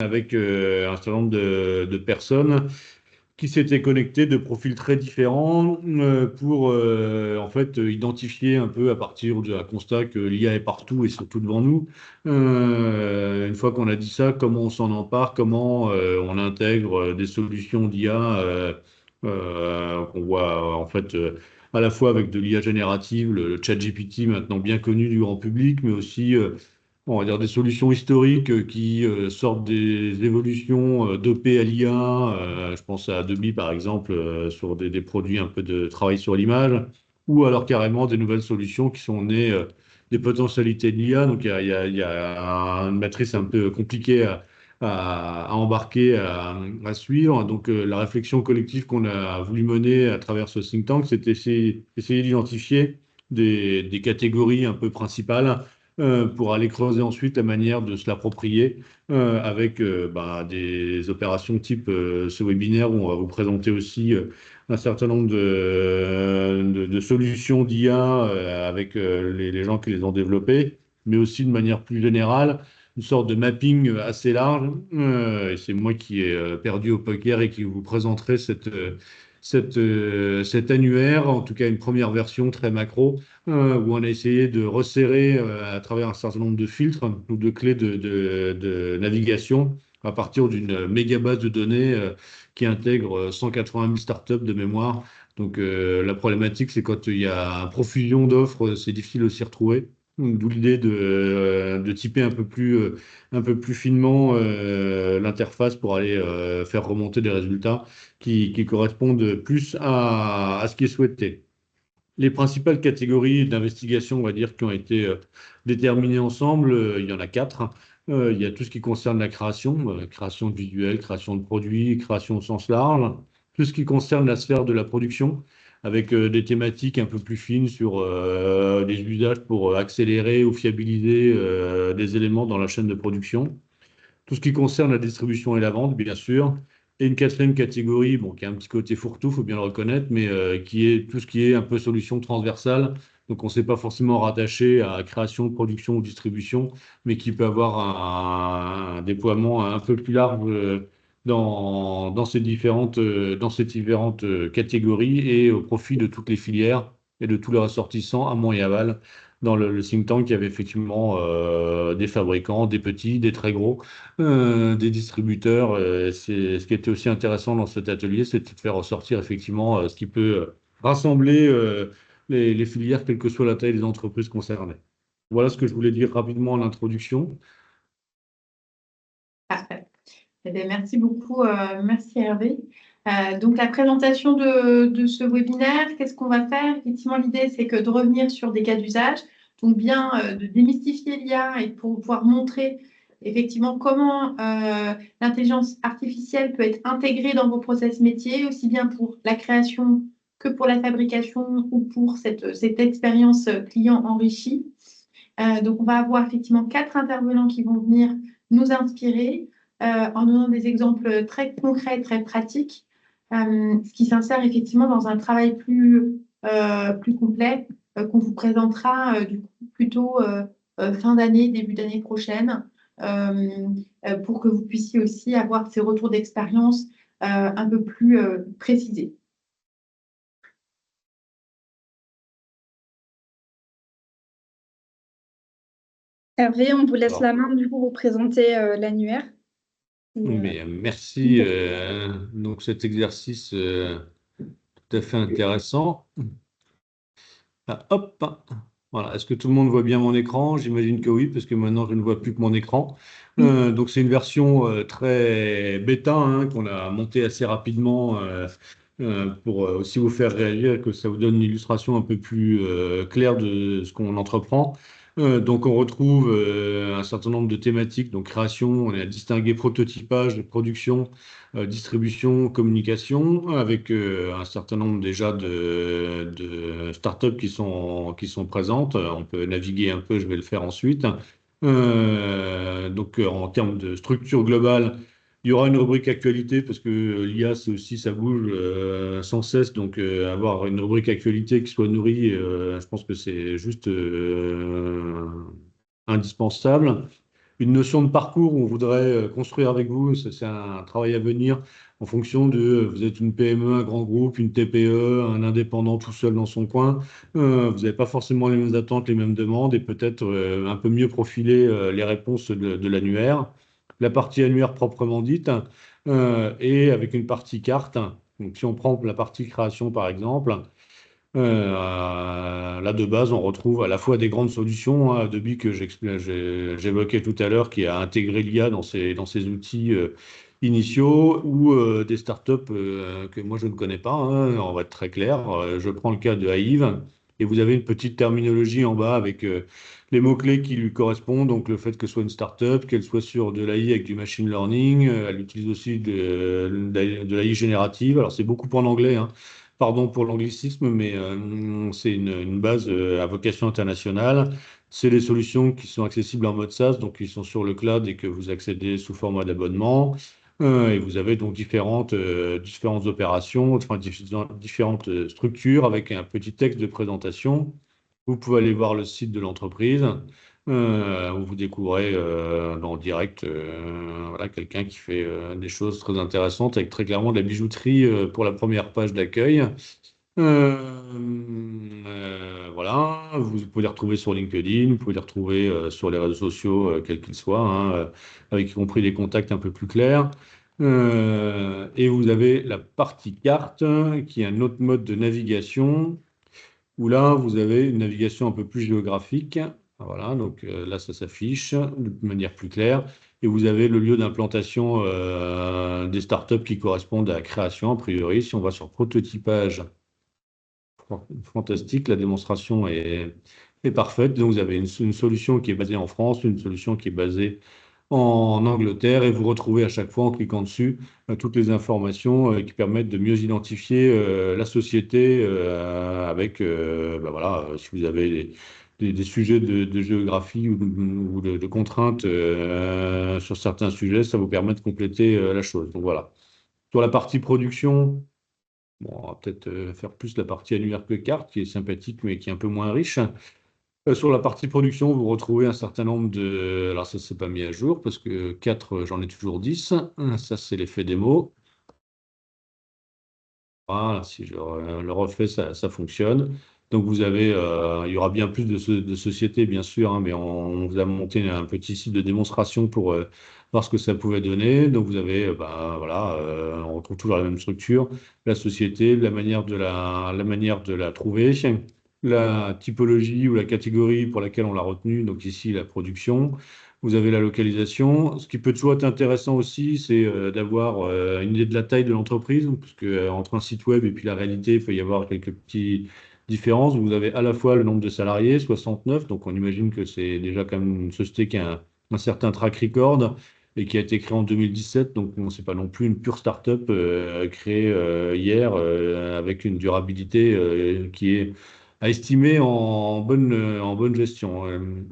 avec un certain nombre de personnes qui s'étaient connectées de profils très différents pour en fait identifier un peu à partir d'un constat que l'IA est partout et surtout devant nous. Une fois qu'on a dit ça, comment on s'en empare, comment on intègre des solutions d'IA qu'on voit en fait à la fois avec de l'IA générative, le ChatGPT maintenant bien connu du grand public, mais aussi on va dire des solutions historiques qui sortent des évolutions d'OP à l'IA. Je pense à Adobe, par exemple, sur des produits un peu de travail sur l'image, ou alors carrément des nouvelles solutions qui sont nées des potentialités de l'IA. Donc, il y a une matrice un peu compliquée à embarquer, à suivre. Donc, la réflexion collective qu'on a voulu mener à travers ce think tank, c'est essayer d'identifier des catégories un peu principales pour aller creuser ensuite la manière de se l'approprier avec des opérations type ce webinaire où on va vous présenter aussi un certain nombre de solutions d'IA avec les gens qui les ont développées, mais aussi de manière plus générale, une sorte de mapping assez large. Et c'est moi qui ai perdu au poker et qui vous présenterai cet annuaire, en tout cas une première version très macro où on a essayé de resserrer à travers un certain nombre de filtres ou de clés de navigation à partir d'une méga base de données qui intègre 180 000 startups de mémoire. Donc la problématique, c'est quand il y a une profusion d'offres, c'est difficile de s'y retrouver. D'où l'idée de typer un peu plus finement l'interface pour aller faire remonter des résultats qui correspondent plus à ce qui est souhaité. Les principales catégories d'investigation, on va dire, qui ont été déterminées ensemble, il y en a quatre. Il y a tout ce qui concerne la création, création de visuels, création de produits, création au sens large. Tout ce qui concerne la sphère de la production, avec des thématiques un peu plus fines sur des usages pour accélérer ou fiabiliser des éléments dans la chaîne de production. Tout ce qui concerne la distribution et la vente, bien sûr. Et une quatrième catégorie, bon, qui a un petit côté fourre-tout, faut bien le reconnaître, mais qui est tout ce qui est un peu solution transversale. Donc, on ne s'est pas forcément rattaché à création, production ou distribution, mais qui peut avoir un déploiement un peu plus large dans ces différentes catégories et au profit de toutes les filières et de tous les ressortissants, amont et aval. Dans le think tank, il y avait effectivement des fabricants, des petits, des très gros des distributeurs. Ce qui était aussi intéressant dans cet atelier, c'est de faire ressortir effectivement ce qui peut rassembler les filières, quelle que soit la taille des entreprises concernées. Voilà ce que je voulais dire rapidement en introduction. Parfait. Eh bien, merci beaucoup, merci Hervé. Donc, la présentation de ce webinaire, qu'est-ce qu'on va faire? Effectivement, l'idée, c'est que de revenir sur des cas d'usage, donc bien de démystifier l'IA et pour pouvoir montrer effectivement comment l'intelligence artificielle peut être intégrée dans vos process métiers, aussi bien pour la création que pour la fabrication ou pour cette expérience client enrichie. Donc, on va avoir effectivement 4 intervenants qui vont venir nous inspirer en donnant des exemples très concrets, très pratiques, ce qui s'insère effectivement dans un travail plus complet qu'on vous présentera du coup, plutôt fin d'année, début d'année prochaine, pour que vous puissiez aussi avoir ces retours d'expérience un peu plus précisés. Hervé, on vous laisse Alors, la main du coup pour présenter l'annuaire. mais merci. Donc cet exercice tout à fait intéressant. Ah, hop, voilà. Est-ce que tout le monde voit bien mon écran? J'imagine que oui, parce que maintenant je ne vois plus que mon écran. Donc c'est une version très bêta hein, qu'on a montée assez rapidement pour aussi vous faire réagir, que ça vous donne une illustration un peu plus claire de ce qu'on entreprend. Donc on retrouve un certain nombre de thématiques, donc création, on a distingué prototypage, production, distribution, communication, avec un certain nombre déjà de startups qui sont présentes. On peut naviguer un peu, je vais le faire ensuite. Donc en termes de structure globale, il y aura une rubrique actualité parce que l'IA, c'est aussi, ça bouge sans cesse. Donc avoir une rubrique actualité qui soit nourrie, je pense que c'est juste indispensable. une notion de parcours où on voudrait construire avec vous. C'est un travail à venir en fonction de vous êtes une PME, un grand groupe, une TPE, un indépendant tout seul dans son coin. Vous n'avez pas forcément les mêmes attentes, les mêmes demandes et peut-être un peu mieux profiler les réponses de l'annuaire. La partie annuaire proprement dite et avec une partie carte. Donc, si on prend la partie création par exemple, là, de base, on retrouve à la fois des grandes solutions, hein, Adobe que j'évoquais tout à l'heure, qui a intégré l'IA dans ses outils initiaux, ou des startups que moi je ne connais pas, hein, on va être très clair. Je prends le cas de Hive, et vous avez une petite terminologie en bas avec les mots-clés qui lui correspondent. Donc, le fait que ce soit une startup, qu'elle soit sur de l'AI avec du machine learning, elle utilise aussi de l'AI générative. Alors, c'est beaucoup en anglais, hein. Pardon pour l'anglicisme, mais c'est une base à vocation internationale. C'est des solutions qui sont accessibles en mode SaaS, donc qui sont sur le cloud et que vous accédez sous format d'abonnement. Et vous avez donc différentes opérations, enfin différentes structures avec un petit texte de présentation. Vous pouvez aller voir le site de l'entreprise où vous découvrez en direct voilà, quelqu'un qui fait des choses très intéressantes avec très clairement de la bijouterie pour la première page d'accueil. Voilà, vous pouvez les retrouver sur LinkedIn, vous pouvez les retrouver sur les réseaux sociaux, quels qu'ils soient, hein, avec y compris des contacts un peu plus clairs. Et vous avez la partie carte, qui est un autre mode de navigation où là, vous avez une navigation un peu plus géographique. Voilà, donc là, ça s'affiche de manière plus claire. Et vous avez le lieu d'implantation des startups qui correspondent à la création, a priori. Si on va sur prototypage, fantastique, la démonstration est parfaite. Donc, vous avez une solution qui est basée en France, une solution qui est basée en Angleterre et vous retrouvez à chaque fois en cliquant dessus toutes les informations qui permettent de mieux identifier la société avec, bah voilà, si vous avez des sujets de géographie ou de contraintes sur certains sujets, ça vous permet de compléter la chose. Donc voilà. Sur la partie production, bon, on va peut-être faire plus la partie annuaire que carte, qui est sympathique mais qui est un peu moins riche. Sur la partie production, vous retrouvez un certain nombre de... Alors ça, c'est pas mis à jour parce que 4, j'en ai toujours 10. Ça, c'est l'effet démo. Voilà, si je le refais, ça fonctionne. Donc vous avez, il y aura bien plus de sociétés, bien sûr, hein, mais on vous a monté un petit site de démonstration pour voir ce que ça pouvait donner. Donc vous avez, bah, voilà, on retrouve toujours la même structure, la société, la manière de la trouver, la typologie ou la catégorie pour laquelle on l'a retenue, donc ici la production. Vous avez la localisation. Ce qui peut toujours être intéressant aussi, c'est d'avoir une idée de la taille de l'entreprise, parce que entre un site web et puis la réalité, il peut y avoir quelques petites différences. Vous avez à la fois le nombre de salariés, 69, donc on imagine que c'est déjà quand même une société qui a un certain track record et qui a été créée en 2017, donc bon, c'est pas non plus une pure start-up créée hier avec une durabilité qui est à estimer en bonne gestion.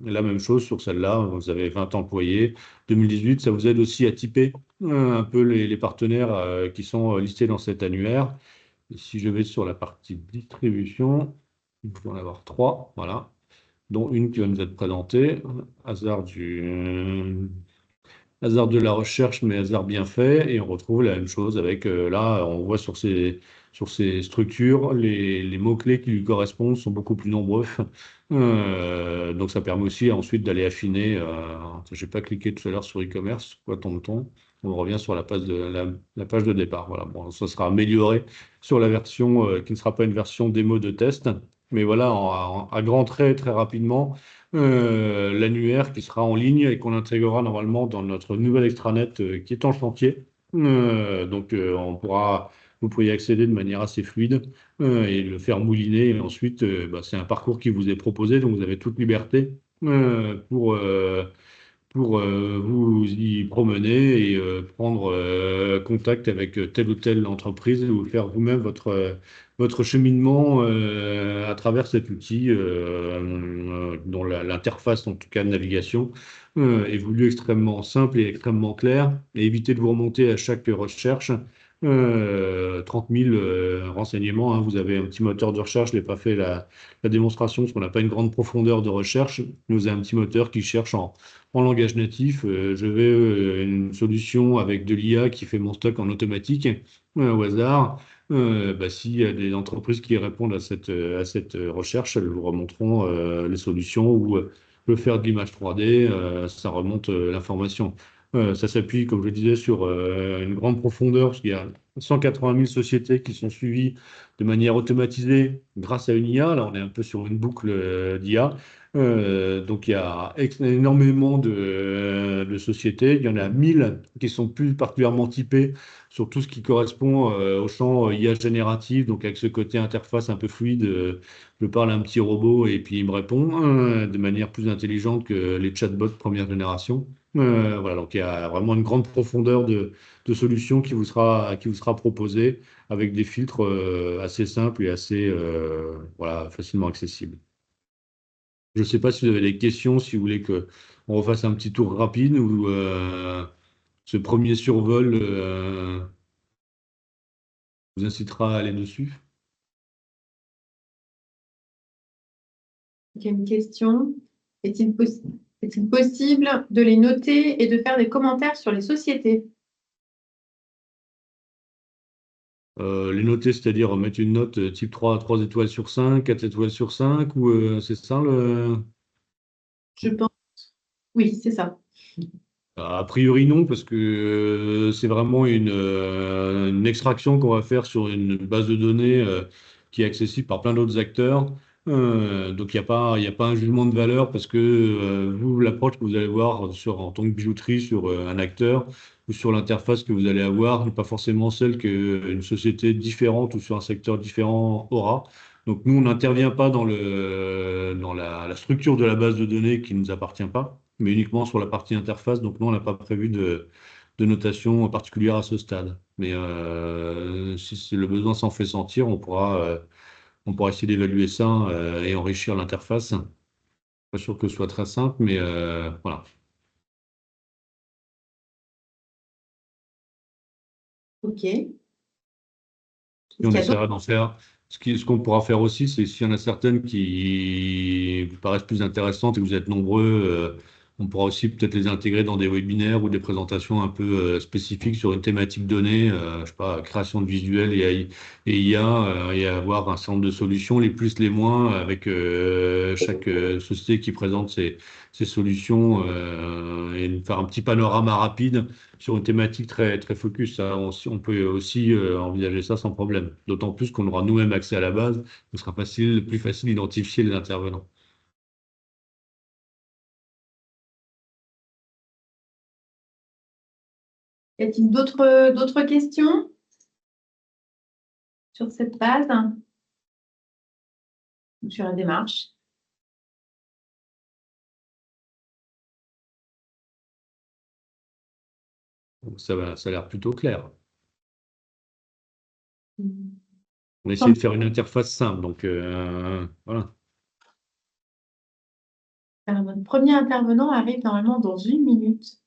La même chose sur celle-là, vous avez 20 employés, 2018, ça vous aide aussi à typer un peu les partenaires qui sont listés dans cet annuaire. Et si je vais sur la partie distribution, il faut en avoir 3, voilà, dont une qui va nous être présentée, hasard hasard de la recherche, mais hasard bien fait, et on retrouve la même chose avec, là, on voit sur ces structures, les mots-clés qui lui correspondent sont beaucoup plus nombreux. Donc ça permet aussi ensuite d'aller affiner. Je n'ai pas cliqué tout à l'heure sur e-commerce, quoi tombe-t-on? On revient sur la page de départ. Voilà, bon, ça sera amélioré sur la version qui ne sera pas une version démo de test, mais voilà, à grands traits, très rapidement l'annuaire qui sera en ligne et qu'on intégrera normalement dans notre nouvelle extranet qui est en chantier. Donc, vous pourriez accéder de manière assez fluide et le faire mouliner. Et ensuite, bah, c'est un parcours qui vous est proposé, donc vous avez toute liberté pour vous y promener et prendre contact avec telle ou telle entreprise ou faire vous-même votre cheminement à travers cet outil dont l'interface, en tout cas de navigation, est voulue extrêmement simple et extrêmement claire et éviter de vous remonter à chaque recherche. 30 000 renseignements, hein. Vous avez un petit moteur de recherche, je n'ai pas fait la démonstration parce qu'on n'a pas une grande profondeur de recherche. Nous avons un petit moteur qui cherche en langage natif. Je vais une solution avec de l'IA qui fait mon stock en automatique au hasard. S'il y a des entreprises qui répondent à cette recherche, elles vous remonteront les solutions où je veux faire de l'image 3D, ça remonte l'information. Ça s'appuie, comme je le disais, sur une grande profondeur, parce qu'il y a 180 000 sociétés qui sont suivies de manière automatisée grâce à une IA. Là, on est un peu sur une boucle d'IA. Donc, il y a énormément de sociétés. Il y en a 1000 qui sont plus particulièrement typées sur tout ce qui correspond au champ IA générative, donc avec ce côté interface un peu fluide. Je parle à un petit robot et puis il me répond de manière plus intelligente que les chatbots de première génération. Voilà, donc il y a vraiment une grande profondeur de solutions qui vous sera proposée avec des filtres assez simples et assez voilà, facilement accessibles. Je ne sais pas si vous avez des questions, si vous voulez qu'on refasse un petit tour rapide ou ce premier survol vous incitera à aller dessus. Il y a une question. Est-il possible de les noter et de faire des commentaires sur les sociétés? Les noter, c'est-à-dire mettre une note type 3 étoiles sur 5, 4 étoiles sur 5, ou c'est ça le... Je pense. Oui, c'est ça. A priori non, parce que c'est vraiment une extraction qu'on va faire sur une base de données qui est accessible par plein d'autres acteurs. Donc il y a pas un jugement de valeur parce que vous, l'approche que vous allez voir en tant que bijouterie sur un acteur ou sur l'interface que vous allez avoir n'est pas forcément celle qu'une société différente ou sur un secteur différent aura. Donc nous, on n'intervient pas dans la structure de la base de données qui ne nous appartient pas, mais uniquement sur la partie interface. Donc nous, on n'a pas prévu de notation particulière à ce stade. Mais si le besoin s'en fait sentir, on pourra essayer d'évaluer ça et enrichir l'interface. Pas sûr que ce soit très simple, mais voilà. OK. Et on essaiera d'en faire. Ce qu'on pourra faire aussi, c'est s'il y en a certaines qui vous paraissent plus intéressantes et que vous êtes nombreux, on pourra aussi peut-être les intégrer dans des webinaires ou des présentations un peu spécifiques sur une thématique donnée, je sais pas, création de visuels et IA, et avoir un certain nombre de solutions, les plus, les moins, avec chaque société qui présente ses solutions et faire un petit panorama rapide sur une thématique très, très focus. Ça, on peut aussi envisager ça sans problème. D'autant plus qu'on aura nous-mêmes accès à la base, ce sera plus facile d'identifier les intervenants. Y a-t-il d'autres questions sur cette base ou sur la démarche? Donc ça a l'air plutôt clair. Mm. On a essayé de faire une interface simple, donc voilà. Alors, notre premier intervenant arrive normalement dans 1 minute.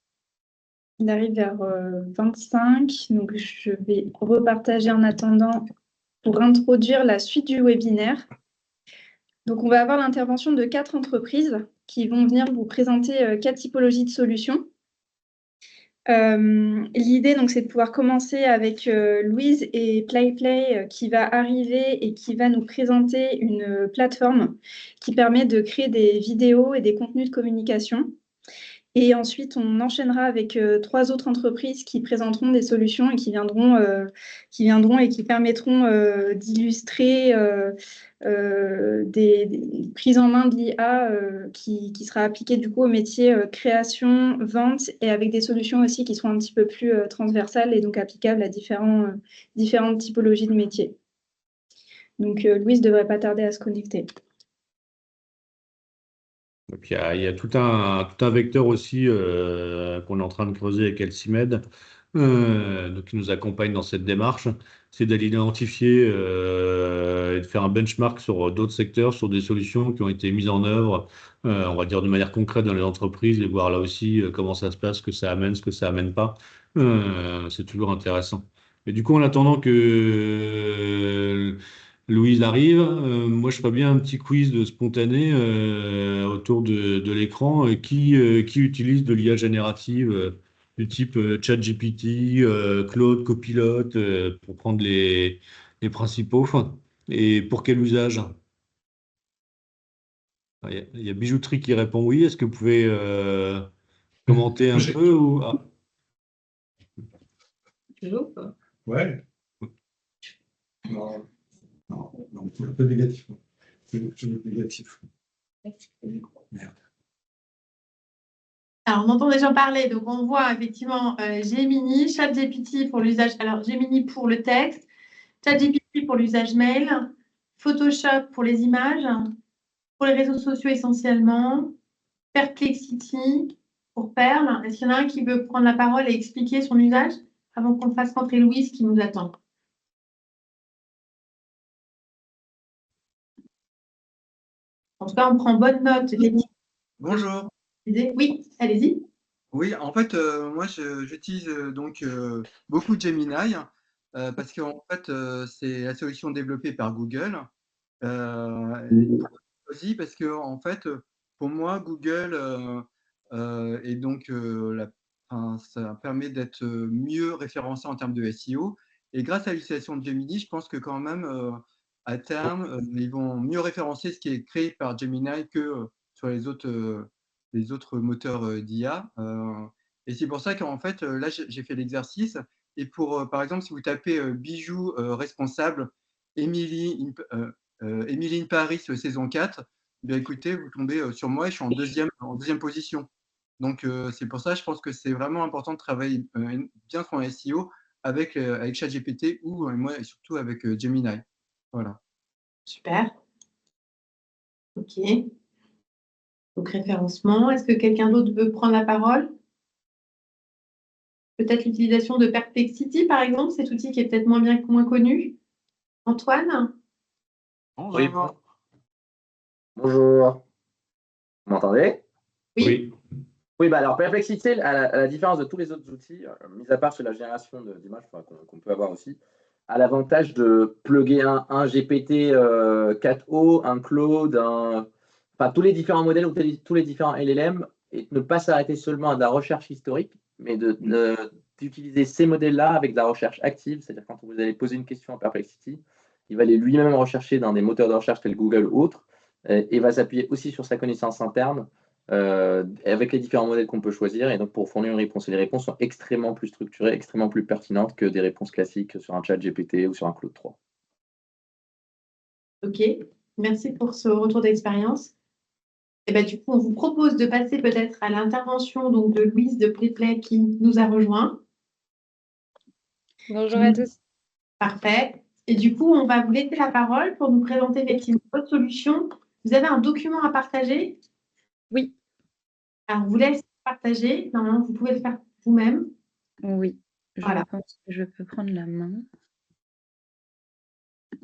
Il arrive vers 25, donc je vais repartager en attendant pour introduire la suite du webinaire. Donc, on va avoir l'intervention de 4 entreprises qui vont venir vous présenter 4 typologies de solutions. L'idée, donc, c'est de pouvoir commencer avec Louise et PlayPlay qui va arriver et qui va nous présenter une plateforme qui permet de créer des vidéos et des contenus de communication. Et ensuite, on enchaînera avec 3 autres entreprises qui présenteront des solutions et qui viendront et qui permettront d'illustrer des prises en main de l'IA qui sera appliquée du coup au métier création, vente et avec des solutions aussi qui seront un petit peu plus transversales et donc applicables à différentes typologies de métiers. Donc, Louise ne devrait pas tarder à se connecter. Donc il y a tout un vecteur aussi qu'on est en train de creuser avec Elsimed, donc qui nous accompagne dans cette démarche, c'est d'aller identifier et de faire un benchmark sur d'autres secteurs, sur des solutions qui ont été mises en œuvre, on va dire de manière concrète dans les entreprises, et voir là aussi comment ça se passe, ce que ça amène, ce que ça amène pas. C'est toujours intéressant. Et du coup, en attendant que Louise arrive. Moi, je ferais bien un petit quiz de spontané autour de l'écran. Qui utilise de l'IA générative du type ChatGPT, Claude, Copilot, pour prendre les principaux? Et pour quel usage? Il y a Bijouterie qui répond oui. Est-ce que vous pouvez commenter un J'ai- peu ou... Ah, Toujours pas. Ouais. Non, non, c'est un peu négatif. C'est négatif. Merde. Alors, on entend déjà parler, donc on voit effectivement Gemini, ChatGPT pour l'usage. Alors, Gemini pour le texte, ChatGPT pour l'usage mail, Photoshop pour les images, pour les réseaux sociaux essentiellement, Perplexity pour Perl. Est-ce qu'il y en a un qui veut prendre la parole et expliquer son usage avant qu'on fasse rentrer Louise qui nous attend? En tout cas, on prend bonne note. Bonjour. Oui, allez-y. Oui, en fait, moi, j'utilise donc beaucoup Gemini parce qu'en fait, c'est la solution développée par Google. Aussi parce que en fait, pour moi, Google et donc enfin, ça permet d'être mieux référencé en termes de SEO. Et grâce à l'utilisation de Gemini, je pense que quand même, à terme, ils vont mieux référencer ce qui est créé par Gemini que sur les autres moteurs d'IA. Et c'est pour ça qu'en fait, là, j'ai fait l'exercice. Et pour, par exemple, si vous tapez bijoux responsable, Emily Emily in Paris saison 4, bien écoutez, vous tombez sur moi et je suis en deuxième position. Donc, c'est pour ça, je pense que c'est vraiment important de travailler bien son SEO avec ChatGPT ou moi, et surtout avec Gemini. Voilà. Super. OK. Donc, référencement. Est-ce que quelqu'un d'autre veut prendre la parole? Peut-être l'utilisation de Perplexity, par exemple, cet outil qui est peut-être moins connu. Antoine? Oui, bonjour. Vous m'entendez? oui. Oui, bah alors Perplexity, à la différence de tous les autres outils, mis à part sur la génération d'images qu'on peut avoir aussi, a l'avantage de plugger un GPT 4o, un Claude, enfin tous les différents modèles ou tous les différents LLM, et ne pas s'arrêter seulement à de la recherche historique, mais d'utiliser ces modèles-là avec de la recherche active, c'est-à-dire quand vous allez poser une question à Perplexity, il va aller lui-même rechercher dans des moteurs de recherche tels Google ou autres, et va s'appuyer aussi sur sa connaissance interne avec les différents modèles qu'on peut choisir, et donc pour fournir une réponse. Et les réponses sont extrêmement plus structurées, extrêmement plus pertinentes que des réponses classiques sur un chat GPT ou sur un Claude 3. OK. Merci pour ce retour d'expérience. Et ben, du coup, on vous propose de passer peut-être à l'intervention donc, de Louise de PlayPlay qui nous a rejoint. Bonjour à tous. Parfait. Et du coup, on va vous laisser la parole pour nous présenter effectivement votre solution. Vous avez un document à partager? Oui. Alors, on vous laisse partager. Normalement, vous pouvez le faire vous-même. Oui, je Voilà. pense que je peux prendre la main.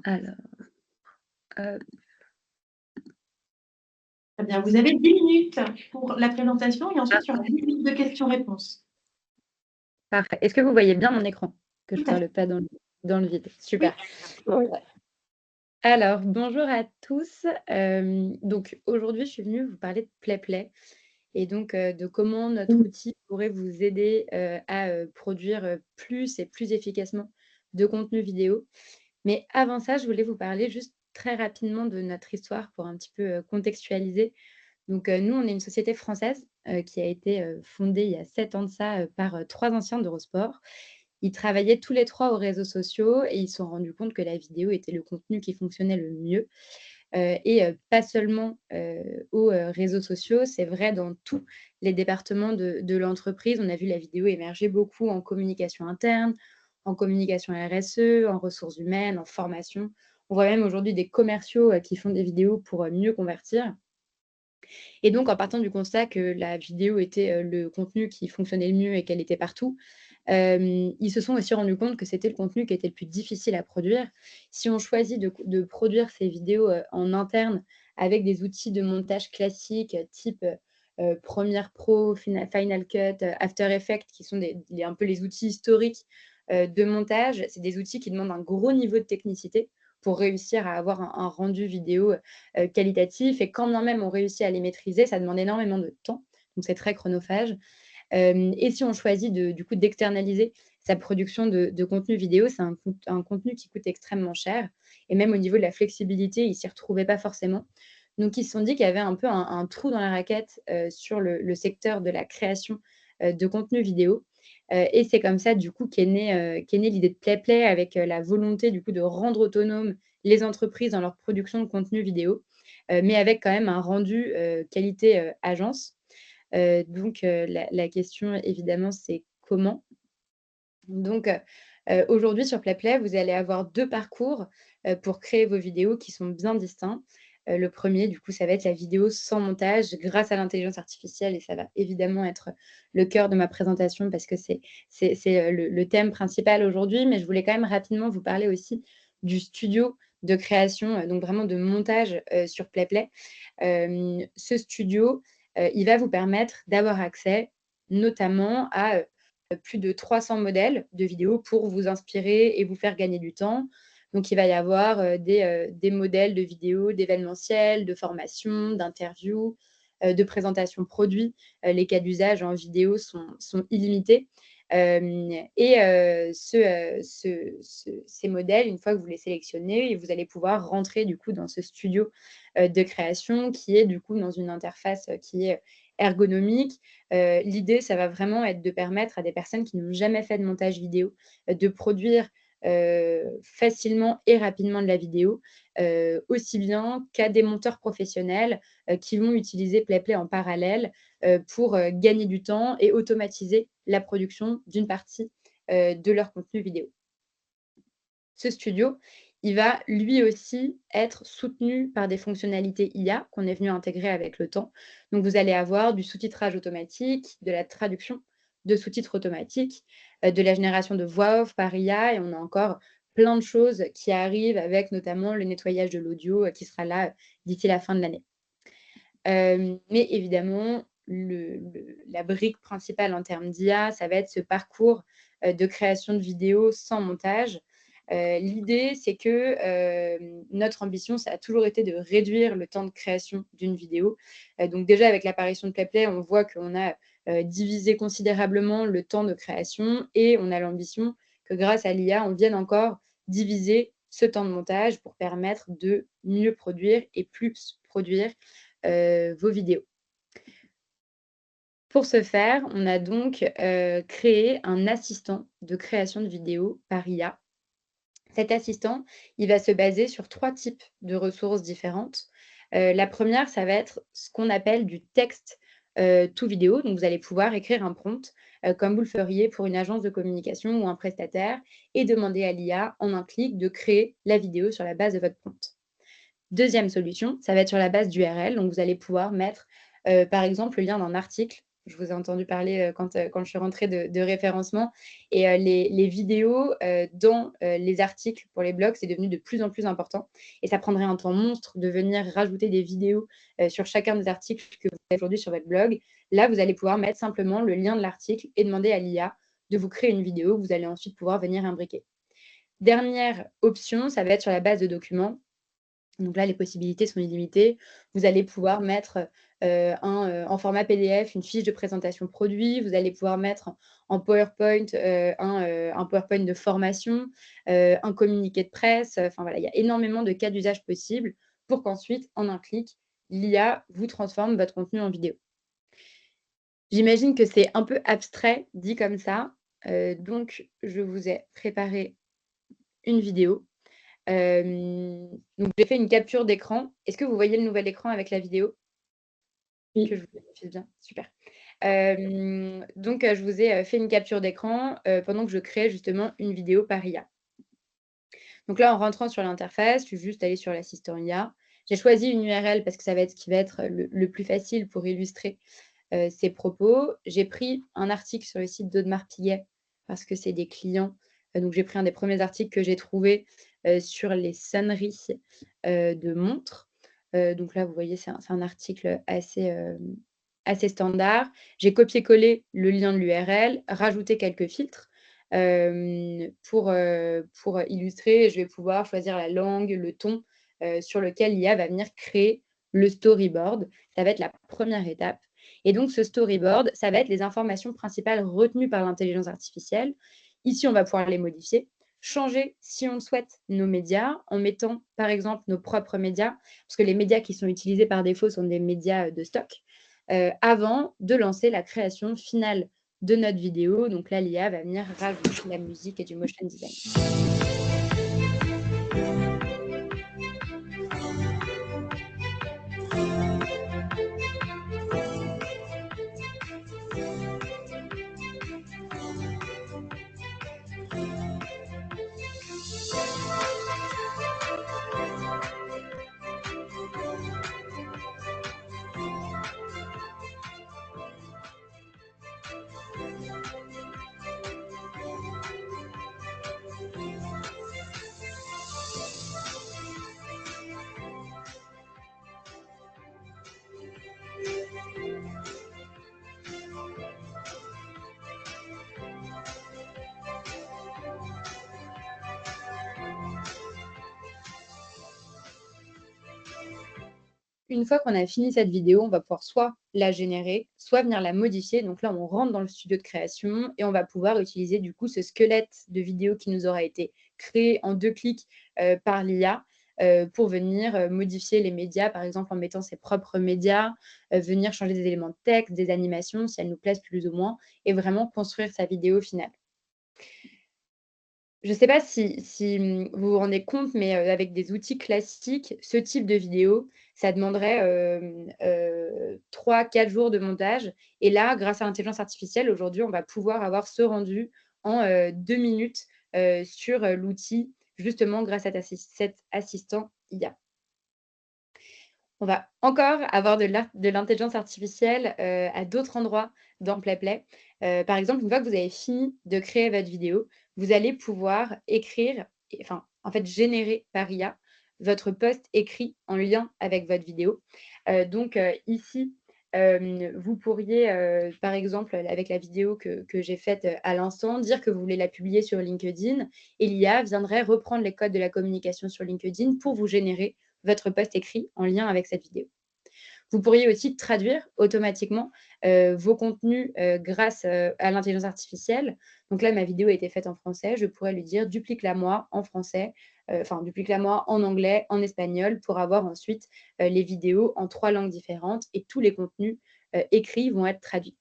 Alors, Très bien. Vous avez 10 minutes pour la présentation et ensuite, il y aura 10 minutes de questions-réponses. parfait. Est-ce que vous voyez bien mon écran? Que je ne Tout à parle pas dans le vide. Super. Ouais. Alors, bonjour à tous. Donc, aujourd'hui, je suis venue vous parler de PlayPlay et donc de comment notre outil pourrait vous aider à produire plus et plus efficacement de contenu vidéo. Mais avant ça, je voulais vous parler juste très rapidement de notre histoire pour un petit peu contextualiser. Donc, nous, on est une société française qui a été fondée il y a 7 ans de ça par 3 anciens d'Eurosport. Ils travaillaient tous les 3 aux réseaux sociaux et ils se sont rendus compte que la vidéo était le contenu qui fonctionnait le mieux. Et pas seulement aux réseaux sociaux, c'est vrai dans tous les départements de l'entreprise. On a vu la vidéo émerger beaucoup en communication interne, en communication RSE, en ressources humaines, en formation. On voit même aujourd'hui des commerciaux qui font des vidéos pour mieux convertir. Et donc, en partant du constat que la vidéo était le contenu qui fonctionnait le mieux et qu'elle était partout, ils se sont aussi rendus compte que c'était le contenu qui était le plus difficile à produire. Si on choisit de produire ces vidéos en interne avec des outils de montage classiques type Premiere Pro, Final Cut, After Effects, qui sont un peu les outils historiques de montage, c'est des outils qui demandent un gros niveau de technicité. pour réussir à avoir un rendu vidéo qualitatif. Et quand bien même on réussit à les maîtriser, ça demande énormément de temps. Donc, c'est très chronophage. Et si on choisit du coup d'externaliser sa production de contenu vidéo, c'est un contenu qui coûte extrêmement cher. Et même au niveau de la flexibilité, ils ne s'y retrouvaient pas forcément. Donc, ils se sont dit qu'il y avait un peu un trou dans la raquette sur le secteur de la création de contenu vidéo. Et c'est comme ça, du coup, qu'est née l'idée de PlayPlay avec la volonté, du coup, de rendre autonomes les entreprises dans leur production de contenu vidéo, mais avec quand même un rendu qualité agence. Donc, la question, évidemment, c'est comment? Donc, aujourd'hui, sur PlayPlay, vous allez avoir 2 parcours pour créer vos vidéos qui sont bien distincts. Le premier, du coup, ça va être la vidéo sans montage grâce à l'intelligence artificielle et ça va évidemment être le cœur de ma présentation parce que c'est le thème principal aujourd'hui. Mais je voulais quand même rapidement vous parler aussi du studio de création, donc vraiment de montage sur PlayPlay. Ce studio, il va vous permettre d'avoir accès notamment à plus de 300 modèles de vidéos pour vous inspirer et vous faire gagner du temps. Donc, il va y avoir des modèles de vidéos, d'événementiels, de formations, d'interviews, de présentations produits. Les cas d'usage en vidéo sont illimités. Ces modèles, une fois que vous les sélectionnez, vous allez pouvoir rentrer du coup dans ce studio de création qui est du coup dans une interface qui est ergonomique. L'idée, ça va vraiment être de permettre à des personnes qui n'ont jamais fait de montage vidéo de produire facilement et rapidement de la vidéo, aussi bien qu'à des monteurs professionnels qui vont utiliser PlayPlay en parallèle pour gagner du temps et automatiser la production d'une partie de leur contenu vidéo. Ce studio, il va lui aussi être soutenu par des fonctionnalités IA qu'on est venu intégrer avec le temps. Donc, vous allez avoir du sous-titrage automatique, de la traduction de sous-titres automatiques, de la génération de voix off par IA et on a encore plein de choses qui arrivent avec notamment le nettoyage de l'audio qui sera là d'ici la fin de l'année. Mais évidemment, la brique principale en termes d'IA, ça va être ce parcours de création de vidéos sans montage. L'idée, c'est que notre ambition, ça a toujours été de réduire le temps de création d'une vidéo. Donc déjà, avec l'apparition de PlayPlay, on voit qu'on a divisé considérablement le temps de création et on a l'ambition que grâce à l'IA, on vienne encore diviser ce temps de montage pour permettre de mieux produire et plus produire vos vidéos. Pour ce faire, on a donc créé un assistant de création de vidéos par IA. Cet assistant, il va se baser sur 3 types de ressources différentes. La première, ça va être ce qu'on appelle du texte to vidéo. Donc, vous allez pouvoir écrire un prompt comme vous le feriez pour une agence de communication ou un prestataire et demander à l'IA en un clic de créer la vidéo sur la base de votre prompt. Deuxième solution, ça va être sur la base d'URL. Donc, vous allez pouvoir mettre, par exemple, le lien d'un article. Je vous ai entendu parler quand je suis rentrée de référencement. Et les vidéos dans les articles pour les blogs, c'est devenu de plus en plus important. Et ça prendrait un temps monstre de venir rajouter des vidéos sur chacun des articles que vous avez aujourd'hui sur votre blog. Là, vous allez pouvoir mettre simplement le lien de l'article et demander à l'IA de vous créer une vidéo que vous allez ensuite pouvoir venir imbriquer. Dernière option, ça va être sur la base de documents. Donc là, les possibilités sont illimitées. Vous allez pouvoir mettre en format PDF une fiche de présentation produit. Vous allez pouvoir mettre en PowerPoint un PowerPoint de formation, un communiqué de presse. Enfin voilà, il y a énormément de cas d'usage possibles pour qu'ensuite, en un clic, l'IA vous transforme votre contenu en vidéo. J'imagine que c'est un peu abstrait dit comme ça. Donc, je vous ai préparé une vidéo. Donc j'ai fait une capture d'écran. Est-ce que vous voyez le nouvel écran avec la vidéo? Oui. Que je vous diffuse bien, super. Donc je vous ai fait une capture d'écran pendant que je crée justement une vidéo par IA. Donc là, en rentrant sur l'interface, je suis juste allée sur l'assistant IA. J'ai choisi une URL parce que ça va être ce qui va être le plus facile pour illustrer ces propos. J'ai pris un article sur le site d'Audemars Piguet parce que c'est des clients. Donc j'ai pris un des premiers articles que j'ai trouvé sur les sonneries de montres. Donc là, vous voyez, c'est un article assez standard. J'ai copié-collé le lien de l'URL, rajouté quelques filtres. Pour illustrer, je vais pouvoir choisir la langue, le ton sur lequel l'IA va venir créer le storyboard. Ça va être la première étape. Et donc, ce storyboard, ça va être les informations principales retenues par l'intelligence artificielle. Ici, on va pouvoir les modifier, changer, si on le souhaite, nos médias en mettant, par exemple, nos propres médias, parce que les médias qui sont utilisés par défaut sont des médias de stock, avant de lancer la création finale de notre vidéo. Donc là, l'IA va venir rajouter la musique et du motion design. Une fois qu'on a fini cette vidéo, on va pouvoir soit la générer, soit venir la modifier. Donc là, on rentre dans le studio de création et on va pouvoir utiliser du coup ce squelette de vidéo qui nous aura été créé en 2 clics par l'IA pour venir modifier les médias, par exemple en mettant ses propres médias, venir changer des éléments de texte, des animations, si elles nous plaisent plus ou moins, et vraiment construire sa vidéo finale. Je ne sais pas si vous vous rendez compte, mais avec des outils classiques, ce type de vidéo, ça demanderait 3-4 jours de montage. Et là, grâce à l'intelligence artificielle, aujourd'hui, on va pouvoir avoir ce rendu en 2 minutes sur l'outil, justement grâce à cet assistant IA. On va encore avoir de l'intelligence artificielle à d'autres endroits dans PlayPlay. Par exemple, une fois que vous avez fini de créer votre vidéo, vous allez pouvoir écrire, en fait, générer par IA votre post écrit en lien avec votre vidéo. Ici, vous pourriez, par exemple, avec la vidéo que j'ai faite à l'instant, dire que vous voulez la publier sur LinkedIn et l'IA viendrait reprendre les codes de la communication sur LinkedIn pour vous générer votre post écrit en lien avec cette vidéo. Vous pourriez aussi traduire automatiquement vos contenus grâce à l'intelligence artificielle. Donc là, ma vidéo a été faite en français. Je pourrais lui dire « duplique-la moi en français », duplique-la moi en anglais, en espagnol, pour avoir ensuite les vidéos en 3 langues différentes et tous les contenus écrits vont être traduits.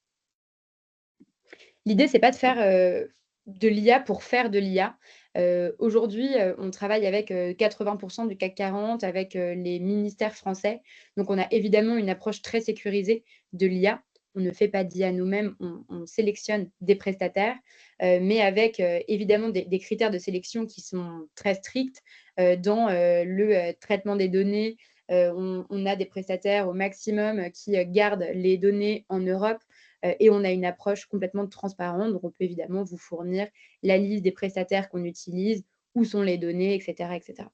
L'idée, c'est pas de faire de l'IA pour faire de l'IA. Aujourd'hui, on travaille avec 80% du CAC 40, avec les ministères français. Donc, on a évidemment une approche très sécurisée de l'IA. On ne fait pas d'IA nous-mêmes, on sélectionne des prestataires, mais avec évidemment des critères de sélection qui sont très stricts dans le traitement des données. On a des prestataires au maximum qui gardent les données en Europe. Et on a une approche complètement transparente. Donc, on peut évidemment vous fournir la liste des prestataires qu'on utilise, où sont les données, etc., etc.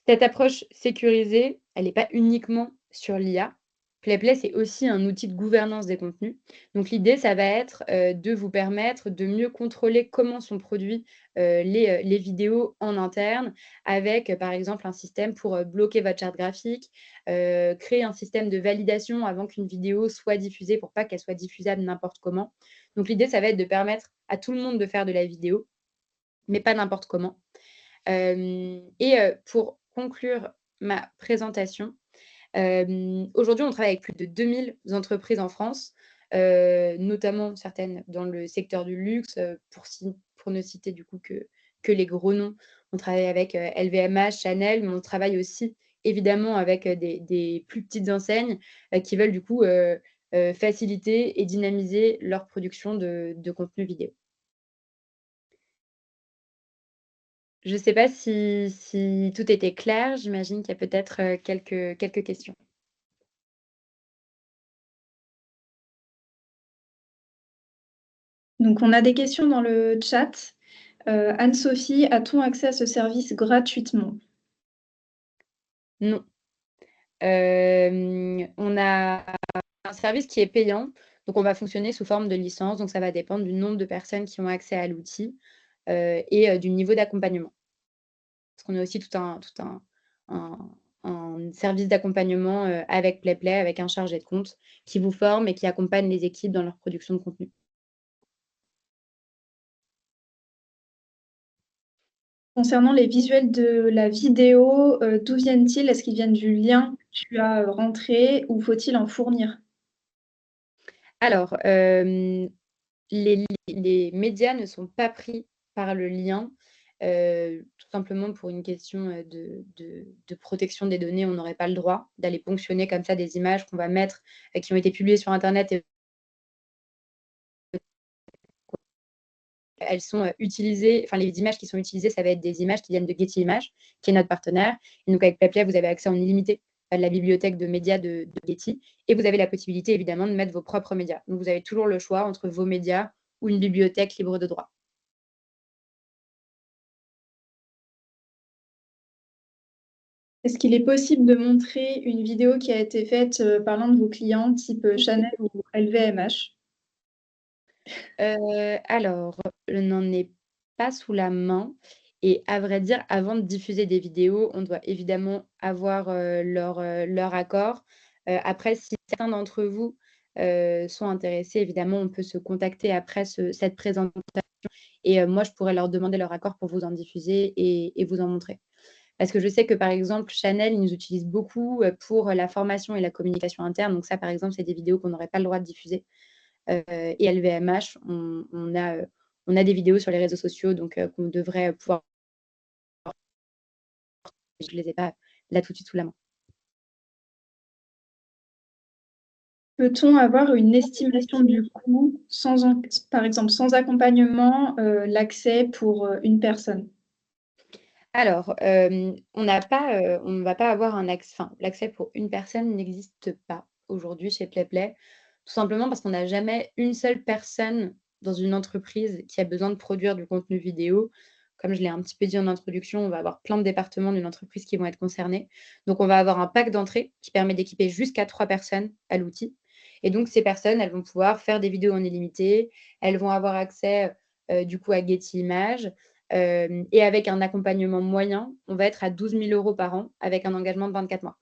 Cette approche sécurisée, elle n'est pas uniquement sur l'IA. PlayPlay, c'est aussi un outil de gouvernance des contenus. Donc, l'idée, ça va être de vous permettre de mieux contrôler comment sont produits les vidéos en interne, avec, par exemple, un système pour bloquer votre charte graphique, créer un système de validation avant qu'une vidéo soit diffusée pour pas qu'elle soit diffusable n'importe comment. Donc, l'idée, ça va être de permettre à tout le monde de faire de la vidéo, mais pas n'importe comment. Pour conclure ma présentation, aujourd'hui, on travaille avec plus de 2000 entreprises en France, notamment certaines dans le secteur du luxe, pour ne citer du coup que les gros noms. On travaille avec LVMH, Chanel, mais on travaille aussi évidemment avec des plus petites enseignes qui veulent du coup faciliter et dynamiser leur production de contenu vidéo. Je ne sais pas si tout était clair. J'imagine qu'il y a peut-être quelques questions. Donc, on a des questions dans le chat. Anne-Sophie, a-t-on accès à ce service gratuitement? Non. On a un service qui est payant. Donc, on va fonctionner sous forme de licence. Donc, ça va dépendre du nombre de personnes qui ont accès à l'outil et du niveau d'accompagnement. Parce qu'on a aussi tout un service d'accompagnement avec PlayPlay, avec un chargé de compte qui vous forme et qui accompagne les équipes dans leur production de contenu. Concernant les visuels de la vidéo, d'où viennent-ils? Est-ce qu'ils viennent du lien que tu as rentré ou faut-il en fournir? Alors, les médias ne sont pas pris par le lien, tout simplement pour une question de protection des données. On n'aurait pas le droit d'aller ponctionner comme ça des images qu'on va mettre, qui ont été publiées sur internet et elles sont utilisées, enfin les images qui sont utilisées, ça va être des images qui viennent de Getty Images, qui est notre partenaire. Et donc avec PlayPlay, vous avez accès en illimité à la bibliothèque de médias de Getty et vous avez la possibilité évidemment de mettre vos propres médias. Donc vous avez toujours le choix entre vos médias ou une bibliothèque libre de droit. Est-ce qu'il est possible de montrer une vidéo qui a été faite par l'un de vos clients, type Chanel ou LVMH? Alors, je n'en ai pas sous la main et à vrai dire, avant de diffuser des vidéos, on doit évidemment avoir, leur accord. Après, si certains d'entre vous, sont intéressés, évidemment, on peut se contacter après cette présentation et moi, je pourrais leur demander leur accord pour vous en diffuser et vous en montrer. Parce que je sais que, par exemple, Chanel, ils nous utilisent beaucoup, pour la formation et la communication interne. Donc ça, par exemple, c'est des vidéos qu'on n'aurait pas le droit de diffuser. Et LVMH, on a des vidéos sur les réseaux sociaux, donc qu'on devrait pouvoir. Je ne les ai pas là tout de suite sous la main. Peut-on avoir une estimation du coût, par exemple, sans accompagnement, l'accès pour une personne? Alors, on ne va pas avoir l'accès pour une personne n'existe pas aujourd'hui chez PlayPlay, tout simplement parce qu'on n'a jamais une seule personne dans une entreprise qui a besoin de produire du contenu vidéo. Comme je l'ai un petit peu dit en introduction, on va avoir plein de départements d'une entreprise qui vont être concernés. Donc, on va avoir un pack d'entrée qui permet d'équiper jusqu'à 3 personnes à l'outil. Et donc, ces personnes, elles vont pouvoir faire des vidéos en illimité. Elles vont avoir accès, du coup, à Getty Images. Et avec un accompagnement moyen, on va être à 12 000 € par an avec un engagement de 24 mois.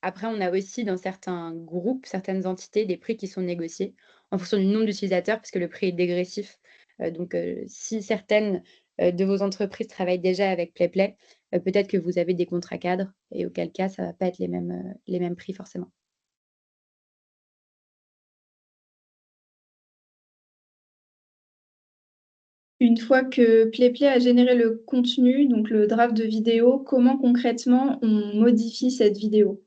Après, on a aussi dans certains groupes, certaines entités, des prix qui sont négociés en fonction du nombre d'utilisateurs, parce que le prix est dégressif. Donc, si certaines de vos entreprises travaillent déjà avec PlayPlay, peut-être que vous avez des contrats cadres et auquel cas, ça ne va pas être les mêmes prix forcément. Une fois que PlayPlay a généré le contenu, donc le draft de vidéo, comment concrètement on modifie cette vidéo?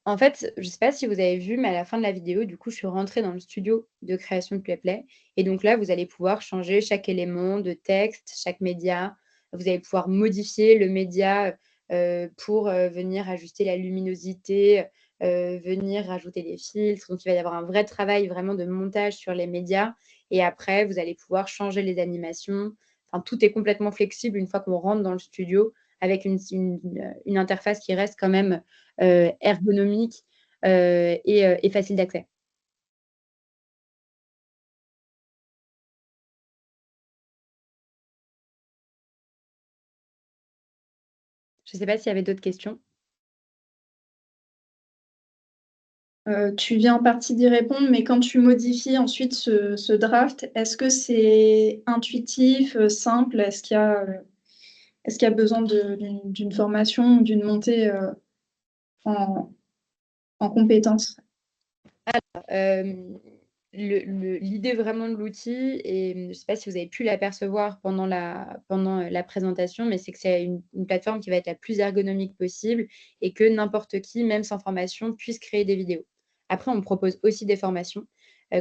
En fait, je ne sais pas si vous avez vu, mais à la fin de la vidéo, du coup, je suis rentrée dans le studio de création de PlayPlay. Et donc là, vous allez pouvoir changer chaque élément de texte, chaque média. Vous allez pouvoir modifier le média pour venir ajuster la luminosité, venir rajouter des filtres. Donc, il va y avoir un vrai travail vraiment de montage sur les médias. Et après, vous allez pouvoir changer les animations. Enfin, tout est complètement flexible une fois qu'on rentre dans le studio avec une interface qui reste quand même ergonomique et facile d'accès. Je ne sais pas s'il y avait d'autres questions? Tu viens en partie d'y répondre, mais quand tu modifies ensuite ce draft, est-ce que c'est intuitif, simple? Est-ce qu'il y a besoin d'une formation ou d'une montée en compétences? L'idée vraiment de l'outil, et je ne sais pas si vous avez pu l'apercevoir pendant la présentation, mais c'est que c'est une plateforme qui va être la plus ergonomique possible et que n'importe qui, même sans formation, puisse créer des vidéos. Après, on propose aussi des formations.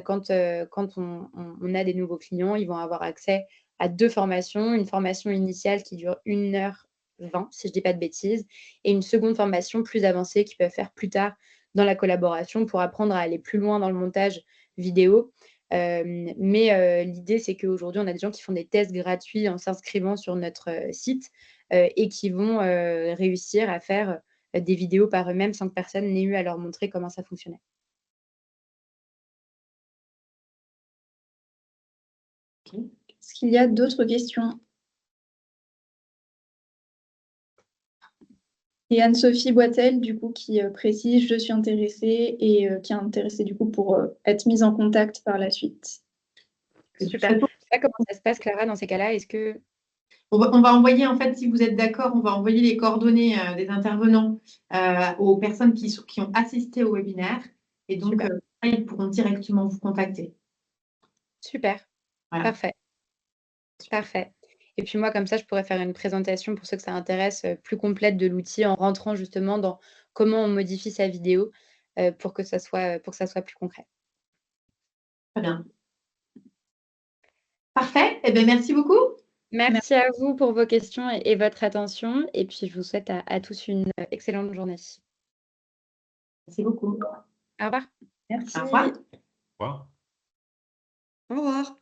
Quand on a des nouveaux clients, ils vont avoir accès à 2 formations. Une formation initiale qui dure 1h20, si je ne dis pas de bêtises, et une seconde formation plus avancée qu'ils peuvent faire plus tard dans la collaboration pour apprendre à aller plus loin dans le montage vidéo. Mais l'idée, c'est qu'aujourd'hui, on a des gens qui font des tests gratuits en s'inscrivant sur notre site et qui vont réussir à faire des vidéos par eux-mêmes sans que personne n'ait eu à leur montrer comment ça fonctionnait. Est-ce qu'il y a d'autres questions? Et Anne-Sophie Boitel, du coup, qui précise « Je suis intéressée » et qui est intéressée, du coup, pour être mise en contact par la suite. Super. Je ne sais pas comment ça se passe, Clara, dans ces cas-là. Est-ce que... On va envoyer, en fait, si vous êtes d'accord, on va envoyer les coordonnées des intervenants aux personnes qui ont assisté au webinaire. Et donc, ils pourront directement vous contacter. Super. Voilà. Parfait. Parfait. Et puis moi, comme ça, je pourrais faire une présentation pour ceux que ça intéresse plus complète de l'outil en rentrant justement dans comment on modifie sa vidéo pour que ça soit plus concret. Très bien. Parfait. Eh bien, merci beaucoup. Merci à vous pour vos questions et votre attention. Et puis, je vous souhaite à tous une excellente journée. Merci beaucoup. Au revoir. Merci. Au revoir. Au revoir. Au revoir.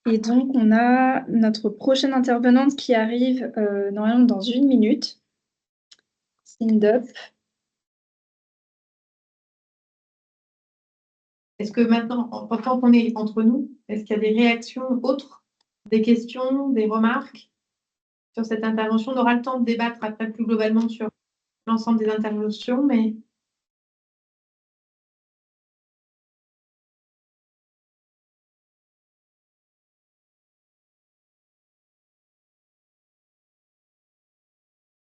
Et donc, on a notre prochaine intervenante qui arrive normalement dans 1 minute. Cindup. Est-ce que maintenant, tant qu'on est entre nous, est-ce qu'il y a des réactions autres, des questions, des remarques sur cette intervention? On aura le temps de débattre après plus globalement sur l'ensemble des interventions, mais...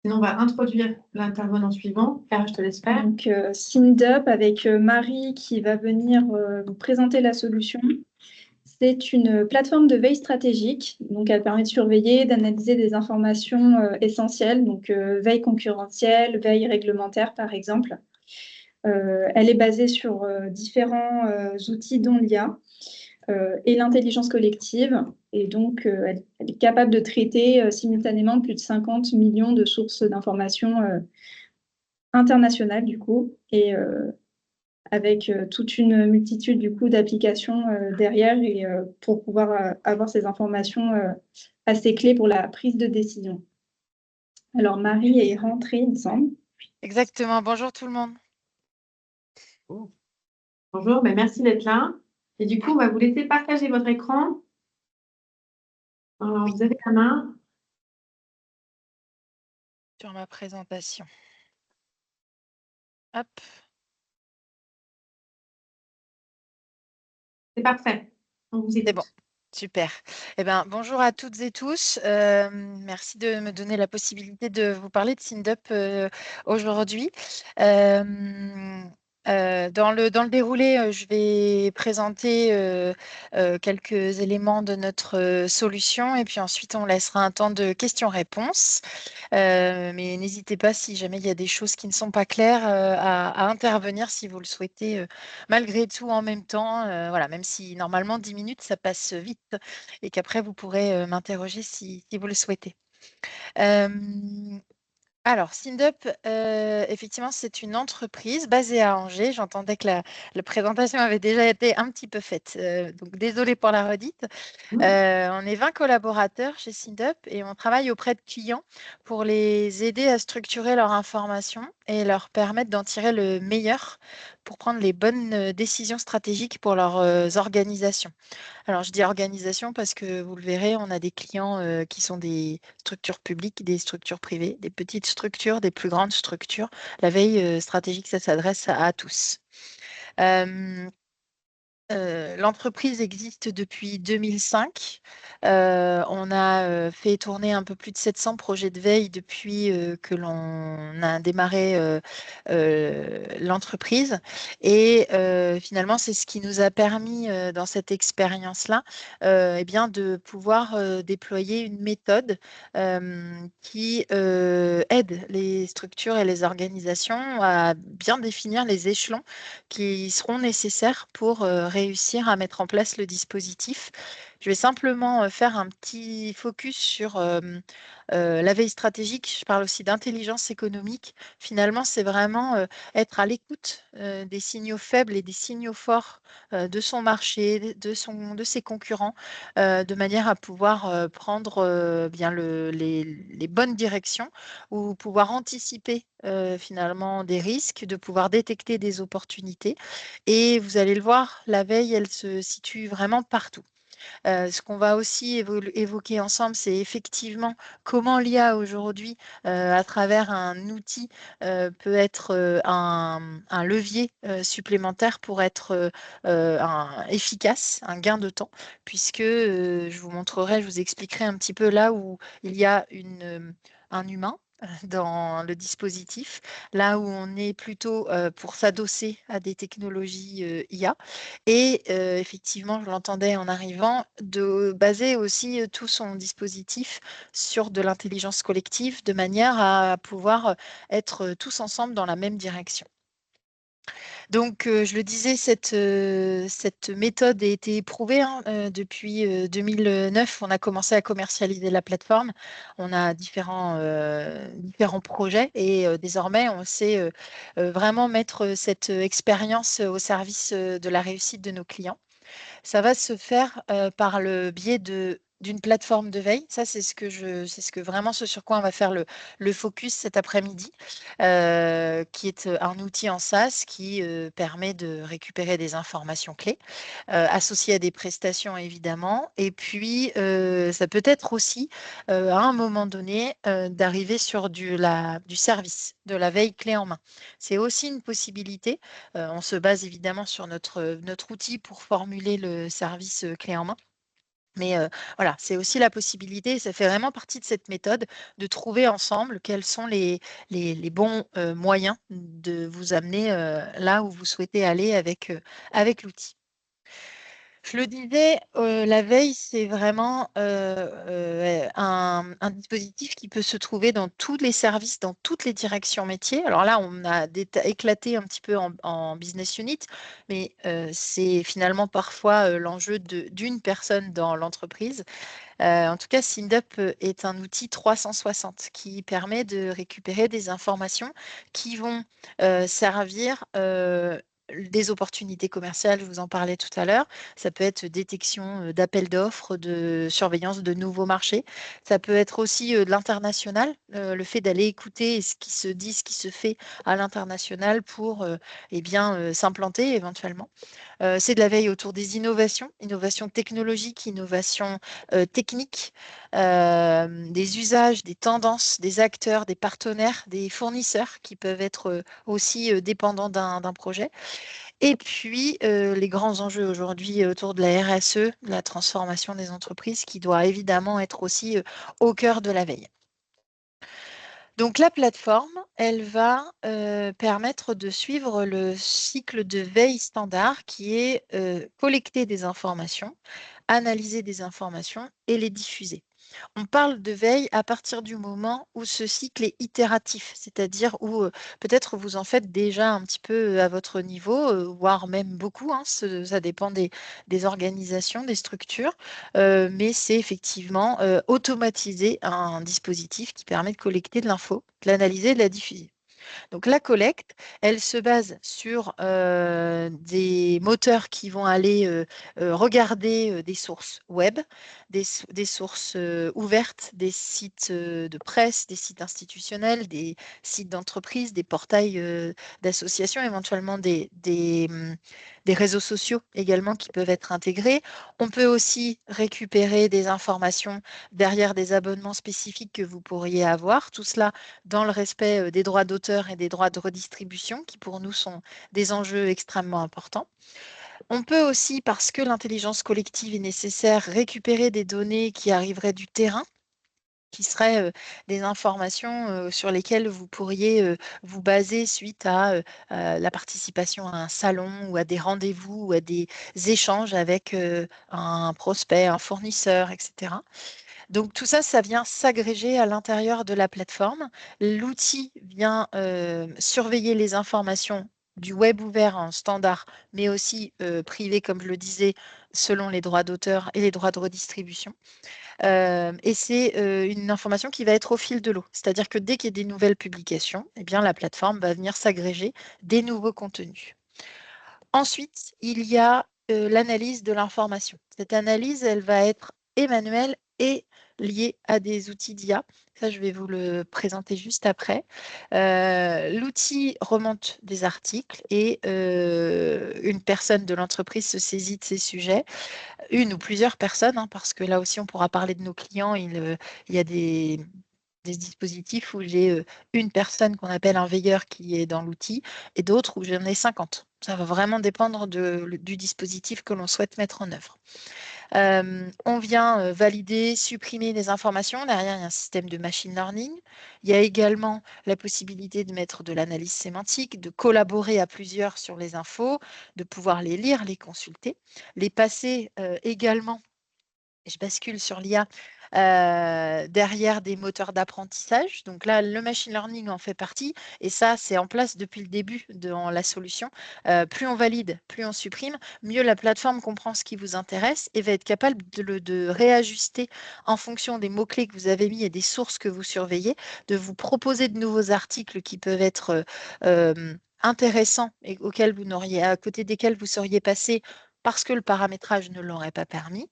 Sinon, on va introduire l'intervenant suivant. Clara, je te laisse faire. Donc, Cindup avec Marie qui va venir vous présenter la solution. C'est une plateforme de veille stratégique. Donc, elle permet de surveiller, d'analyser des informations essentielles. Donc, veille concurrentielle, veille réglementaire, par exemple. Elle est basée sur différents outils, dont l'IA et l'intelligence collective. Et donc, elle est capable de traiter simultanément plus de 50 millions de sources d'informations internationales, du coup, et avec toute une multitude, du coup, d'applications derrière et pour pouvoir avoir ces informations assez clés pour la prise de décision. Alors, Marie est rentrée, il me semble. Exactement. Bonjour tout le monde. Bonjour, merci d'être là. Et du coup, on va vous laisser partager votre écran. Alors, vous avez la main. Sur ma présentation. Hop. C'est parfait. On vous écoute. C'est bon. Super. Eh bien, bonjour à toutes et tous. Merci de me donner la possibilité de vous parler de Cindup aujourd'hui. Dans le déroulé, je vais présenter quelques éléments de notre solution et puis ensuite on laissera un temps de questions-réponses. Mais n'hésitez pas, si jamais il y a des choses qui ne sont pas claires, à intervenir si vous le souhaitez, malgré tout en même temps. Voilà, même si normalement 10 minutes, ça passe vite et qu'après, vous pourrez m'interroger si vous le souhaitez. Alors, Cindup, effectivement, c'est une entreprise basée à Angers. J'entendais que la présentation avait déjà été un petit peu faite, donc désolée pour la redite. On est 20 collaborateurs chez Cindup et on travaille auprès de clients pour les aider à structurer leur information et leur permettre d'en tirer le meilleur pour prendre les bonnes décisions stratégiques pour leurs organisations. Alors, je dis organisation parce que vous le verrez, on a des clients qui sont des structures publiques, des structures privées, des petites structures, des plus grandes structures. La veille stratégique, ça s'adresse à tous. L'entreprise existe depuis 2005. On a fait tourner un peu plus de 700 projets de veille depuis que l'on a démarré l'entreprise. Et finalement, c'est ce qui nous a permis dans cette expérience-là eh bien, de pouvoir déployer une méthode qui aide les structures et les organisations à bien définir les échelons qui seront nécessaires pour réussir à mettre en place le dispositif Je vais simplement faire un petit focus sur la veille stratégique. Je parle aussi d'intelligence économique. Finalement, c'est vraiment être à l'écoute des signaux faibles et des signaux forts de son marché, de ses concurrents, de manière à pouvoir prendre bien les bonnes directions ou pouvoir anticiper finalement des risques, de pouvoir détecter des opportunités. Et vous allez le voir, la veille, elle se situe vraiment partout. Ce qu'on va aussi évoquer ensemble, c'est effectivement comment l'IA aujourd'hui, à travers un outil, peut être un levier supplémentaire pour être efficace, un gain de temps, puisque je vous montrerai, je vous expliquerai un petit peu là où il y a un humain dans le dispositif, là où on est plutôt pour s'adosser à des technologies IA. Et effectivement, je l'entendais en arrivant, de baser aussi tout son dispositif sur de l'intelligence collective, de manière à pouvoir être tous ensemble dans la même direction. Donc, je le disais, cette méthode a été éprouvée hein, depuis 2009. On a commencé à commercialiser la plateforme. On a différents projets et désormais, on sait vraiment mettre cette expérience au service de la réussite de nos clients. Ça va se faire par le biais d'une plateforme de veille. Ça, c'est ce que vraiment ce sur quoi on va faire le focus cet après-midi, qui est un outil en SaaS qui permet de récupérer des informations clés, associées à des prestations évidemment. Et puis, ça peut être aussi, à un moment donné, d'arriver sur du service, de la veille clé en main. C'est aussi une possibilité. On se base évidemment sur notre outil pour formuler le service clé en main. Mais voilà, c'est aussi la possibilité, ça fait vraiment partie de cette méthode, de trouver ensemble quels sont les bons moyens de vous amener là où vous souhaitez aller avec l'outil. Je le disais, la veille, c'est vraiment un dispositif qui peut se trouver dans tous les services, dans toutes les directions métiers. Alors là, on a éclaté un petit peu en business unit, mais c'est finalement parfois l'enjeu d'une personne dans l'entreprise. En tout cas, SynDup est un outil 360 qui permet de récupérer des informations qui vont servir des opportunités commerciales, je vous en parlais tout à l'heure. Ça peut être détection d'appels d'offres, de surveillance de nouveaux marchés. Ça peut être aussi de l'international, le fait d'aller écouter ce qui se dit, ce qui se fait à l'international pour eh bien, s'implanter éventuellement. C'est de la veille autour des innovations technologiques, innovations techniques, des usages, des tendances, des acteurs, des partenaires, des fournisseurs qui peuvent être aussi dépendants d'un projet. Et puis, les grands enjeux aujourd'hui autour de la RSE, la transformation des entreprises, qui doit évidemment être aussi au cœur de la veille. Donc, la plateforme, elle va permettre de suivre le cycle de veille standard qui est collecter des informations, analyser des informations et les diffuser. On parle de veille à partir du moment où ce cycle est itératif, c'est-à-dire où peut-être vous en faites déjà un petit peu à votre niveau, voire même beaucoup, hein, ça dépend des organisations, des structures, mais c'est effectivement automatiser un dispositif qui permet de collecter de l'info, de l'analyser et de la diffuser. Donc la collecte, elle se base sur des moteurs qui vont aller regarder des sources web, des sources ouvertes, des sites de presse, des sites institutionnels, des sites d'entreprise, des portails d'associations, éventuellement des réseaux sociaux également qui peuvent être intégrés. On peut aussi récupérer des informations derrière des abonnements spécifiques que vous pourriez avoir. Tout cela dans le respect des droits d'auteur et des droits de redistribution, qui pour nous sont des enjeux extrêmement importants. On peut aussi, parce que l'intelligence collective est nécessaire, récupérer des données qui arriveraient du terrain, qui seraient des informations sur lesquelles vous pourriez vous baser suite à la participation à un salon ou à des rendez-vous ou à des échanges avec un prospect, un fournisseur, etc. Donc tout ça, ça vient s'agréger à l'intérieur de la plateforme. L'outil vient surveiller les informations du web ouvert en standard, mais aussi privé, comme je le disais, selon les droits d'auteur et les droits de redistribution. Et c'est une information qui va être au fil de l'eau. C'est-à-dire que dès qu'il y a des nouvelles publications, eh bien, la plateforme va venir s'agréger des nouveaux contenus. Ensuite, il y a l'analyse de l'information. Cette analyse, elle va être et manuelle et liée à des outils d'IA. Ça, je vais vous le présenter juste après. L'outil remonte des articles et une personne de l'entreprise se saisit de ces sujets, une ou plusieurs personnes, hein, parce que là aussi, on pourra parler de nos clients. Il y a des dispositifs où j'ai une personne qu'on appelle un veilleur qui est dans l'outil et d'autres où j'en ai 50. Ça va vraiment dépendre du dispositif que l'on souhaite mettre en œuvre. On vient valider, supprimer des informations. Derrière, il y a un système de machine learning. Il y a également la possibilité de mettre de l'analyse sémantique, de collaborer à plusieurs sur les infos, de pouvoir les lire, les consulter, les passer également. Je bascule sur l'IA derrière des moteurs d'apprentissage. Donc là, le machine learning en fait partie et ça, c'est en place depuis le début dans la solution. Plus on valide, plus on supprime, mieux la plateforme comprend ce qui vous intéresse et va être capable de réajuster en fonction des mots-clés que vous avez mis et des sources que vous surveillez, de vous proposer de nouveaux articles qui peuvent être intéressants et à côté desquels vous seriez passé parce que le paramétrage ne l'aurait pas permis.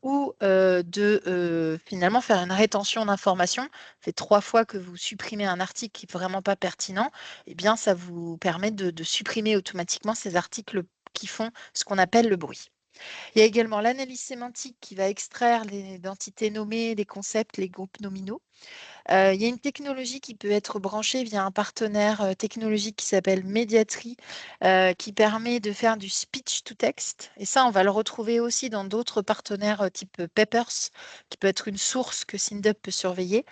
Ou de finalement faire une rétention d'informations. Ça fait 3 fois que vous supprimez un article qui n'est vraiment pas pertinent, eh bien, ça vous permet de supprimer automatiquement ces articles qui font ce qu'on appelle le bruit. Il y a également l'analyse sémantique qui va extraire les entités nommées, les concepts, les groupes nominaux. Il y a une technologie qui peut être branchée via un partenaire technologique qui s'appelle Mediatry, qui permet de faire du speech to text. Et ça, on va le retrouver aussi dans d'autres partenaires type Peppers, qui peut être une source que SynDub peut surveiller,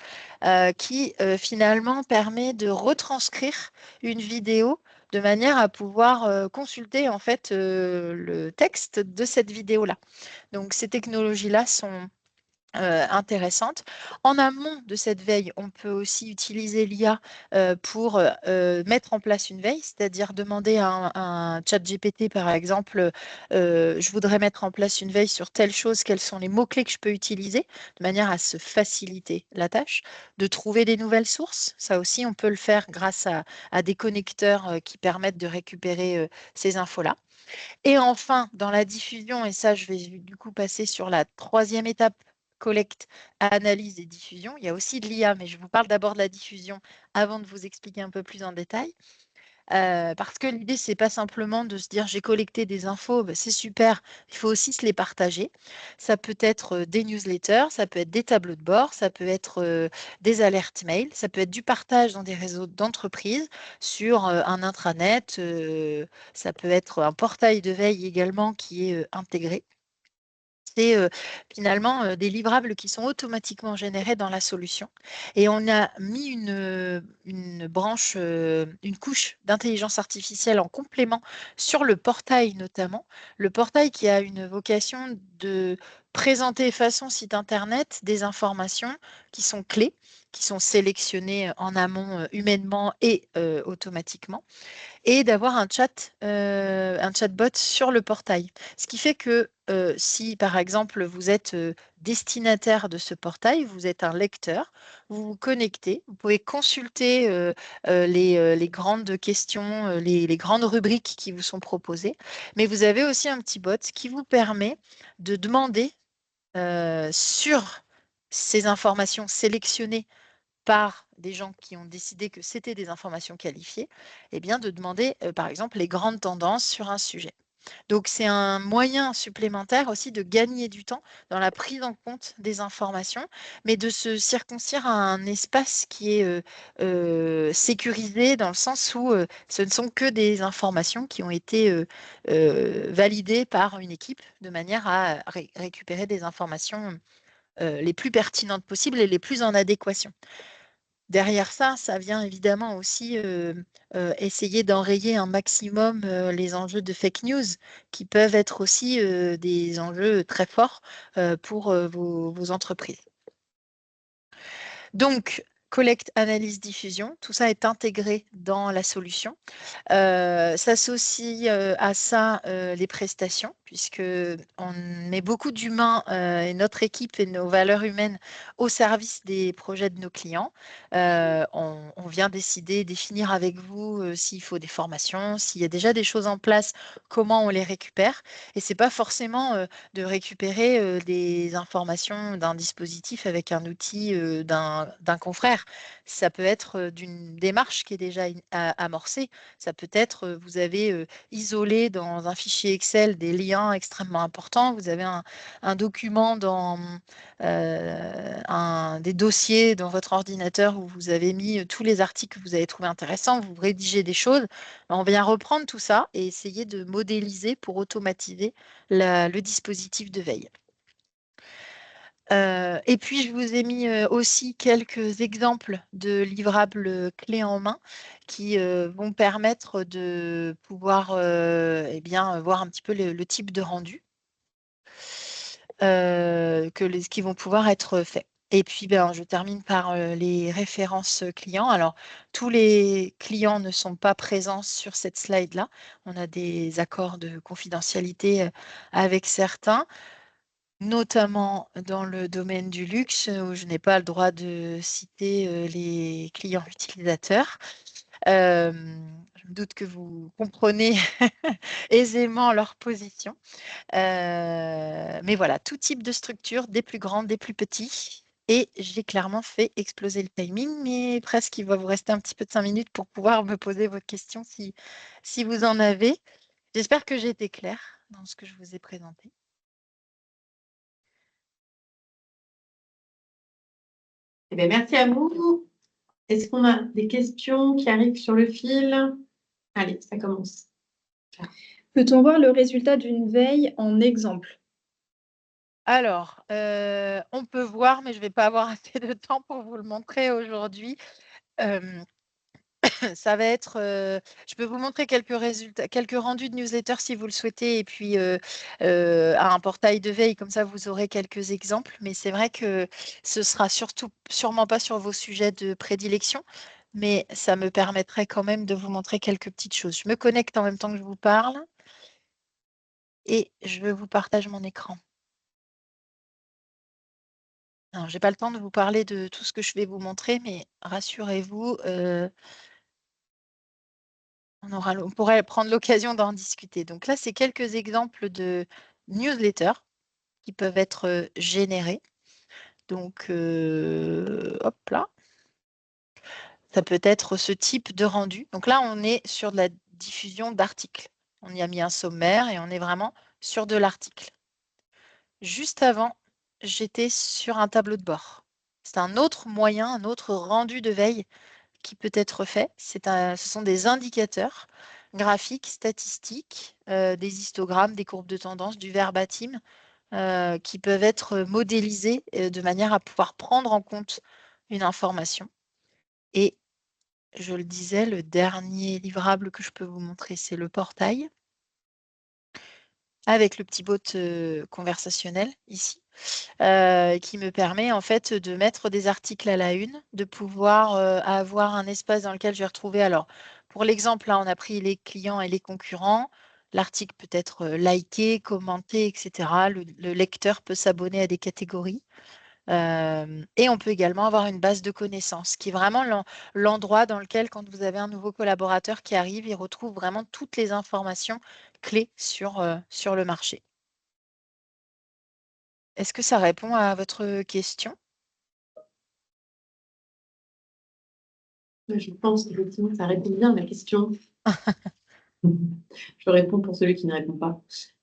qui finalement permet de retranscrire une vidéo de manière à pouvoir consulter en fait le texte de cette vidéo-là. Donc ces technologies-là sont intéressante. En amont de cette veille, on peut aussi utiliser l'IA pour mettre en place une veille, c'est-à-dire demander à un chat GPT, par exemple, je voudrais mettre en place une veille sur telle chose, quels sont les mots-clés que je peux utiliser, de manière à se faciliter la tâche, de trouver des nouvelles sources. Ça aussi, on peut le faire grâce à des connecteurs qui permettent de récupérer ces infos-là. Et enfin, dans la diffusion, et ça, je vais du coup passer sur la 3e étape, collecte, analyse et diffusion. Il y a aussi de l'IA, mais je vous parle d'abord de la diffusion avant de vous expliquer un peu plus en détail. Parce que l'idée, c'est pas simplement de se dire j'ai collecté des infos, ben, c'est super, il faut aussi se les partager. Ça peut être des newsletters, ça peut être des tableaux de bord, ça peut être des alertes mail, ça peut être du partage dans des réseaux d'entreprise, sur un intranet, ça peut être un portail de veille également qui est intégré. C'est finalement des livrables qui sont automatiquement générés dans la solution. Et on a mis une branche, une couche d'intelligence artificielle en complément sur le portail notamment. Le portail qui a une vocation de présenter façon site internet des informations qui sont clés, qui sont sélectionnées en amont humainement et automatiquement et d'avoir un chatbot sur le portail. Ce qui fait que si, par exemple, vous êtes destinataire de ce portail, vous êtes un lecteur, vous vous connectez, vous pouvez consulter les grandes questions, les grandes rubriques qui vous sont proposées, mais vous avez aussi un petit bot qui vous permet de demander sur ces informations sélectionnées par des gens qui ont décidé que c'était des informations qualifiées, eh bien de demander, par exemple, les grandes tendances sur un sujet. Donc, c'est un moyen supplémentaire aussi de gagner du temps dans la prise en compte des informations, mais de se circoncire à un espace qui est sécurisé dans le sens où ce ne sont que des informations qui ont été validées par une équipe de manière à récupérer des informations les plus pertinentes possibles et les plus en adéquation. Derrière ça, ça vient évidemment aussi essayer d'enrayer un maximum les enjeux de fake news qui peuvent être aussi des enjeux très forts pour vos entreprises. Donc, collecte, analyse, diffusion. Tout ça est intégré dans la solution. S'associe à ça les prestations, puisque on met beaucoup d'humains et notre équipe et nos valeurs humaines au service des projets de nos clients. On vient définir avec vous s'il faut des formations, s'il y a déjà des choses en place, comment on les récupère. Et c'est pas forcément de récupérer des informations d'un dispositif avec un outil d'un confrère. Ça peut être d'une démarche qui est déjà amorcée. Ça peut être, vous avez isolé dans un fichier Excel des liens extrêmement importants. Vous avez un document dans des dossiers dans votre ordinateur où vous avez mis tous les articles que vous avez trouvés intéressants. Vous rédigez des choses. On vient reprendre tout ça et essayer de modéliser pour automatiser le dispositif de veille. Et puis, je vous ai mis aussi quelques exemples de livrables clés en main qui vont permettre de pouvoir voir un petit peu le type de rendu qui vont pouvoir être faits. Et puis, je termine par les références clients. Alors, tous les clients ne sont pas présents sur cette slide-là. On a des accords de confidentialité avec certains, notamment dans le domaine du luxe, où je n'ai pas le droit de citer les clients utilisateurs. Je me doute que vous comprenez aisément leur position. Mais voilà, tout type de structure, des plus grandes, des plus petits. Et j'ai clairement fait exploser le timing, mais presque il va vous rester un petit peu de 5 minutes pour pouvoir me poser vos questions si vous en avez. J'espère que j'ai été claire dans ce que je vous ai présenté. Eh bien, merci à vous. Est-ce qu'on a des questions qui arrivent sur le fil? Allez, ça commence. Peut-on voir le résultat d'une veille en exemple? Alors, on peut voir, mais je ne vais pas avoir assez de temps pour vous le montrer aujourd'hui. Ça va être, je peux vous montrer quelques résultats, quelques rendus de newsletter si vous le souhaitez, et puis à un portail de veille, comme ça vous aurez quelques exemples. Mais c'est vrai que ce sera sûrement pas sur vos sujets de prédilection, mais ça me permettrait quand même de vous montrer quelques petites choses. Je me connecte en même temps que je vous parle et je vous partage mon écran. Alors, j'ai pas le temps de vous parler de tout ce que je vais vous montrer, mais rassurez-vous, on pourrait prendre l'occasion d'en discuter. Donc là, c'est quelques exemples de newsletters qui peuvent être générés. Donc, hop là. Ça peut être ce type de rendu. Donc là, on est sur de la diffusion d'articles. On y a mis un sommaire et on est vraiment sur de l'article. Juste avant, j'étais sur un tableau de bord. C'est un autre moyen, un autre rendu de veille qui peut être fait. Ce sont des indicateurs graphiques, statistiques, des histogrammes, des courbes de tendance, du verbatim, qui peuvent être modélisés de manière à pouvoir prendre en compte une information. Et je le disais, le dernier livrable que je peux vous montrer, c'est le portail, avec le petit bot conversationnel ici. Qui me permet en fait de mettre des articles à la une, de pouvoir avoir un espace dans lequel je vais retrouver. Alors, pour l'exemple, là, on a pris les clients et les concurrents. L'article peut être liké, commenté, etc. Le lecteur peut s'abonner à des catégories. Et on peut également avoir une base de connaissances, qui est vraiment l'endroit dans lequel, quand vous avez un nouveau collaborateur qui arrive, il retrouve vraiment toutes les informations clés sur le marché. Est-ce que ça répond à votre question? Je pense qu'effectivement, ça répond bien à ma question. Je réponds pour celui qui ne répond pas.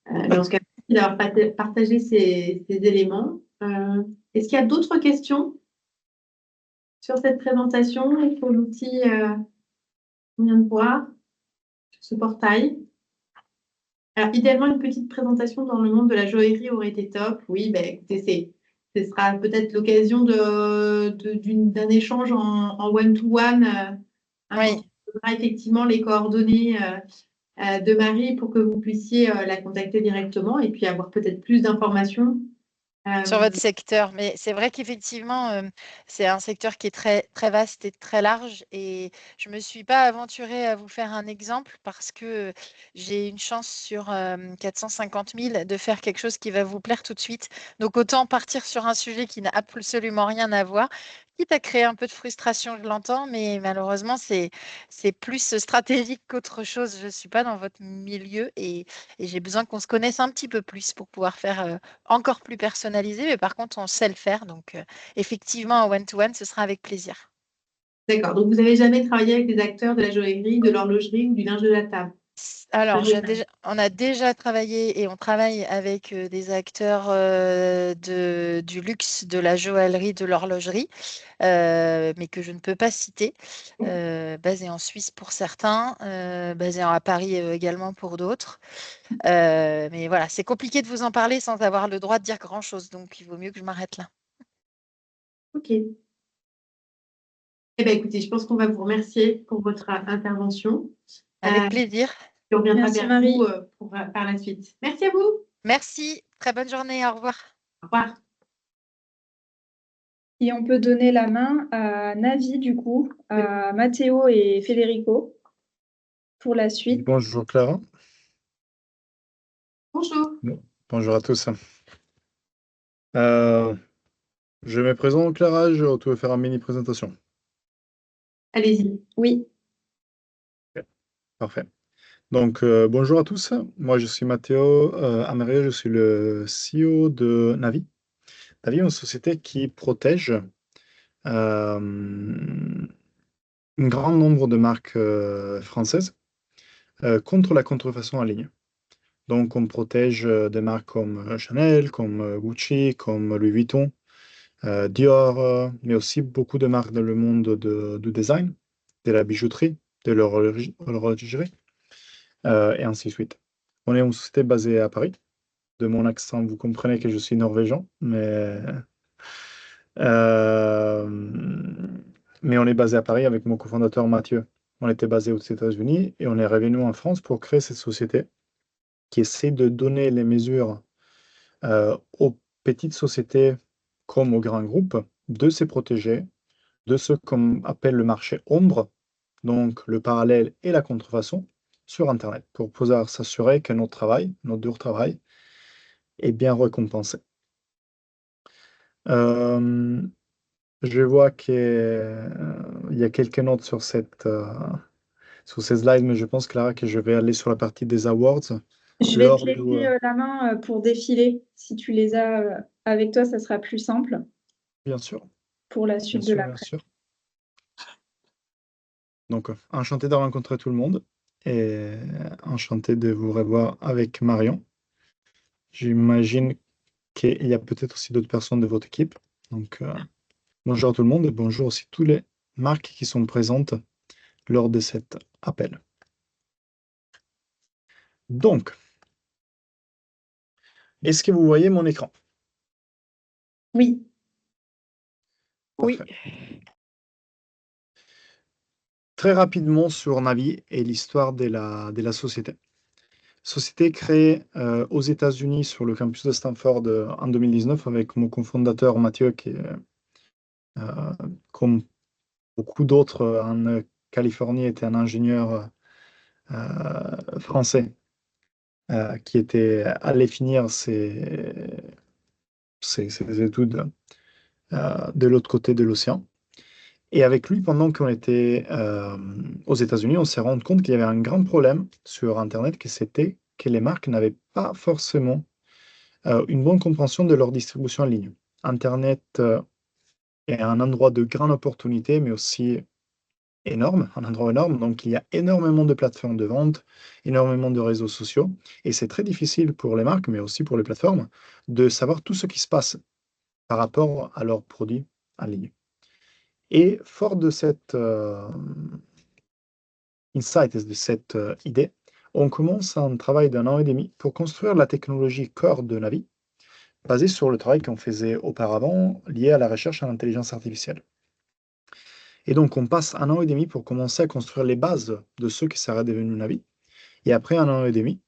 Dans ce cas, merci d'avoir partagé ces éléments. Est-ce qu'il y a d'autres questions sur cette présentation et sur l'outil qu'on vient de voir, sur ce portail? Alors, idéalement, une petite présentation dans le monde de la joaillerie aurait été top. Oui, écoutez, ce sera peut-être l'occasion d'un échange en one-to-one. Oui. On donnera effectivement les coordonnées de Marie pour que vous puissiez la contacter directement et puis avoir peut-être plus d'informations Sur votre secteur, mais c'est vrai qu'effectivement, c'est un secteur qui est très, très vaste et très large. Et je ne me suis pas aventurée à vous faire un exemple parce que j'ai une chance sur 450 000 de faire quelque chose qui va vous plaire tout de suite. Donc autant partir sur un sujet qui n'a absolument rien à voir, quitte à créer un peu de frustration, je l'entends, mais malheureusement, c'est plus stratégique qu'autre chose. Je ne suis pas dans votre milieu et j'ai besoin qu'on se connaisse un petit peu plus pour pouvoir faire encore plus personnalisé, mais par contre, on sait le faire. Donc, effectivement, en one-to-one, ce sera avec plaisir. D'accord. Donc, vous n'avez jamais travaillé avec des acteurs de la joaillerie, de l'horlogerie ou du linge de la table? Alors, Jamais. on a déjà travaillé et on travaille avec des acteurs du luxe, de la joaillerie, de l'horlogerie, mais que je ne peux pas citer, basés en Suisse pour certains, basés à Paris également pour d'autres. Mais voilà, c'est compliqué de vous en parler sans avoir le droit de dire grand-chose, donc il vaut mieux que je m'arrête là. Ok. Eh bien, écoutez, je pense qu'on va vous remercier pour votre intervention. Avec plaisir. On reviendra Merci, vers Marie. vous par la suite. Merci à vous. Merci, très bonne journée, au revoir. Au revoir. Et on peut donner la main à Navi, du coup, à Matteo et Federico pour la suite. Bonjour Clara. Bonjour. Bonjour à tous. Je me présente Clara, tu veux faire une mini présentation. Allez-y. Oui, Parfait. Donc, bonjour à tous. Moi, je suis Matteo Amaria, je suis le CEO de Navi. Navi est une société qui protège un grand nombre de marques françaises contre la contrefaçon en ligne. Donc, on protège des marques comme Chanel, comme Gucci, comme Louis Vuitton, Dior, mais aussi beaucoup de marques dans le monde du design, de la bijouterie, de l'horlogerie, et ainsi de suite. On est une société basée à Paris. De mon accent, vous comprenez que je suis norvégien, euh, mais on est basé à Paris avec mon cofondateur Mathieu. On était basé aux États-Unis et on est revenu en France pour créer cette société qui essaie de donner les mesures aux petites sociétés comme aux grands groupes de se protéger de ce qu'on appelle le marché ombre, donc le parallèle et la contrefaçon sur Internet, pour pouvoir s'assurer que notre travail, notre dur travail, est bien récompensé. Euh, je vois qu'il y a quelques notes sur sur ces slides, mais je pense, Clara, que je vais aller sur la partie des awards. je vais te laisser la main pour défiler. Si tu les as avec toi, ça sera plus simple Bien sûr, pour la bien suite de sûr, la bien sûr. Donc, enchanté de rencontrer tout le monde et enchanté de vous revoir avec Marion. J'imagine qu'il y a peut-être aussi d'autres personnes de votre équipe. Donc, bonjour à tout le monde et bonjour aussi toutes les marques qui sont présentes lors de cet appel. Donc, est-ce que vous voyez mon écran? Oui. Parfait. Très rapidement sur Navi et l'histoire de la société. Société créée aux États-Unis sur le campus de Stanford en 2019 avec mon cofondateur Mathieu qui est, comme beaucoup d'autres en Californie, était un ingénieur français qui était allé finir ses études de l'autre côté de l'océan. Et avec lui, pendant qu'on était aux États-Unis, on s'est rendu compte qu'il y avait un grand problème sur Internet, que c'était que les marques n'avaient pas forcément une bonne compréhension de leur distribution en ligne. Internet est un endroit de grande opportunité, mais aussi énorme, un endroit énorme. Donc, il y a énormément de plateformes de vente, énormément de réseaux sociaux. Et c'est très difficile pour les marques, mais aussi pour les plateformes, de savoir tout ce qui se passe par rapport à leurs produits en ligne. Et fort de cette insight, de cette idée, on commence un travail d'un an et demi pour construire la technologie core de Navi, basée sur le travail qu'on faisait auparavant lié à la recherche en intelligence artificielle. Et donc, on passe un an et demi pour commencer à construire les bases de ce qui serait devenu Navi. Et après un an et demi,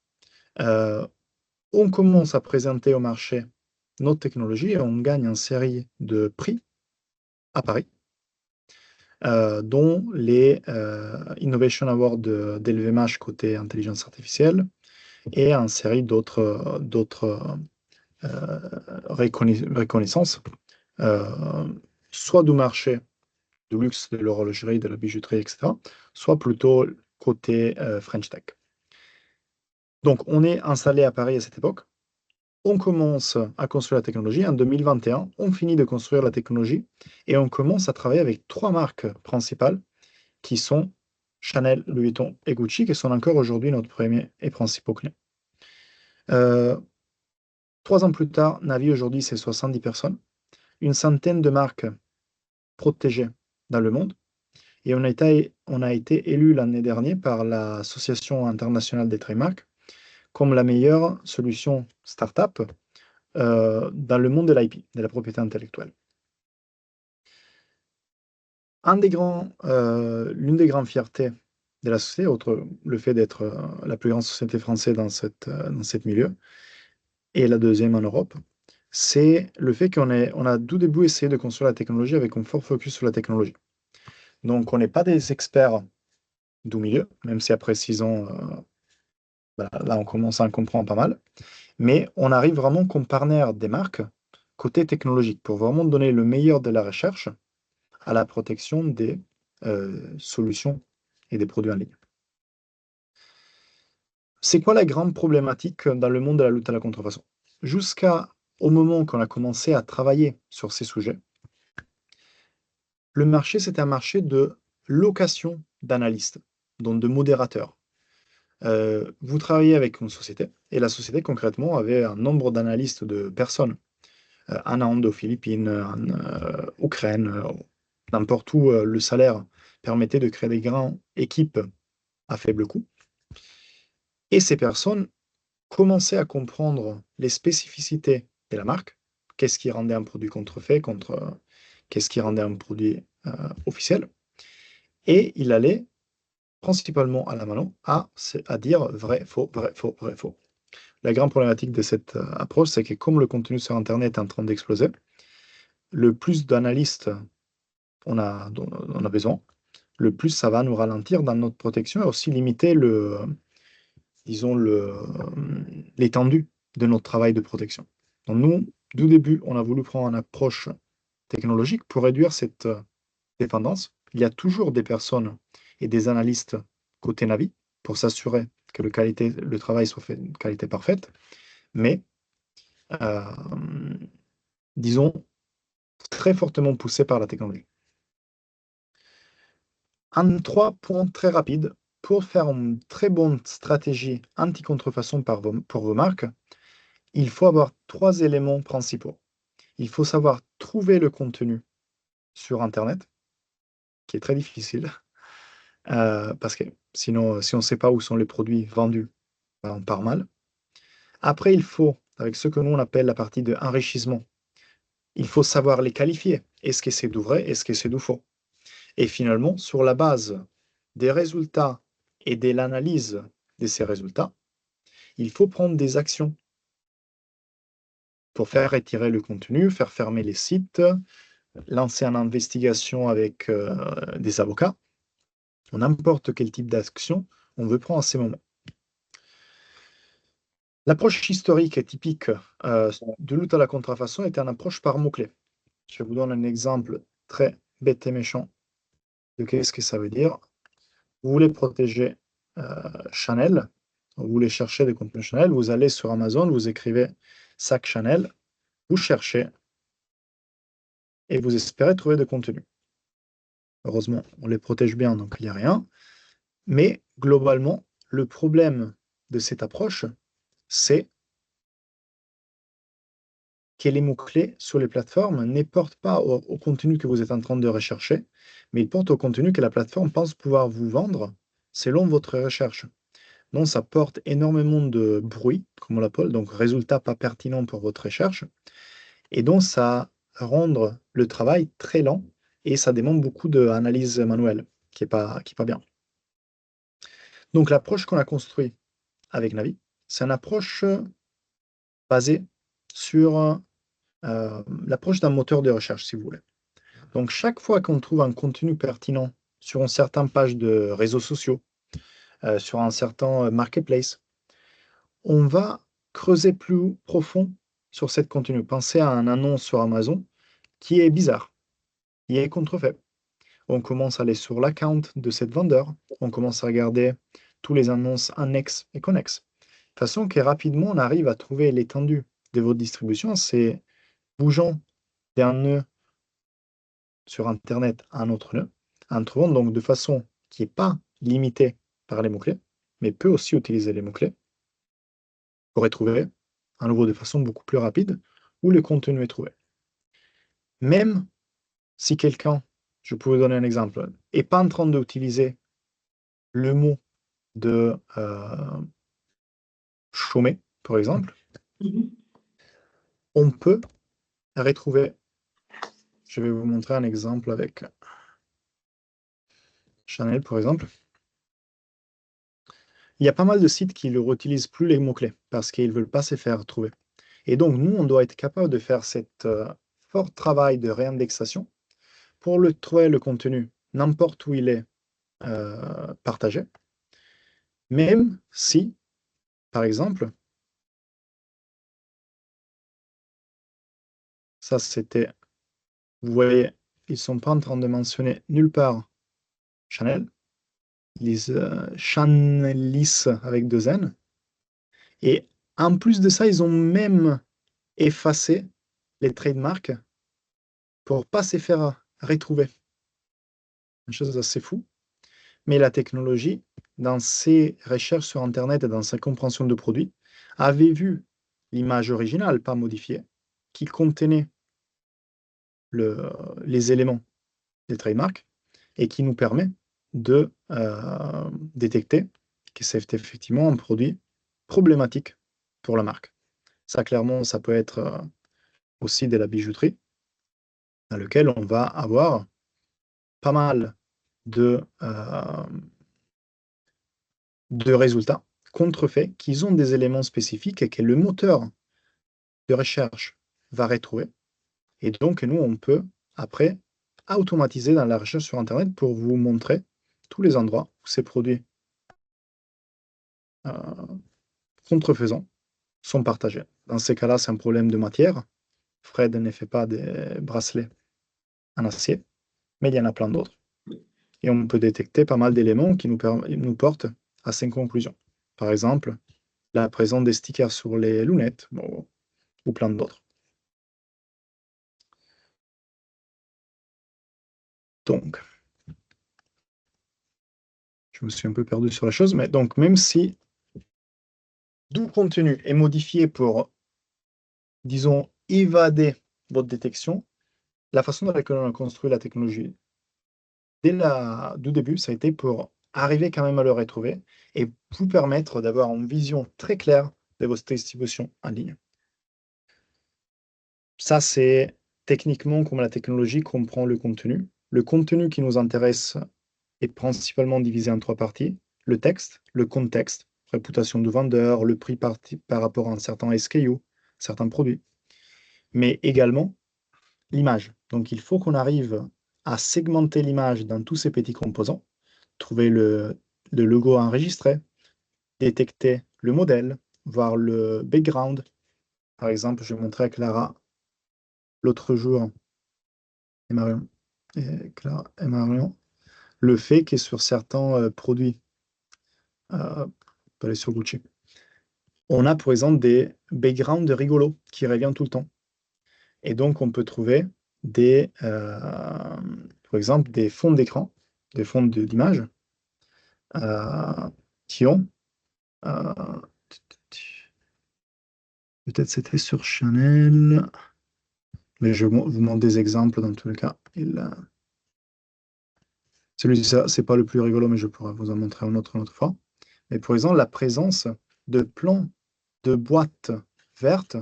on commence à présenter au marché notre technologie et on gagne une série de prix à Paris, dont les Innovation Awards d'LVMH côté intelligence artificielle et une série d'autres reconnaissances, soit du marché du luxe, de l'horlogerie, de la bijouterie, etc., soit plutôt côté French Tech. Donc, on est installé à Paris à cette époque. On commence à construire la technologie. En 2021, on finit de construire la technologie et on commence à travailler avec 3 marques principales qui sont Chanel, Louis Vuitton et Gucci, qui sont encore aujourd'hui notre premier et principaux clients. 3 ans plus tard, Navi aujourd'hui, c'est 70 personnes, une centaine de marques protégées dans le monde. Et on a été élu l'année dernière par l'Association internationale des trademarks comme la meilleure solution startup dans le monde de l'IP, de la propriété intellectuelle. L'une des grandes fiertés de la société, outre le fait d'être la plus grande société française dans ce milieu, et la deuxième en Europe, c'est le fait qu'on a du début essayé de construire la technologie avec un fort focus sur la technologie. Donc, on n'est pas des experts du milieu, même si après 6 ans, là, on commence à en comprendre pas mal. Mais on arrive vraiment comme partenaire des marques côté technologique pour vraiment donner le meilleur de la recherche à la protection des solutions et des produits en ligne. C'est quoi la grande problématique dans le monde de la lutte à la contrefaçon? Jusqu'au moment qu'on a commencé à travailler sur ces sujets, le marché, c'était un marché de location d'analystes, donc de modérateurs. Vous travaillez avec une société, et la société, concrètement, avait un nombre d'analystes de personnes, en Inde, aux Philippines, en Ukraine, n'importe où, le salaire permettait de créer des grandes équipes à faible coût. Et ces personnes commençaient à comprendre les spécificités de la marque, qu'est-ce qui rendait un produit contrefait qu'est-ce qui rendait un produit officiel, et il allait principalement à la mano à dire vrai, faux, vrai, faux, vrai, faux. La grande problématique de cette approche, c'est que comme le contenu sur Internet est en train d'exploser, le plus d'analystes on a besoin, le plus ça va nous ralentir dans notre protection et aussi limiter l'étendue de notre travail de protection. Donc nous, du début, on a voulu prendre une approche technologique pour réduire cette dépendance. Il y a toujours des personnes et des analystes côté Navi pour s'assurer que le travail soit fait de qualité parfaite, mais disons très fortement poussé par la technologie. 3 points très rapides pour faire une très bonne stratégie anti-contrefaçon pour vos marques. Il faut avoir 3 éléments principaux. Il faut savoir trouver le contenu sur Internet, qui est très difficile, parce que sinon, si on ne sait pas où sont les produits vendus, on part mal. Après, il faut, avec ce que nous on appelle la partie de enrichissement, il faut savoir les qualifier. Est-ce que c'est du vrai? Est-ce que c'est du faux? Et finalement, sur la base des résultats et de l'analyse de ces résultats, il faut prendre des actions pour faire retirer le contenu, faire fermer les sites, lancer une investigation avec des avocats, ou n'importe quel type d'action on veut prendre à ces moments. L'approche historique et typique de lutte à la contrefaçon était une approche par mots-clés. Je vous donne un exemple très bête et méchant de qu'est-ce que ça veut dire. Vous voulez protéger Chanel, vous voulez chercher des contenus Chanel, vous allez sur Amazon, vous écrivez sac Chanel, vous cherchez et vous espérez trouver des contenus. Heureusement, on les protège bien, donc il n'y a rien. Mais globalement, le problème de cette approche, c'est que les mots-clés sur les plateformes ne portent pas au contenu que vous êtes en train de rechercher, mais ils portent au contenu que la plateforme pense pouvoir vous vendre selon votre recherche. Donc, ça porte énormément de bruit, comme on l'appelle, donc résultat pas pertinent pour votre recherche. Et donc, ça rend le travail très lent et ça demande beaucoup d'analyse manuelle, qui n'est pas bien. Donc, l'approche qu'on a construite avec Navi, c'est une approche basée sur l'approche d'un moteur de recherche, si vous voulez. Donc, chaque fois qu'on trouve un contenu pertinent sur une certaine page de réseaux sociaux, sur un certain marketplace, on va creuser plus profond sur cette contenu. Pensez à une annonce sur Amazon qui est bizarre, qui est contrefait. On commence à aller sur l'account de cette vendeur, on commence à regarder tous les annonces annexes et connexes. De façon que rapidement, on arrive à trouver l'étendue de votre distribution. C'est bougeant d'un nœud sur Internet à un autre nœud, en trouvant donc de façon qui n'est pas limitée par les mots-clés, mais peut aussi utiliser les mots-clés pour trouver à nouveau de façon beaucoup plus rapide où le contenu est trouvé. Même si quelqu'un, je peux vous donner un exemple, n'est pas en train d'utiliser le mot de chômer, par exemple, on peut retrouver, je vais vous montrer un exemple avec Chanel, par exemple. Il y a pas mal de sites qui ne utilisent plus les mots-clés parce qu'ils ne veulent pas se faire trouver. Et donc, nous, on doit être capable de faire cet fort travail de réindexation pour trouver le contenu n'importe où il est partagé, même si, par exemple, ça c'était, vous voyez, ils ne sont pas en train de mentionner nulle part Chanel, ils disent Chanelis avec 2 N, et en plus de ça, ils ont même effacé les trademarks pour ne pas se faire retrouver. Une chose assez fou. Mais la technologie, dans ses recherches sur Internet et dans sa compréhension de produits, avait vu l'image originale, pas modifiée, qui contenait les éléments des trademarks et qui nous permet de détecter que c'est effectivement un produit problématique pour la marque. Ça, clairement, ça peut être aussi de la bijouterie, dans lequel on va avoir pas mal de résultats contrefaits qui ont des éléments spécifiques et que le moteur de recherche va retrouver. Et donc, nous, on peut, après, automatiser dans la recherche sur Internet pour vous montrer tous les endroits où ces produits contrefaisants sont partagés. Dans ces cas-là, c'est un problème de matière. Fred ne fait pas des bracelets en acier, mais il y en a plein d'autres. Et on peut détecter pas mal d'éléments qui nous portent à ces conclusions. Par exemple, la présence des stickers sur les lunettes, bon, ou plein d'autres. Donc, je me suis un peu perdu sur la chose, mais donc même si tout contenu est modifié pour, disons, évader votre détection, la façon dans laquelle on a construit la technologie, du début, ça a été pour arriver quand même à le retrouver et vous permettre d'avoir une vision très claire de votre distribution en ligne. Ça, c'est techniquement comment la technologie comprend le contenu. Le contenu qui nous intéresse est principalement divisé en 3 parties. Le texte, le contexte, réputation du vendeur, le prix par rapport à un certain SKU, certains produits, mais également l'image. Donc, il faut qu'on arrive à segmenter l'image dans tous ces petits composants, trouver le logo enregistré, détecter le modèle, voir le background. Par exemple, je montrais à Clara l'autre jour, Clara et Marion, le fait que sur certains produits, aller sur Gucci, on a par exemple des backgrounds rigolos qui reviennent tout le temps. Et donc, on peut trouver par exemple, des fonds d'écran, des fonds d'image qui ont, peut-être c'était sur Chanel, mais je vous montre des exemples dans tous les cas. Celui-ci, c'est pas le plus rigolo, mais je pourrais vous en montrer une autre fois. Mais par exemple, la présence de plans de boîtes vertes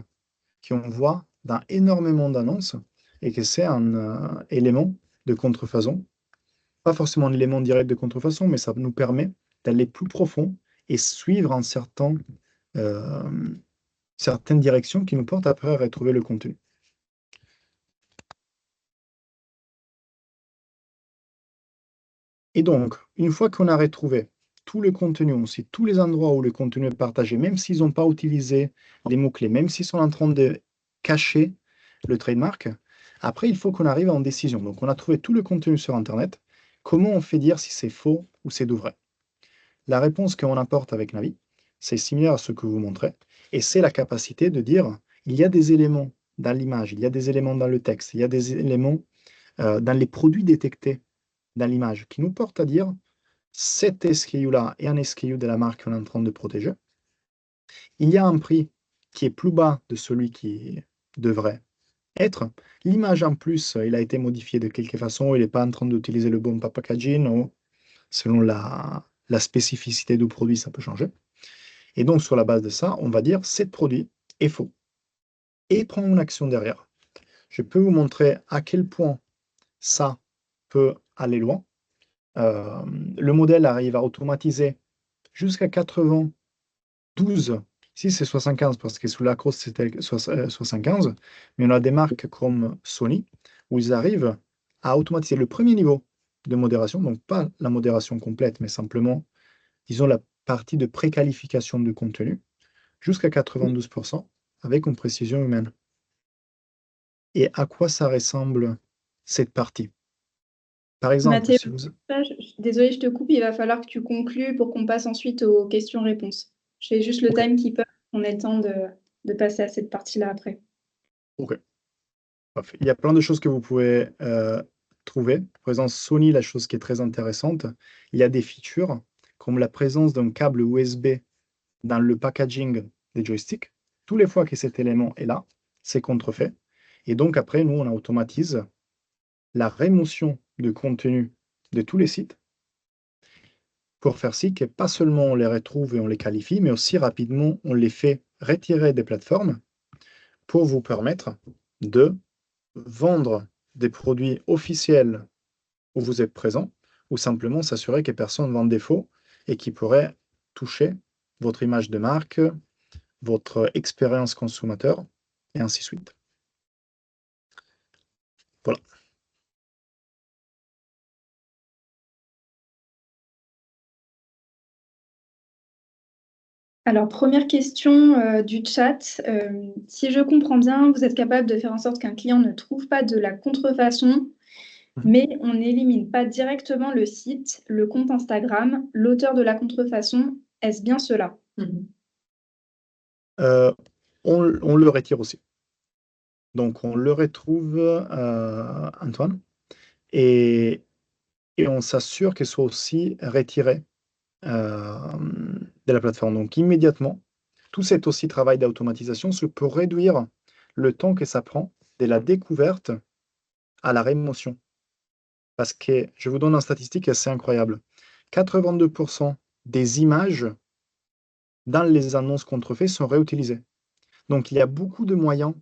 qu'on voit dans énormément d'annonces et que c'est un élément de contrefaçon. Pas forcément un élément direct de contrefaçon, mais ça nous permet d'aller plus profond et suivre certaines directions qui nous portent après à retrouver le contenu. Et donc, une fois qu'on a retrouvé tout le contenu, aussi tous les endroits où le contenu est partagé, même s'ils n'ont pas utilisé les mots-clés, même s'ils sont en train de cacher le trademark, après, il faut qu'on arrive en décision. Donc, on a trouvé tout le contenu sur Internet. Comment on fait dire si c'est faux ou c'est de vrai? La réponse qu'on apporte avec Navi, c'est similaire à ce que vous montrez, et c'est la capacité de dire, il y a des éléments dans l'image, il y a des éléments dans le texte, il y a des éléments dans les produits détectés dans l'image qui nous portent à dire, cet SKU-là est un SKU de la marque qu'on est en train de protéger. Il y a un prix qui est plus bas de celui qui devrait être. L'image en plus, il a été modifié de quelque façon, il n'est pas en train d'utiliser le bon packaging, ou selon la spécificité du produit, ça peut changer. Et donc, sur la base de ça, on va dire, ce produit est faux. Et prendre une action derrière. Je peux vous montrer à quel point ça peut aller loin. Le modèle arrive à automatiser jusqu'à 92, ici c'est 75 parce que sous la crosse c'était 75, mais on a des marques comme Sony où ils arrivent à automatiser le premier niveau de modération, donc pas la modération complète, mais simplement, disons, la partie de préqualification du contenu, jusqu'à 92% avec une précision humaine. Et à quoi ça ressemble cette partie? Par exemple, Mathieu, si vous... désolée, je te coupe, il va falloir que tu conclues pour qu'on passe ensuite aux questions-réponses. Je fais juste le Ok. timekeeper, on ait le temps de passer à cette partie-là après. Ok. Parfait. Il y a plein de choses que vous pouvez trouver. Par exemple, Sony, la chose qui est très intéressante, il y a des features comme la présence d'un câble USB dans le packaging des joysticks. Tous les fois que cet élément est là, c'est contrefait. Et donc après, nous, on automatise la rémotion de contenu de tous les sites pour faire ci que pas seulement on les retrouve et on les qualifie, mais aussi rapidement on les fait retirer des plateformes pour vous permettre de vendre des produits officiels où vous êtes présent, ou simplement s'assurer que personne ne vend des faux et qui pourrait toucher votre image de marque, votre expérience consommateur, et ainsi de suite. Voilà. Alors, première question du chat. Si je comprends bien, vous êtes capable de faire en sorte qu'un client ne trouve pas de la contrefaçon, mais on n'élimine pas directement le site, le compte Instagram, l'auteur de la contrefaçon. Est-ce bien cela? On le retire aussi. Donc, on le retrouve, Antoine, et on s'assure qu'il soit aussi retiré de la plateforme. Donc, immédiatement, tout cet aussi travail d'automatisation peut réduire le temps que ça prend de la découverte à la rémotion. Parce que je vous donne une statistique assez incroyable. 82% des images dans les annonces contrefaites sont réutilisées. Donc, il y a beaucoup de moyens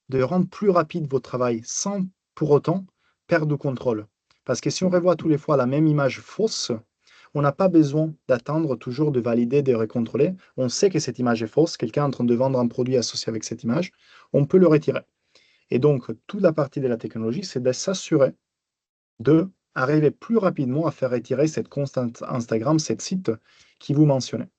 de rendre plus rapide votre travail sans pour autant perdre de contrôle. Parce que si on revoit tous les fois la même image fausse, on n'a pas besoin d'attendre toujours de valider, de recontrôler. On sait que cette image est fausse, quelqu'un est en train de vendre un produit associé avec cette image, on peut le retirer. Et donc, toute la partie de la technologie, c'est de s'assurer de arriver plus rapidement à faire retirer cette constante Instagram, cette site qui vous mentionnait.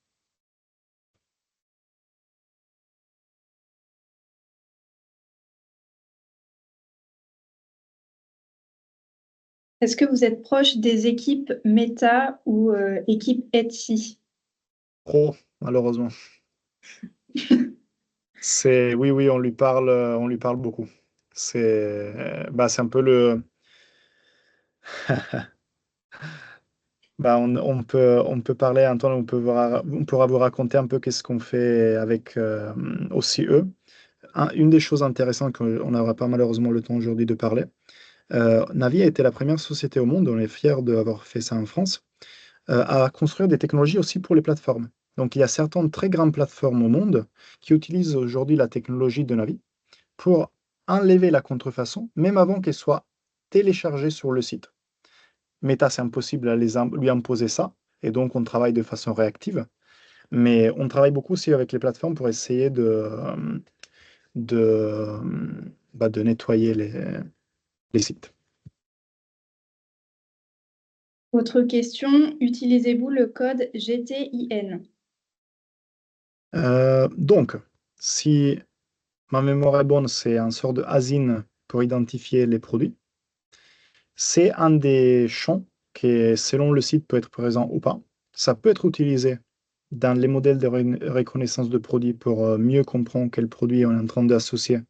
Est-ce que vous êtes proche des équipes Meta ou équipes Etsy? Pro, malheureusement. Oui, on lui parle beaucoup. C'est un peu le. On peut parler, Antoine, on pourra vous raconter un peu qu'est-ce qu'on fait avec aussi eux. Une des choses intéressantes qu'on n'aura pas malheureusement le temps aujourd'hui de parler, Navi a été la première société au monde, on est fiers d'avoir fait ça en France, à construire des technologies aussi pour les plateformes. Donc il y a certaines très grandes plateformes au monde qui utilisent aujourd'hui la technologie de Navi pour enlever la contrefaçon, même avant qu'elle soit téléchargée sur le site. Meta, c'est impossible à lui imposer ça, et donc on travaille de façon réactive. Mais on travaille beaucoup aussi avec les plateformes pour essayer de nettoyer les sites. Autre question, utilisez-vous le code GTIN? Donc, si ma mémoire est bonne, c'est un sort de ASIN pour identifier les produits. C'est un des champs qui, selon le site, peut être présent ou pas. Ça peut être utilisé dans les modèles de reconnaissance de produits pour mieux comprendre quel produit on est en train d'associer.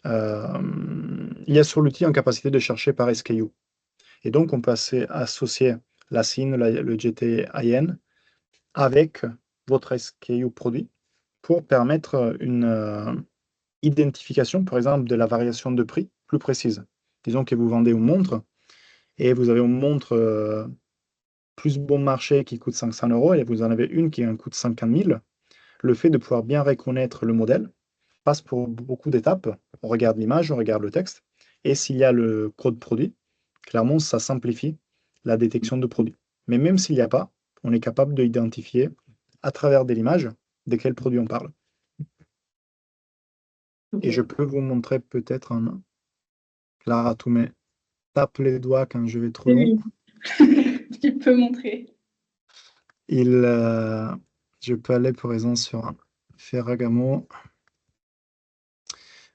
Il y a sur l'outil une capacité de chercher par SKU. Et donc, on peut associer la SIN, le GTIN, avec votre SKU produit pour permettre une identification, par exemple, de la variation de prix plus précise. Disons que vous vendez une montre et vous avez une montre plus bon marché qui coûte 500 € et vous en avez une qui coûte 50 000. Le fait de pouvoir bien reconnaître le modèle passe pour beaucoup d'étapes. On regarde l'image, on regarde le texte. Et s'il y a le code produit, clairement, ça simplifie la détection de produits. Mais même s'il n'y a pas, on est capable d'identifier à travers de l'image de quel produit on parle. Ok. Et je peux vous montrer peut-être un... Clara, tu me tapes les doigts quand je vais trop long. Oui. Tu peux montrer. Je peux aller, par exemple, sur Ferragamo.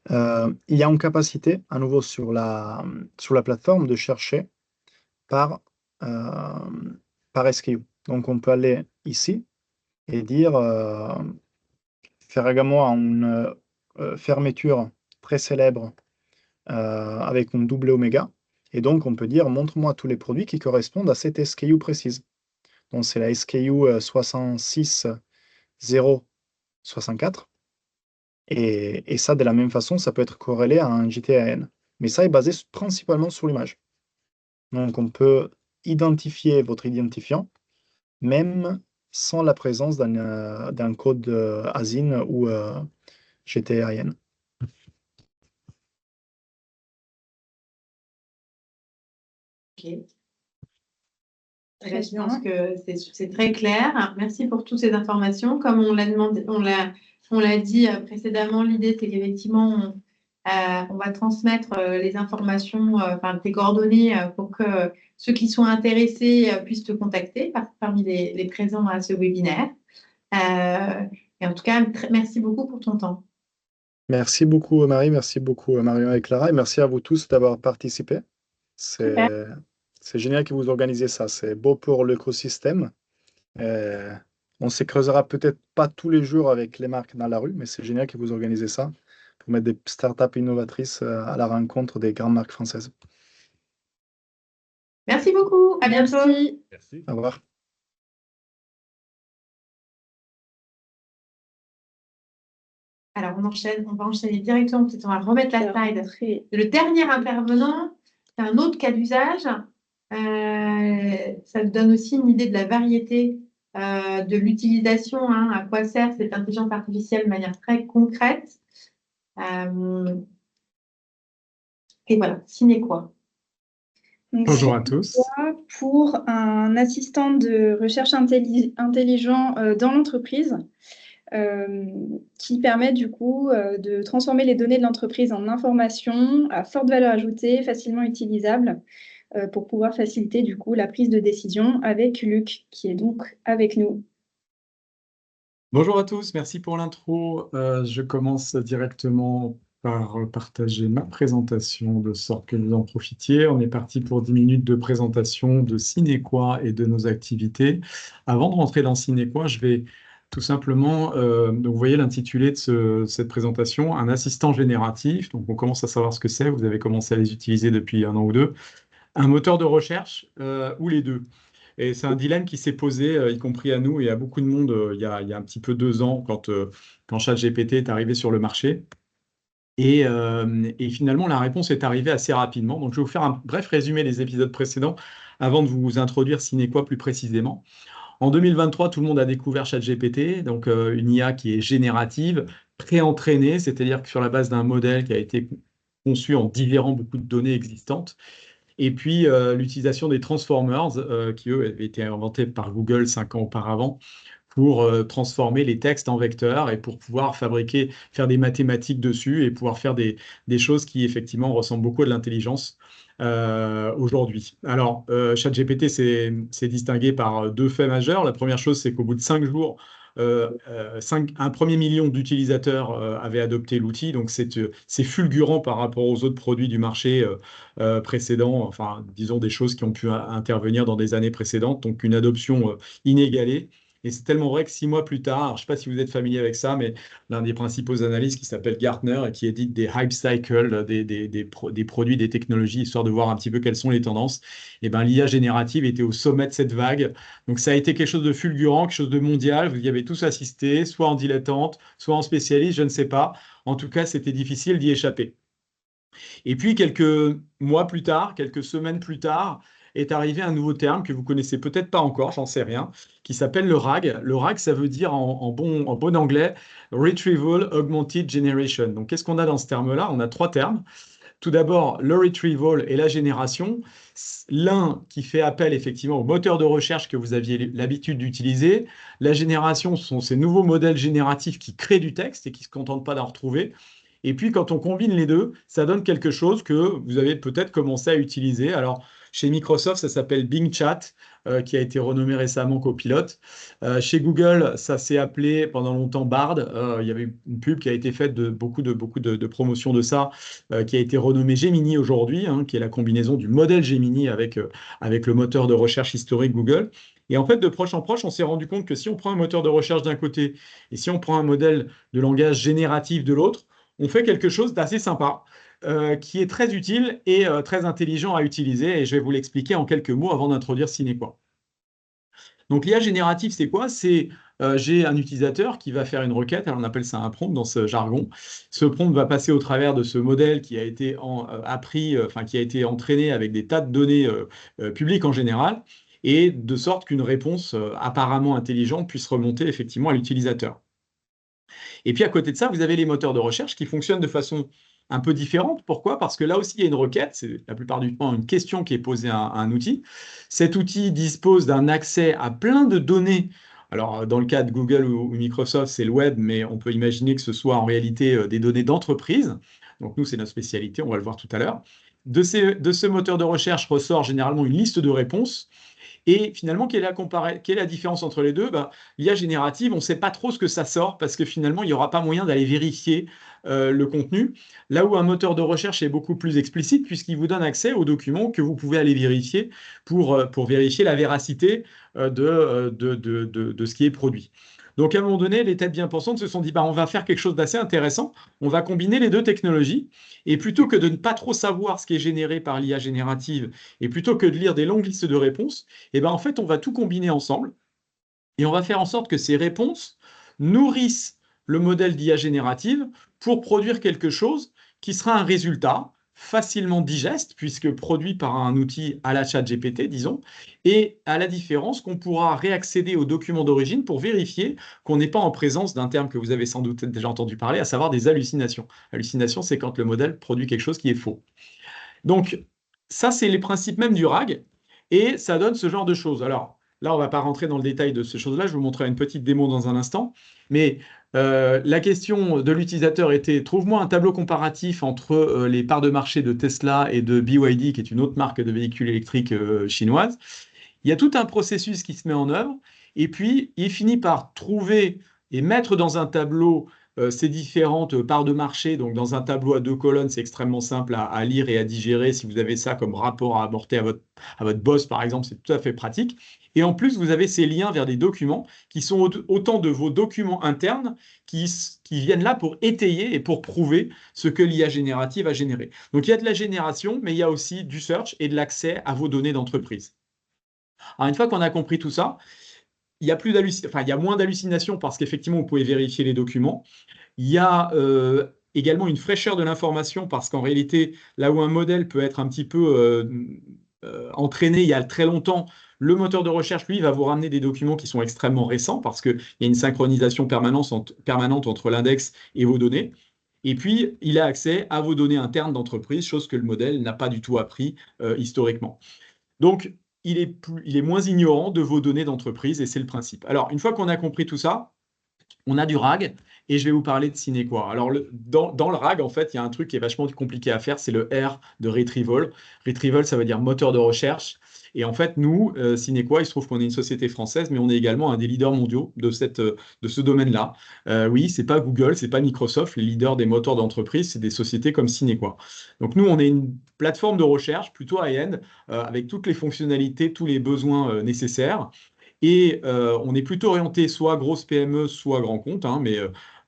Il y a une capacité, à nouveau sur la plateforme, de chercher par SKU. Donc, on peut aller ici et dire Ferragamo a une fermeture très célèbre avec une double oméga. Et donc, on peut dire montre-moi tous les produits qui correspondent à cette SKU précise. Donc, c'est la SKU 66064. Et ça, de la même façon, ça peut être corrélé à un GTIN. Mais ça est basé principalement sur l'image. Donc, on peut identifier votre identifiant, même sans la présence d'un code ASIN ou GTIN. Ok. Je pense que c'est très clair. Merci pour toutes ces informations. Comme on l'a demandé, on l'a dit précédemment, l'idée c'est qu'effectivement on va transmettre les informations, enfin tes coordonnées pour que ceux qui sont intéressés puissent te contacter parmi les présents à ce webinaire. Et en tout cas, merci beaucoup pour ton temps. Merci beaucoup Marie, merci beaucoup Marion et Clara, et merci à vous tous d'avoir participé. Super. C'est génial que vous organisez ça, c'est beau pour l'écosystème. On se creusera peut-être pas tous les jours avec les marques dans la rue, mais c'est génial que vous organisez ça pour mettre des startups innovatrices à la rencontre des grandes marques françaises. Merci beaucoup. À bientôt. Merci. Au revoir. Alors, on va enchaîner directement. Peut-être on va remettre la slide. Le dernier intervenant, c'est un autre cas d'usage. Ça te donne aussi une idée de la variété de l'utilisation, hein, à quoi sert cette intelligence artificielle de manière très concrète. Et voilà, SinéQuoi. Bonjour à tous. Pour un assistant de recherche intelligent dans l'entreprise, qui permet du coup de transformer les données de l'entreprise en informations à forte valeur ajoutée, facilement utilisables, pour pouvoir faciliter du coup la prise de décision avec Luc, qui est donc avec nous. Bonjour à tous, merci pour l'intro. Je commence directement par partager ma présentation de sorte que vous en profitiez. On est parti pour 10 minutes de présentation de SinéQuoi et de nos activités. Avant de rentrer dans SinéQuoi, je vais tout simplement, donc vous voyez l'intitulé de cette présentation, un assistant génératif. Donc on commence à savoir ce que c'est, vous avez commencé à les utiliser depuis 1 an ou 2. Un moteur de recherche ou les deux. Et c'est un dilemme qui s'est posé, y compris à nous et à beaucoup de monde, il y a un petit peu 2 ans, quand ChatGPT est arrivé sur le marché. Et finalement, la réponse est arrivée assez rapidement. Donc, je vais vous faire un bref résumé des épisodes précédents avant de vous introduire SinéQuoi plus précisément. En 2023, tout le monde a découvert ChatGPT, donc une IA qui est générative, pré-entraînée, c'est-à-dire que sur la base d'un modèle qui a été conçu en divérant beaucoup de données existantes. Et puis, l'utilisation des transformers, qui, eux, avaient été inventés par Google 5 ans auparavant, pour transformer les textes en vecteurs et pour pouvoir faire des mathématiques dessus et pouvoir faire des choses qui, effectivement, ressemblent beaucoup à de l'intelligence aujourd'hui. Alors, ChatGPT s'est distingué par deux faits majeurs. La première chose, c'est qu'au bout de 5 jours, un premier million d'utilisateurs avaient adopté l'outil. Donc, c'est fulgurant par rapport aux autres produits du marché précédents, enfin, disons des choses qui ont pu intervenir dans des années précédentes. Donc, une adoption inégalée. Et c'est tellement vrai que 6 mois plus tard, alors, je ne sais pas si vous êtes familier avec ça, mais l'un des principaux analystes qui s'appelle Gartner et qui édite des hype cycles, des produits, des technologies, histoire de voir un petit peu quelles sont les tendances, et ben, l'IA générative était au sommet de cette vague. Donc ça a été quelque chose de fulgurant, quelque chose de mondial. Vous y avez tous assisté, soit en dilettante, soit en spécialiste, je ne sais pas. En tout cas, c'était difficile d'y échapper. Et puis, quelques mois plus tard, quelques semaines plus tard, est arrivé un nouveau terme que vous connaissez peut-être pas encore, j'en sais rien, qui s'appelle le RAG. Le RAG, ça veut dire en bon anglais Retrieval Augmented Generation. Donc, qu'est-ce qu'on a dans ce terme-là? On a 3 termes. Tout d'abord, le retrieval et la génération. L'un qui fait appel effectivement au moteur de recherche que vous aviez l'habitude d'utiliser. La génération, ce sont ces nouveaux modèles génératifs qui créent du texte et qui ne se contentent pas d'en retrouver. Et puis, quand on combine les deux, ça donne quelque chose que vous avez peut-être commencé à utiliser. Alors, chez Microsoft, ça s'appelle Bing Chat, qui a été renommé récemment Copilot. Chez Google, ça s'est appelé pendant longtemps Bard. Il y avait une pub qui a été faite de beaucoup de promotions de ça, qui a été renommé Gemini aujourd'hui, hein, qui est la combinaison du modèle Gemini avec le moteur de recherche historique Google. Et en fait, de proche en proche, on s'est rendu compte que si on prend un moteur de recherche d'un côté et si on prend un modèle de langage génératif de l'autre, on fait quelque chose d'assez sympa, qui est très utile et très intelligent à utiliser. Et je vais vous l'expliquer en quelques mots avant d'introduire Cinéquoi. Donc l'IA générative, c'est quoi? C'est j'ai un utilisateur qui va faire une requête, alors on appelle ça un prompt dans ce jargon. Ce prompt va passer au travers de ce modèle qui a été qui a été entraîné avec des tas de données publiques en général, et de sorte qu'une réponse apparemment intelligente puisse remonter effectivement à l'utilisateur. Et puis à côté de ça, vous avez les moteurs de recherche qui fonctionnent de façon un peu différente. Pourquoi? Parce que là aussi, il y a une requête, c'est la plupart du temps une question qui est posée à un outil. Cet outil dispose d'un accès à plein de données. Alors, dans le cas de Google ou Microsoft, c'est le web, mais on peut imaginer que ce soit en réalité des données d'entreprise. Donc nous, c'est notre spécialité, on va le voir tout à l'heure. De ce moteur de recherche ressort généralement une liste de réponses. Et finalement, quelle est la différence entre les deux? L'IA générative, on ne sait pas trop ce que ça sort parce que finalement, il n'y aura pas moyen d'aller vérifier le contenu. Là où un moteur de recherche est beaucoup plus explicite puisqu'il vous donne accès aux documents que vous pouvez aller vérifier pour vérifier la véracité de ce qui est produit. Donc, à un moment donné, les têtes bien pensantes se sont dit, on va faire quelque chose d'assez intéressant, on va combiner les deux technologies, et plutôt que de ne pas trop savoir ce qui est généré par l'IA générative, et plutôt que de lire des longues listes de réponses, en fait, on va tout combiner ensemble, et on va faire en sorte que ces réponses nourrissent le modèle d'IA générative pour produire quelque chose qui sera un résultat facilement digeste, puisque produit par un outil à la ChatGPT, disons, et à la différence qu'on pourra réaccéder aux documents d'origine pour vérifier qu'on n'est pas en présence d'un terme que vous avez sans doute déjà entendu parler, à savoir des hallucinations. Hallucination, c'est quand le modèle produit quelque chose qui est faux. Donc, ça, c'est les principes même du RAG, et ça donne ce genre de choses. Alors, là, on ne va pas rentrer dans le détail de ces choses-là, je vous montrerai une petite démo dans un instant, mais la question de l'utilisateur était, trouve-moi un tableau comparatif entre les parts de marché de Tesla et de BYD, qui est une autre marque de véhicules électriques chinoise. Il y a tout un processus qui se met en œuvre, et puis il finit par trouver et mettre dans un tableau ces différentes parts de marché. Donc dans un tableau à 2 colonnes, c'est extrêmement simple à lire et à digérer. Si vous avez ça comme rapport à apporter à votre boss, par exemple, c'est tout à fait pratique. Et en plus, vous avez ces liens vers des documents qui sont autant de vos documents internes qui viennent là pour étayer et pour prouver ce que l'IA générative a généré. Donc il y a de la génération, mais il y a aussi du search et de l'accès à vos données d'entreprise. Alors une fois qu'on a compris tout ça, il y a moins d'hallucinations parce qu'effectivement, vous pouvez vérifier les documents. Il y a également une fraîcheur de l'information parce qu'en réalité, là où un modèle peut être un petit peu entraîné il y a très longtemps, le moteur de recherche, lui, va vous ramener des documents qui sont extrêmement récents parce qu'il y a une synchronisation permanente entre l'index et vos données. Et puis, il a accès à vos données internes d'entreprise, chose que le modèle n'a pas du tout appris historiquement. Donc, il est moins ignorant de vos données d'entreprise et c'est le principe. Alors, une fois qu'on a compris tout ça, on a du RAG et je vais vous parler de Cinequa. Alors, dans le RAG, en fait, il y a un truc qui est vachement compliqué à faire, c'est le R de Retrieval. Retrieval, ça veut dire moteur de recherche. Et en fait, nous, Cinequa, il se trouve qu'on est une société française, mais on est également un des leaders mondiaux de ce domaine-là. Oui, c'est pas Google, c'est pas Microsoft, les leaders des moteurs d'entreprise, c'est des sociétés comme Cinequa. Donc nous, on est une plateforme de recherche plutôt high-end, avec toutes les fonctionnalités, tous les besoins nécessaires. Et on est plutôt orienté soit grosse PME, soit grand compte, hein, mais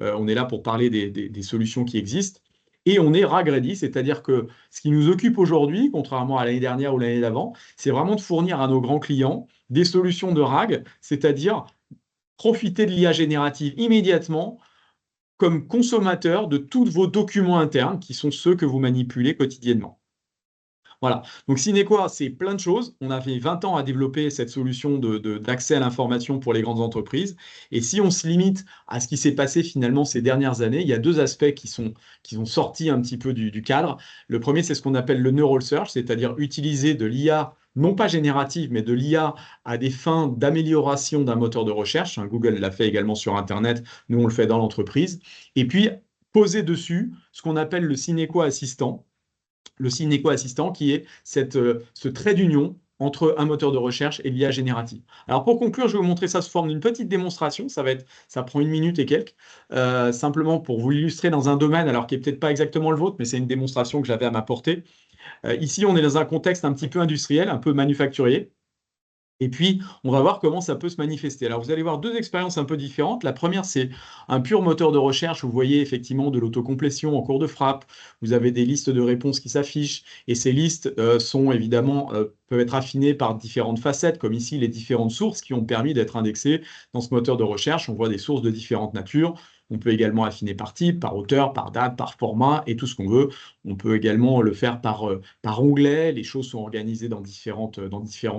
on est là pour parler des solutions qui existent. Et on est RAG ready, c'est-à-dire que ce qui nous occupe aujourd'hui, contrairement à l'année dernière ou l'année d'avant, c'est vraiment de fournir à nos grands clients des solutions de RAG, c'est-à-dire profiter de l'IA générative immédiatement comme consommateur de tous vos documents internes, qui sont ceux que vous manipulez quotidiennement. Voilà. Donc, Cinequa, c'est plein de choses. On a fait 20 ans à développer cette solution d'accès à l'information pour les grandes entreprises. Et si on se limite à ce qui s'est passé finalement ces dernières années, il y a deux aspects qui sont sortis un petit peu du cadre. Le premier, c'est ce qu'on appelle le neural search, c'est-à-dire utiliser de l'IA, non pas générative, mais de l'IA à des fins d'amélioration d'un moteur de recherche. Google l'a fait également sur Internet. Nous, on le fait dans l'entreprise. Et puis, poser dessus ce qu'on appelle le Cinequa Assistant. Le Cinequa Assistant, qui est ce trait d'union entre un moteur de recherche et l'IA générative. Alors pour conclure, je vais vous montrer ça sous forme d'une petite démonstration. Ça prend 1 minute et quelques, simplement pour vous illustrer dans un domaine, alors qui n'est peut-être pas exactement le vôtre, mais c'est une démonstration que j'avais à ma portée. Ici, on est dans un contexte un petit peu industriel, un peu manufacturier. Et puis, on va voir comment ça peut se manifester. Alors, vous allez voir deux expériences un peu différentes. La première, c'est un pur moteur de recherche. Vous voyez effectivement de l'autocomplétion en cours de frappe. Vous avez des listes de réponses qui s'affichent. Et ces listes sont évidemment, peuvent être affinées par différentes facettes, comme ici les différentes sources qui ont permis d'être indexées dans ce moteur de recherche. On voit des sources de différentes natures. On peut également affiner par type, par auteur, par date, par format et tout ce qu'on veut. On peut également le faire par onglet. Les choses sont organisées dans différents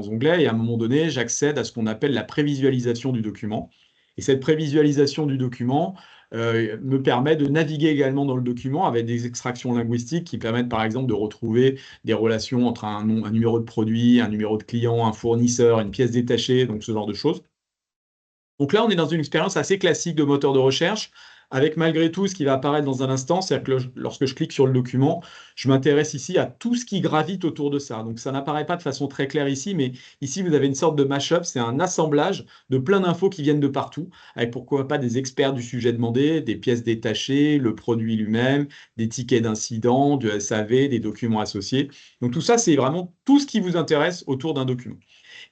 onglets. Et à un moment donné, j'accède à ce qu'on appelle la prévisualisation du document. Et cette prévisualisation du document me permet de naviguer également dans le document avec des extractions linguistiques qui permettent par exemple de retrouver des relations entre un numéro de produit, un numéro de client, un fournisseur, une pièce détachée, donc ce genre de choses. Donc là, on est dans une expérience assez classique de moteur de recherche, avec malgré tout ce qui va apparaître dans un instant, c'est-à-dire que lorsque je clique sur le document, je m'intéresse ici à tout ce qui gravite autour de ça. Donc ça n'apparaît pas de façon très claire ici, mais ici vous avez une sorte de mash-up, c'est un assemblage de plein d'infos qui viennent de partout, avec pourquoi pas des experts du sujet demandé, des pièces détachées, le produit lui-même, des tickets d'incident, du SAV, des documents associés. Donc tout ça, c'est vraiment tout ce qui vous intéresse autour d'un document.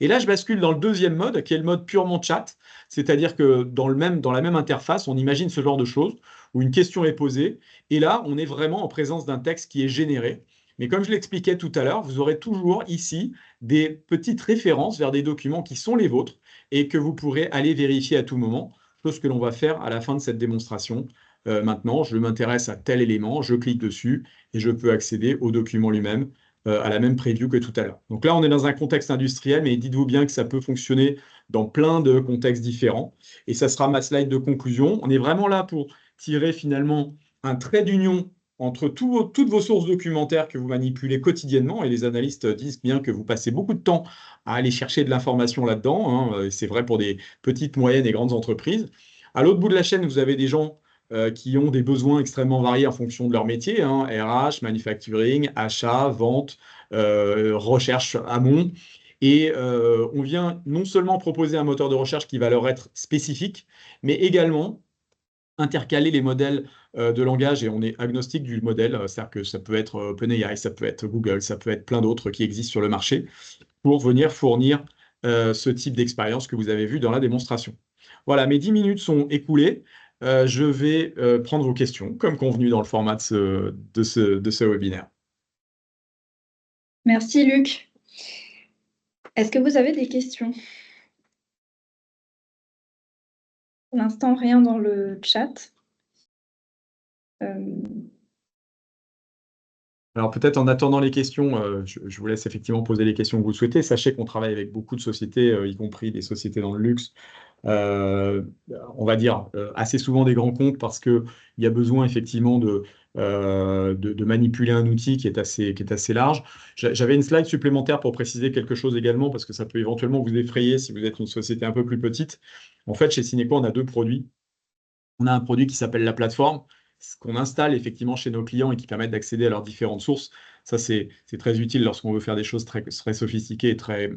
Et là, je bascule dans le deuxième mode, qui est le mode purement chat, c'est-à-dire que dans la même interface, on imagine ce genre de choses, où une question est posée, et là, on est vraiment en présence d'un texte qui est généré. Mais comme je l'expliquais tout à l'heure, vous aurez toujours ici des petites références vers des documents qui sont les vôtres, et que vous pourrez aller vérifier à tout moment, chose que l'on va faire à la fin de cette démonstration. Maintenant, je m'intéresse à tel élément, je clique dessus, et je peux accéder au document lui-même, à la même preview que tout à l'heure. Donc là, on est dans un contexte industriel, mais dites-vous bien que ça peut fonctionner dans plein de contextes différents. Et ça sera ma slide de conclusion. On est vraiment là pour tirer finalement un trait d'union entre toutes vos sources documentaires que vous manipulez quotidiennement. Et les analystes disent bien que vous passez beaucoup de temps à aller chercher de l'information là-dedans, hein. C'est vrai pour des petites, moyennes et grandes entreprises. À l'autre bout de la chaîne, vous avez des gens qui ont des besoins extrêmement variés en fonction de leur métier, hein, RH, manufacturing, achat, vente, recherche amont. Et on vient non seulement proposer un moteur de recherche qui va leur être spécifique, mais également intercaler les modèles de langage, et on est agnostique du modèle, c'est-à-dire que ça peut être OpenAI, ça peut être Google, ça peut être plein d'autres qui existent sur le marché, pour venir fournir ce type d'expérience que vous avez vu dans la démonstration. Voilà, mes 10 minutes sont écoulées. Je vais prendre vos questions, comme convenu dans le format de ce webinaire. Merci Luc. Est-ce que vous avez des questions? Pour l'instant, rien dans le chat. Alors peut-être en attendant les questions, je vous laisse effectivement poser les questions que vous souhaitez. Sachez qu'on travaille avec beaucoup de sociétés, y compris des sociétés dans le luxe, on va dire assez souvent des grands comptes, parce qu'il y a besoin effectivement de manipuler un outil qui est assez large. J'avais une slide supplémentaire pour préciser quelque chose également, parce que ça peut éventuellement vous effrayer si vous êtes une société un peu plus petite. En fait, chez Cinequa, on a deux produits. On a un produit qui s'appelle la plateforme, ce qu'on installe effectivement chez nos clients et qui permet d'accéder à leurs différentes sources. Ça, c'est très utile lorsqu'on veut faire des choses très sophistiquées et très,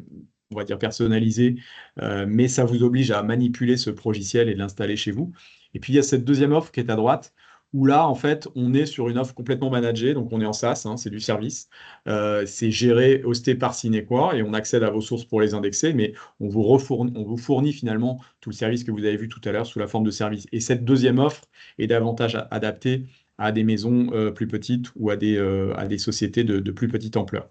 on va dire, personnalisées. Mais ça vous oblige à manipuler ce logiciel et de l'installer chez vous. Et puis, il y a cette deuxième offre qui est à droite, où là, en fait, on est sur une offre complètement managée. Donc, on est en SaaS, hein, c'est du service. C'est géré, hosté par Cinequar et on accède à vos sources pour les indexer, mais on vous fournit finalement tout le service que vous avez vu tout à l'heure sous la forme de service. Et cette deuxième offre est davantage adaptée à des maisons plus petites ou à des sociétés de plus petite ampleur.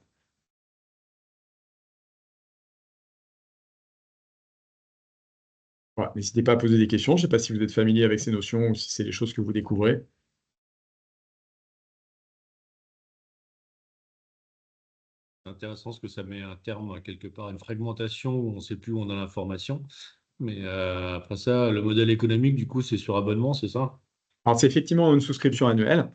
Voilà, n'hésitez pas à poser des questions. Je ne sais pas si vous êtes familier avec ces notions ou si c'est des choses que vous découvrez. C'est intéressant parce que ça met un terme à quelque part à une fragmentation où on ne sait plus où on a l'information. Mais après ça, le modèle économique, du coup, c'est sur abonnement, c'est ça? Alors, c'est effectivement une souscription annuelle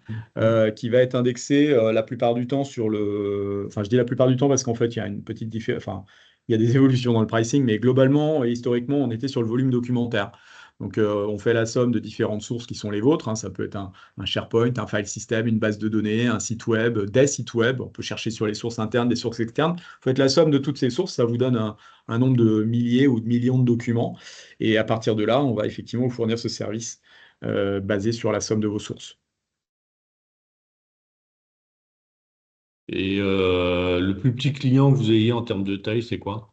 qui va être indexée la plupart du temps sur le. Enfin, je dis la plupart du temps parce qu'en fait, il y a une petite différence. Enfin, il y a des évolutions dans le pricing, mais globalement et historiquement, on était sur le volume documentaire. Donc, on fait la somme de différentes sources qui sont les vôtres, hein. Ça peut être un SharePoint, un file system, une base de données, un site web, des sites web. On peut chercher sur les sources internes, des sources externes. Vous faites la somme de toutes ces sources, ça vous donne un nombre de milliers ou de millions de documents. Et à partir de là, on va effectivement vous fournir ce service basé sur la somme de vos sources. Et le plus petit client que vous ayez en termes de taille, c'est quoi?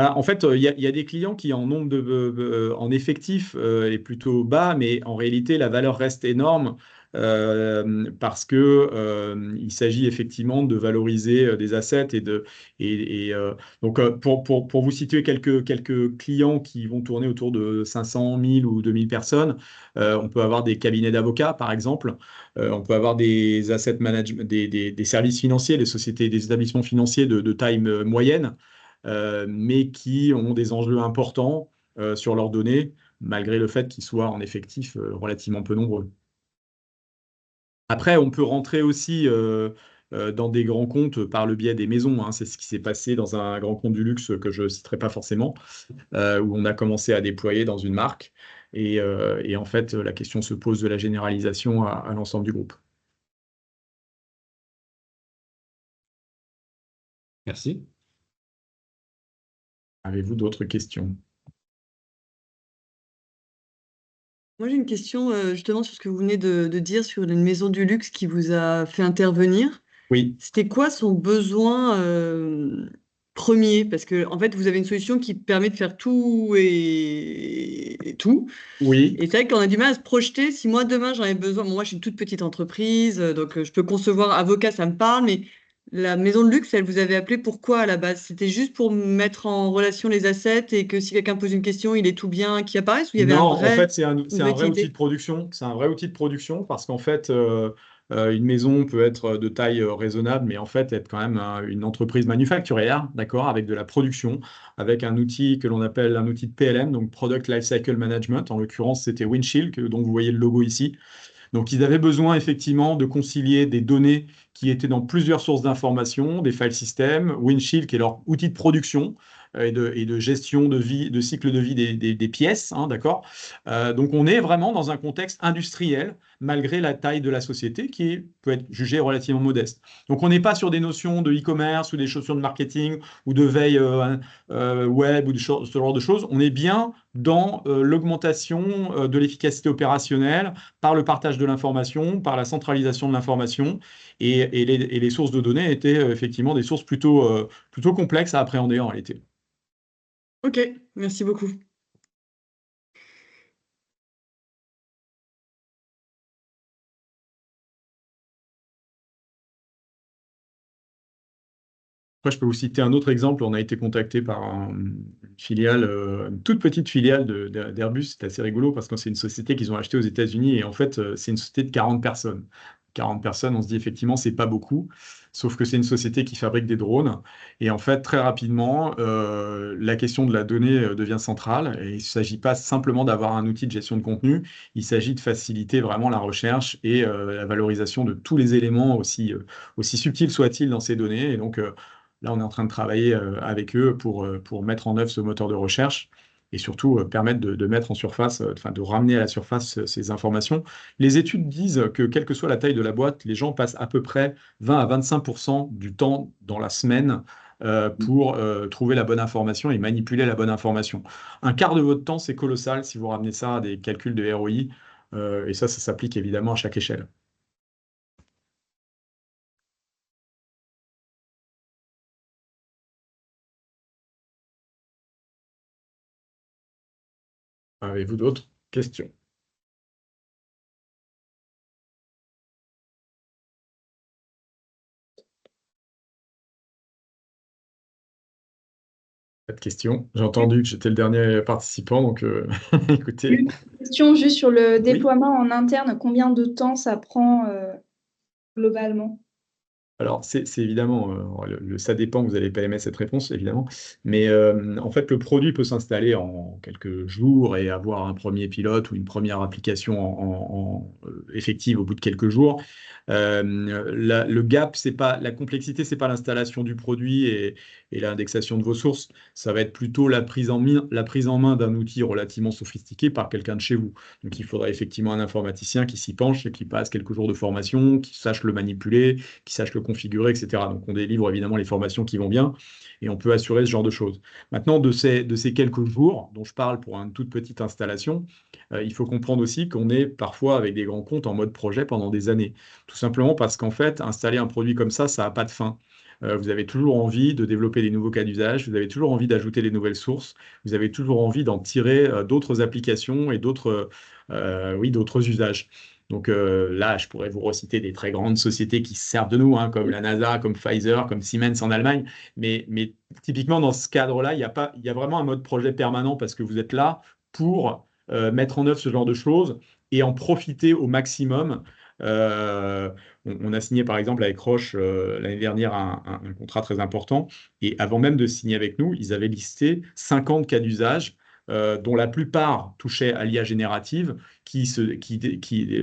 En fait, il y a des clients qui en nombre en effectif est plutôt bas, mais en réalité, la valeur reste énorme parce que il s'agit effectivement de valoriser des assets donc pour vous situer quelques clients qui vont tourner autour de 500, 1000 ou 2000 personnes, on peut avoir des cabinets d'avocats, par exemple. On peut avoir des asset management, des services financiers, des sociétés, des établissements financiers de taille moyenne. Mais qui ont des enjeux importants sur leurs données, malgré le fait qu'ils soient en effectif relativement peu nombreux. Après, on peut rentrer aussi dans des grands comptes par le biais des maisons, hein. C'est ce qui s'est passé dans un grand compte du luxe que je ne citerai pas forcément, où on a commencé à déployer dans une marque. Et en fait, la question se pose de la généralisation à l'ensemble du groupe. Merci. Avez-vous d'autres questions? Moi, j'ai une question justement sur ce que vous venez de dire sur une maison du luxe qui vous a fait intervenir. Oui. C'était quoi son besoin premier? Parce que en fait, vous avez une solution qui permet de faire tout et tout. Oui. Et c'est vrai qu'on a du mal à se projeter. Si moi, demain, j'en ai besoin, moi, je suis une toute petite entreprise, donc je peux concevoir avocat, ça me parle, mais la maison de luxe, elle vous avait appelé pourquoi à la base? C'était juste pour mettre en relation les assets et que si quelqu'un pose une question, il est tout bien qui apparaisse ou il y avait Non, un vrai, en fait, c'est un une vrai vraie outil idée? de production. C'est un vrai outil de production parce qu'en fait, une maison peut être de taille raisonnable, mais en fait, être quand même une entreprise manufacturière, d'accord, avec de la production, avec un outil que l'on appelle un outil de PLM, donc Product Lifecycle Management. En l'occurrence, c'était Windchill, dont vous voyez le logo ici. Donc, ils avaient besoin effectivement de concilier des données qui étaient dans plusieurs sources d'informations, des file systems, Windchill, qui est leur outil de production et de gestion de vie, de cycle de vie des pièces, hein, d'accord. Donc, on est vraiment dans un contexte industriel, malgré la taille de la société qui peut être jugée relativement modeste. Donc, on n'est pas sur des notions de e-commerce ou des notions de marketing ou de veille web ou ce genre de choses. On est bien dans l'augmentation de l'efficacité opérationnelle par le partage de l'information, par la centralisation de l'information. Et les sources de données étaient effectivement des sources plutôt complexes à appréhender en réalité. Ok, merci beaucoup. Après, je peux vous citer un autre exemple. On a été contacté par une filiale, une toute petite filiale d'Airbus. C'est assez rigolo parce que c'est une société qu'ils ont achetée aux États-Unis et en fait, c'est une société de 40 personnes. 40 personnes, on se dit effectivement, c'est pas beaucoup, sauf que c'est une société qui fabrique des drones. Et en fait, très rapidement, la question de la donnée devient centrale. Et il ne s'agit pas simplement d'avoir un outil de gestion de contenu, il s'agit de faciliter vraiment la recherche et la valorisation de tous les éléments, aussi subtils soient-ils dans ces données. Et donc, là, on est en train de travailler avec eux pour mettre en œuvre ce moteur de recherche et surtout permettre de mettre en surface, enfin de ramener à la surface ces informations. Les études disent que quelle que soit la taille de la boîte, les gens passent à peu près 20 à 25% du temps dans la semaine pour trouver la bonne information et manipuler la bonne information. Un quart de votre temps, c'est colossal si vous ramenez ça à des calculs de ROI, et ça s'applique évidemment à chaque échelle. Avez-vous d'autres questions? Pas de questions. J'ai entendu que j'étais le dernier participant, donc écoutez. Une question juste sur le déploiement en interne, combien de temps ça prend globalement? Alors, c'est évidemment, ça dépend, vous n'allez pas aimer cette réponse, évidemment, mais en fait, le produit peut s'installer en quelques jours et avoir un premier pilote ou une première application effective au bout de quelques jours. Le gap, c'est pas, la complexité, c'est pas l'installation du produit et l'indexation de vos sources, ça va être plutôt la prise en main d'un outil relativement sophistiqué par quelqu'un de chez vous. Donc, il faudra effectivement un informaticien qui s'y penche et qui passe quelques jours de formation, qui sache le manipuler, qui sache le configurer, etc. Donc, on délivre évidemment les formations qui vont bien et on peut assurer ce genre de choses. Maintenant, de ces quelques jours dont je parle pour une toute petite installation, il faut comprendre aussi qu'on est parfois avec des grands comptes en mode projet pendant des années. Tout simplement parce qu'en fait, installer un produit comme ça n'a pas de fin. Vous avez toujours envie de développer des nouveaux cas d'usage, vous avez toujours envie d'ajouter des nouvelles sources, vous avez toujours envie d'en tirer d'autres applications et d'autres usages. Donc là, je pourrais vous reciter des très grandes sociétés qui se servent de nous, hein, comme la NASA, comme Pfizer, comme Siemens en Allemagne. Mais typiquement, dans ce cadre-là, il y a vraiment un mode projet permanent parce que vous êtes là pour mettre en œuvre ce genre de choses et en profiter au maximum. On a signé par exemple avec Roche l'année dernière un contrat très important et avant même de signer avec nous, ils avaient listé 50 cas d'usage dont la plupart touchaient à l'IA générative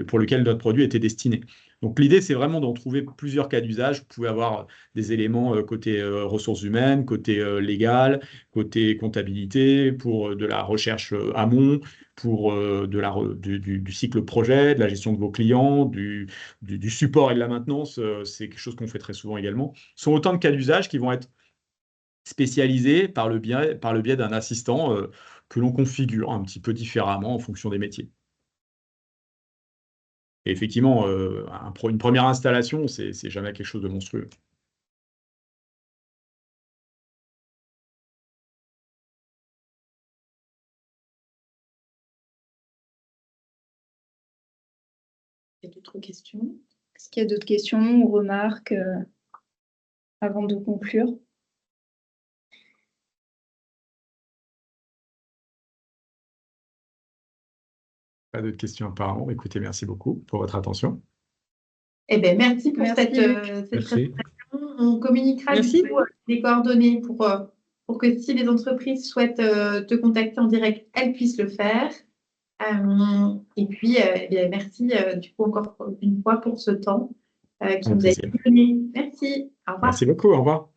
pour lequel notre produit était destiné. Donc l'idée, c'est vraiment d'en trouver plusieurs cas d'usage. Vous pouvez avoir des éléments côté ressources humaines, côté légal, côté comptabilité, pour de la recherche amont, pour du cycle projet, de la gestion de vos clients, du support et de la maintenance. C'est quelque chose qu'on fait très souvent également. Ce sont autant de cas d'usage qui vont être spécialisés par le biais d'un assistant que l'on configure un petit peu différemment en fonction des métiers. Et effectivement, une première installation, c'est jamais quelque chose de monstrueux. Il y a d'autres questions? Est-ce qu'il y a d'autres questions ou remarques avant de conclure? Pas d'autres questions apparemment. Écoutez, merci beaucoup pour votre attention. Eh bien, merci pour cette Merci. présentation. On communiquera du coup, les coordonnées pour que si les entreprises souhaitent te contacter en direct, elles puissent le faire. Et puis, eh bien, merci du coup encore une fois pour ce temps qui nous a été donné. Merci. Au revoir. Merci beaucoup. Au revoir.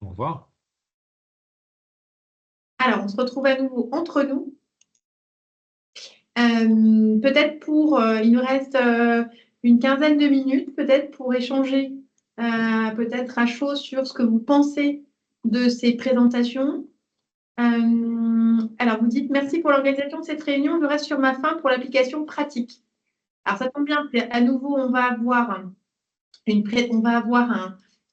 Au revoir. Alors, on se retrouve à nouveau entre nous. Peut-être il nous reste une quinzaine de minutes, peut-être pour échanger peut-être à chaud sur ce que vous pensez de ces présentations. Alors, vous dites merci pour l'organisation de cette réunion. Je reste sur ma fin pour l'application pratique. Alors, ça tombe bien, à nouveau, on va avoir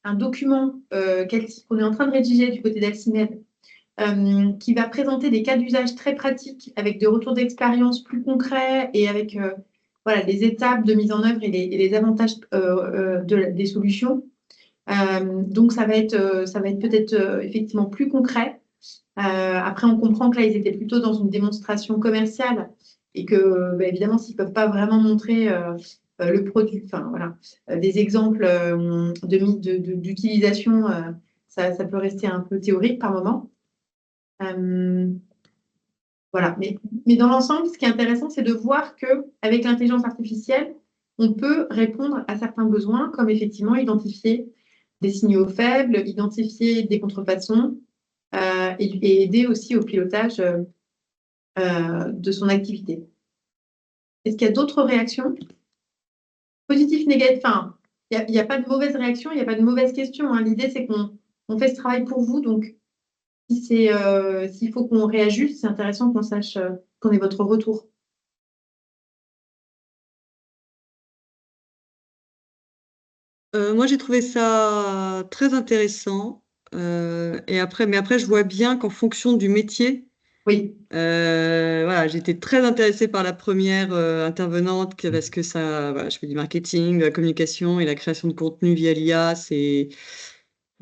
un document qu'on est en train de rédiger du côté d'Alcimed qui va présenter des cas d'usage très pratiques avec des retours d'expérience plus concrets et avec les étapes de mise en œuvre et les avantages des solutions. Donc, ça va être peut-être effectivement plus concret. Après, on comprend que là, ils étaient plutôt dans une démonstration commerciale et que, évidemment, s'ils ne peuvent pas vraiment montrer le produit, des exemples d'utilisation, ça peut rester un peu théorique par moment. Voilà. Mais dans l'ensemble, ce qui est intéressant, c'est de voir qu'avec l'intelligence artificielle, on peut répondre à certains besoins, comme effectivement identifier des signaux faibles, identifier des contrefaçons et aider aussi au pilotage de son activité. Est-ce qu'il y a d'autres réactions? Positif, négatif, enfin, il n'y a pas de mauvaise réaction, il n'y a pas de mauvaise question, hein. L'idée, c'est qu'on fait ce travail pour vous. Donc, s'il faut qu'on réajuste, c'est intéressant qu'on sache qu'on ait votre retour. Moi, j'ai trouvé ça très intéressant. Mais après, je vois bien qu'en fonction du métier, Oui, voilà, j'étais très intéressée par la première intervenante parce que ça, voilà, je fais du marketing, de la communication et la création de contenu via l'IA.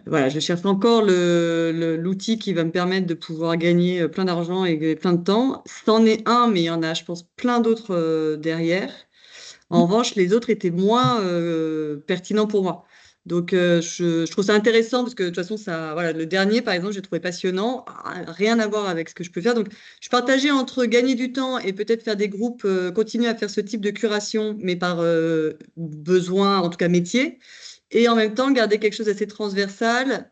Voilà, je cherche encore l'outil qui va me permettre de pouvoir gagner plein d'argent et plein de temps. C'en est un, mais il y en a, je pense, plein d'autres derrière. En revanche, les autres étaient moins pertinents pour moi. Donc, je trouve ça intéressant parce que de toute façon, voilà, le dernier, par exemple, j'ai trouvé passionnant. Rien à voir avec ce que je peux faire. Donc, je partageais entre gagner du temps et peut-être faire des groupes, continuer à faire ce type de curation, mais par besoin, en tout cas métier. Et en même temps, garder quelque chose d'assez transversal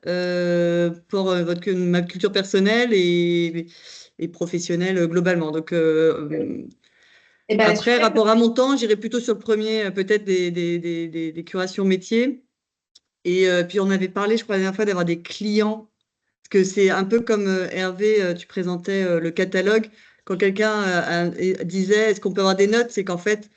pour ma culture personnelle et professionnelle globalement. Donc, et ben, après, super. rapport à mon temps, j'irais plutôt sur le premier, peut-être des curations métiers. Et puis, on avait parlé, je crois, la dernière fois, d'avoir des clients. Parce que c'est un peu comme Hervé, tu présentais le catalogue. Quand quelqu'un disait, est-ce qu'on peut avoir des notes? C'est qu'en fait,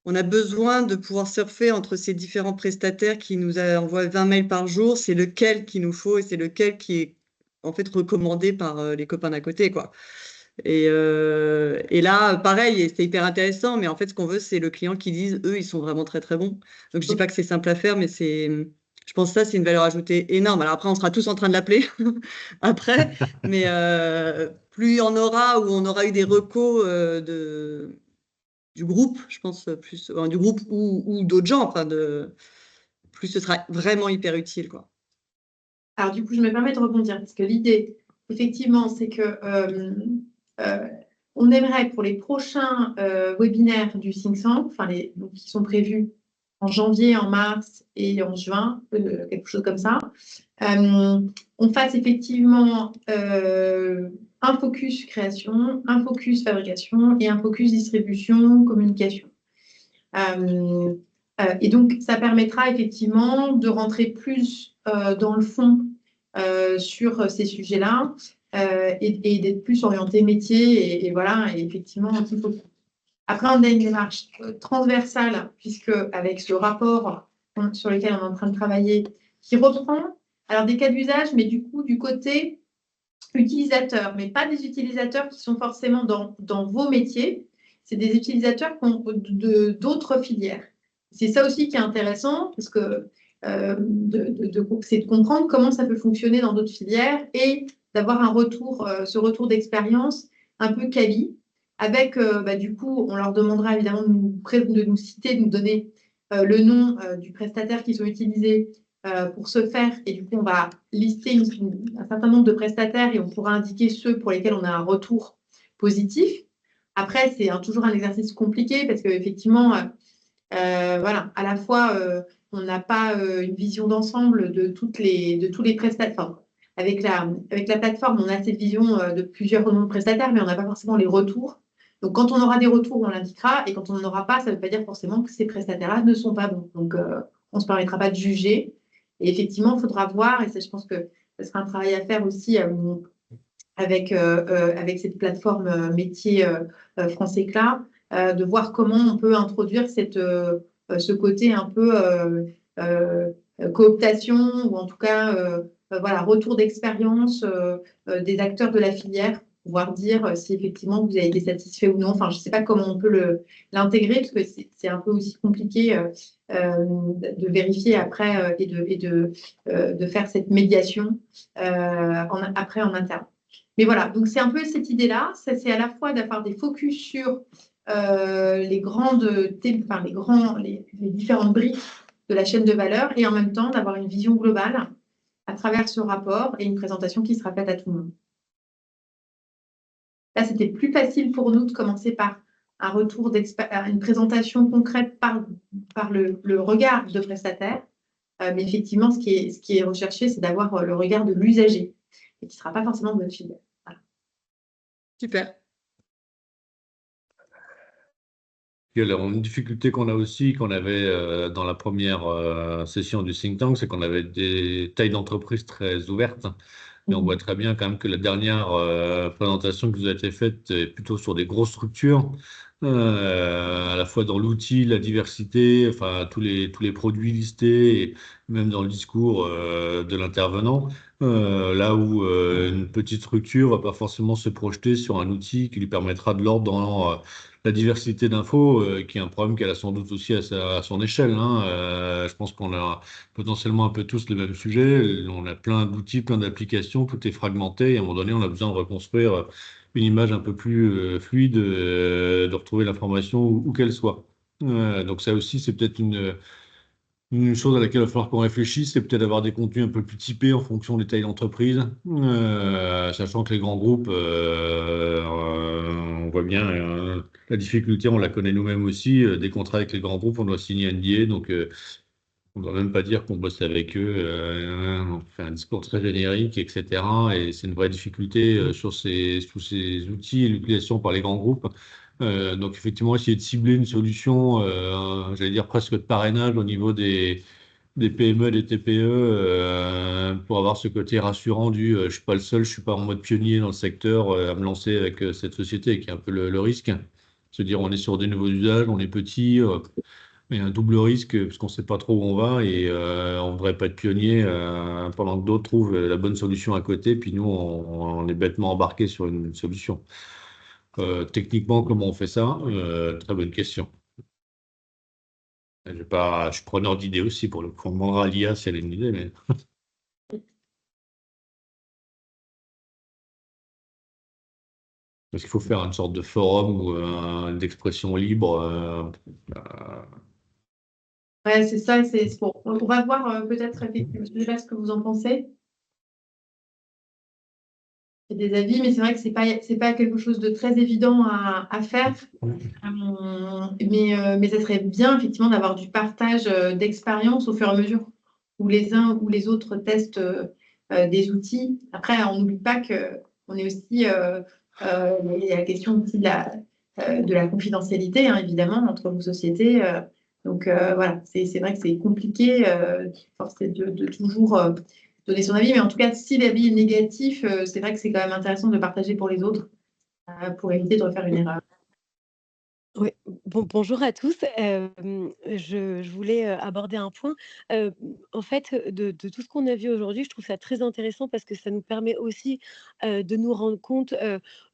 on a besoin de pouvoir surfer entre ces différents prestataires qui nous envoient 20 mails par jour. C'est lequel qu'il nous faut et c'est lequel qui est en fait recommandé par les copains d'à côté, quoi. Et là, pareil, et c'est hyper intéressant, mais en fait, ce qu'on veut, c'est le client qui dise, eux, ils sont vraiment très, très bons. Donc, je dis pas que c'est simple à faire, mais je pense que ça, c'est une valeur ajoutée énorme. Alors après, on sera tous en train de l'appeler après, mais plus il y en aura, où on aura eu des recos du groupe, je pense, plus du groupe ou d'autres gens, enfin, plus ce sera vraiment hyper utile, quoi. Alors, du coup, je me permets de rebondir parce que l'idée, effectivement, c'est que on aimerait pour les prochains webinaires du Think Tank, donc, qui sont prévus en janvier, en mars et en juin, quelque chose comme ça, on fasse effectivement un focus création, un focus fabrication et un focus distribution, communication. Et donc, ça permettra effectivement de rentrer plus dans le fond sur ces sujets-là et d'être plus orienté métier. Et voilà, et effectivement, après, on a une démarche transversale, puisque avec ce rapport sur lequel on est en train de travailler, qui reprend alors des cas d'usage, mais du coup, du côté utilisateurs, mais pas des utilisateurs qui sont forcément dans vos métiers, c'est des utilisateurs d'autres filières. C'est ça aussi qui est intéressant, parce que c'est de comprendre comment ça peut fonctionner dans d'autres filières et d'avoir un retour, ce retour d'expérience un peu quali, avec, du coup, on leur demandera évidemment de nous citer, de nous donner le nom du prestataire qu'ils ont utilisé pour ce faire. Et du coup, on va lister un certain nombre de prestataires et on pourra indiquer ceux pour lesquels on a un retour positif. Après, c'est toujours un exercice compliqué parce qu'effectivement, voilà, à la fois, on n'a pas une vision d'ensemble de tous les prestataires. Enfin, avec la plateforme, on a cette vision de plusieurs noms de prestataires, mais on n'a pas forcément les retours. Donc, quand on aura des retours, on l'indiquera. Et quand on n'en aura pas, ça ne veut pas dire forcément que ces prestataires-là ne sont pas bons. Donc, on ne se permettra pas de juger. Et effectivement, il faudra voir, et ça, je pense que ce sera un travail à faire aussi avec cette plateforme métier France Éclat, de voir comment on peut introduire ce côté un peu cooptation ou en tout cas voilà, retour d'expérience des acteurs de la filière, pouvoir dire si effectivement vous avez été satisfait ou non. Enfin, je ne sais pas comment on peut l'intégrer parce que c'est un peu aussi compliqué de vérifier après et de faire cette médiation après en interne. Mais voilà, donc c'est un peu cette idée-là. C'est à la fois d'avoir des focus sur les différentes briques de la chaîne de valeur et en même temps d'avoir une vision globale à travers ce rapport et une présentation qui sera faite à tout le monde. Là, c'était plus facile pour nous de commencer par un retour une présentation concrète par le regard de prestataire. Mais effectivement, ce qui est recherché, c'est d'avoir le regard de l'usager et qui ne sera pas forcément de votre filière. Voilà. Super. Une difficulté qu'on a aussi, qu'on avait dans la première session du think tank, c'est qu'on avait des tailles d'entreprise très ouvertes. Et on voit très bien quand même que la dernière présentation qui vous a été faite est plutôt sur des grosses structures, à la fois dans l'outil, la diversité, enfin tous les produits listés, et même dans le discours de l'intervenant. Là où une petite structure va pas forcément se projeter sur un outil qui lui permettra de l'ordre dans la diversité d'infos, qui est un problème qu'elle a sans doute aussi à son échelle, hein. Je pense qu'on a potentiellement un peu tous le même sujet. On a plein d'outils, plein d'applications, tout est fragmenté et à un moment donné, on a besoin de reconstruire une image un peu plus fluide, de retrouver l'information où qu'elle soit. Donc ça aussi, c'est peut-être une chose à laquelle il va falloir qu'on réfléchisse, c'est peut-être avoir des contenus un peu plus typés en fonction des tailles d'entreprise, sachant que les grands groupes, on voit bien la difficulté, on la connaît nous-mêmes aussi. Des contrats avec les grands groupes, on doit signer NDA, donc on ne doit même pas dire qu'on bosse avec eux. On fait un discours très générique, etc. Et c'est une vraie difficulté sur tous ces outils et l'utilisation par les grands groupes. Donc effectivement, essayer de cibler une solution, j'allais dire presque de parrainage au niveau des PME, des TPE, pour avoir ce côté rassurant du je suis pas le seul, je suis pas en mode pionnier dans le secteur à me lancer avec cette société, qui est un peu le risque. Se dire on est sur des nouveaux usages, on est petit, mais un double risque parce qu'on sait pas trop où on va et on voudrait pas être pionnier pendant que d'autres trouvent la bonne solution à côté, puis nous on est bêtement embarqué sur une solution. Techniquement, comment on fait ça? Très bonne question. Je suis preneur d'idées aussi pour le coup. On demandera à l'IA si elle a une idée, mais. Parce qu'il faut faire une sorte de forum ou d'expression libre. Ouais, c'est ça, c'est bon. On va voir peut-être effectivement, je sais pas ce que vous en pensez. Il y a des avis, mais c'est vrai que c'est pas quelque chose de très évident à faire. Mais ça serait bien effectivement d'avoir du partage d'expérience au fur et à mesure où les uns ou les autres testent des outils. Après, on n'oublie pas qu'on est aussi, il y a la question aussi de la confidentialité, hein, évidemment, entre vos sociétés. Donc voilà, c'est vrai que c'est compliqué, force est de toujours donner son avis, mais en tout cas, si l'avis est négatif, c'est vrai que c'est quand même intéressant de partager pour les autres pour éviter de refaire une erreur. Oui, bonjour à tous. Je voulais aborder un point. En fait, de tout ce qu'on a vu aujourd'hui, je trouve ça très intéressant parce que ça nous permet aussi de nous rendre compte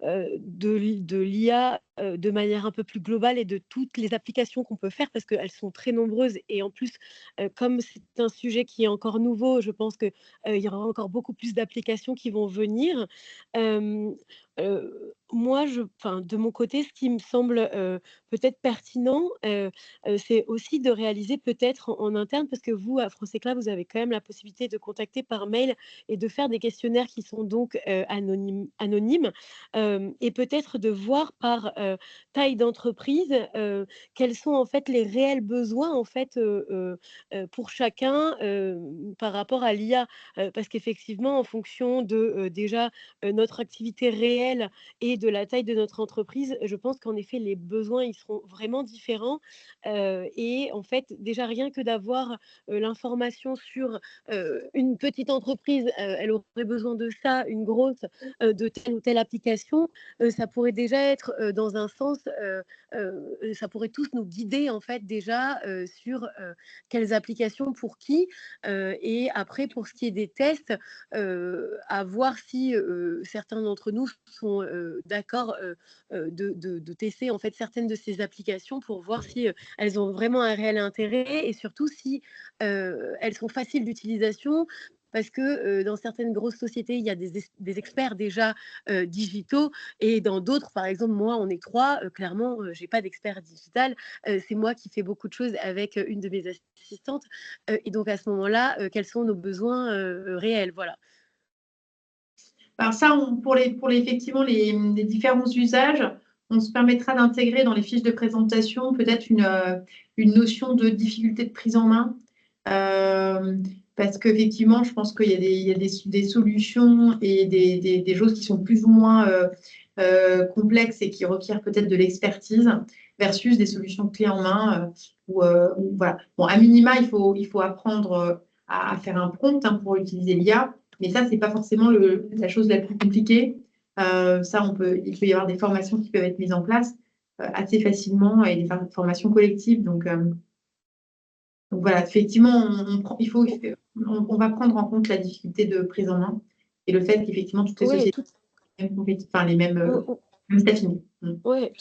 de l'IA de manière un peu plus globale et de toutes les applications qu'on peut faire parce qu'elles sont très nombreuses. Et en plus, comme c'est un sujet qui est encore nouveau, je pense qu'il y aura encore beaucoup plus d'applications qui vont venir. Moi, de mon côté, ce qui me semble peut-être pertinent, c'est aussi de réaliser peut-être en interne, parce que vous, à France Éclat, vous avez quand même la possibilité de contacter par mail et de faire des questionnaires qui sont donc anonymes, et peut-être de voir par taille d'entreprise quels sont en fait les réels besoins en fait pour chacun par rapport à l'IA, parce qu'effectivement, en fonction de déjà notre activité réelle et de la taille de notre entreprise, je pense qu'en effet, les besoins, ils seront vraiment différents. Et en fait, déjà, rien que d'avoir l'information sur une petite entreprise, elle aurait besoin de ça, une grosse, de telle ou telle application, ça pourrait déjà être dans un sens, ça pourrait tous nous guider, en fait, déjà sur quelles applications pour qui. Et après, pour ce qui est des tests, à voir si certains d'entre nous sont d'accord de tester en fait certaines de ces applications pour voir si elles ont vraiment un réel intérêt et surtout si elles sont faciles d'utilisation. Parce que dans certaines grosses sociétés, il y a des experts déjà digitaux et dans d'autres, par exemple, moi, on est trois, clairement, j'ai pas d'expert digital. C'est moi qui fais beaucoup de choses avec une de mes assistantes. Et donc, à ce moment-là, quels sont nos besoins réels, voilà. Alors ça, pour effectivement les différents usages, on se permettra d'intégrer dans les fiches de présentation peut-être une notion de difficulté de prise en main. Parce qu'effectivement, je pense qu'il y a des solutions et des choses qui sont plus ou moins complexes et qui requièrent peut-être de l'expertise versus des solutions clés en main où voilà. Bon, à minima, il faut apprendre à faire un prompt pour utiliser l'IA, mais ça, c'est pas forcément la chose la plus compliquée. Ça, il peut y avoir des formations qui peuvent être mises en place assez facilement et des formations collectives. Donc voilà, effectivement, on va prendre en compte la difficulté de prise en main et le fait qu'effectivement, toutes les Oui, sociétés ont les mêmes staffing. ouais,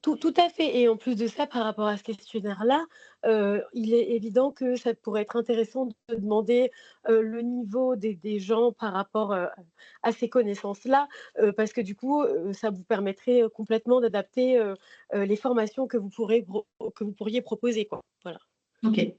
tout à fait. Et en plus de ça, par rapport à ce questionnaire-là, il est évident que ça pourrait être intéressant de demander le niveau des gens par rapport à ces connaissances-là, parce que du coup, ça vous permettrait complètement d'adapter les formations que vous pourriez proposer, quoi. Voilà. OK.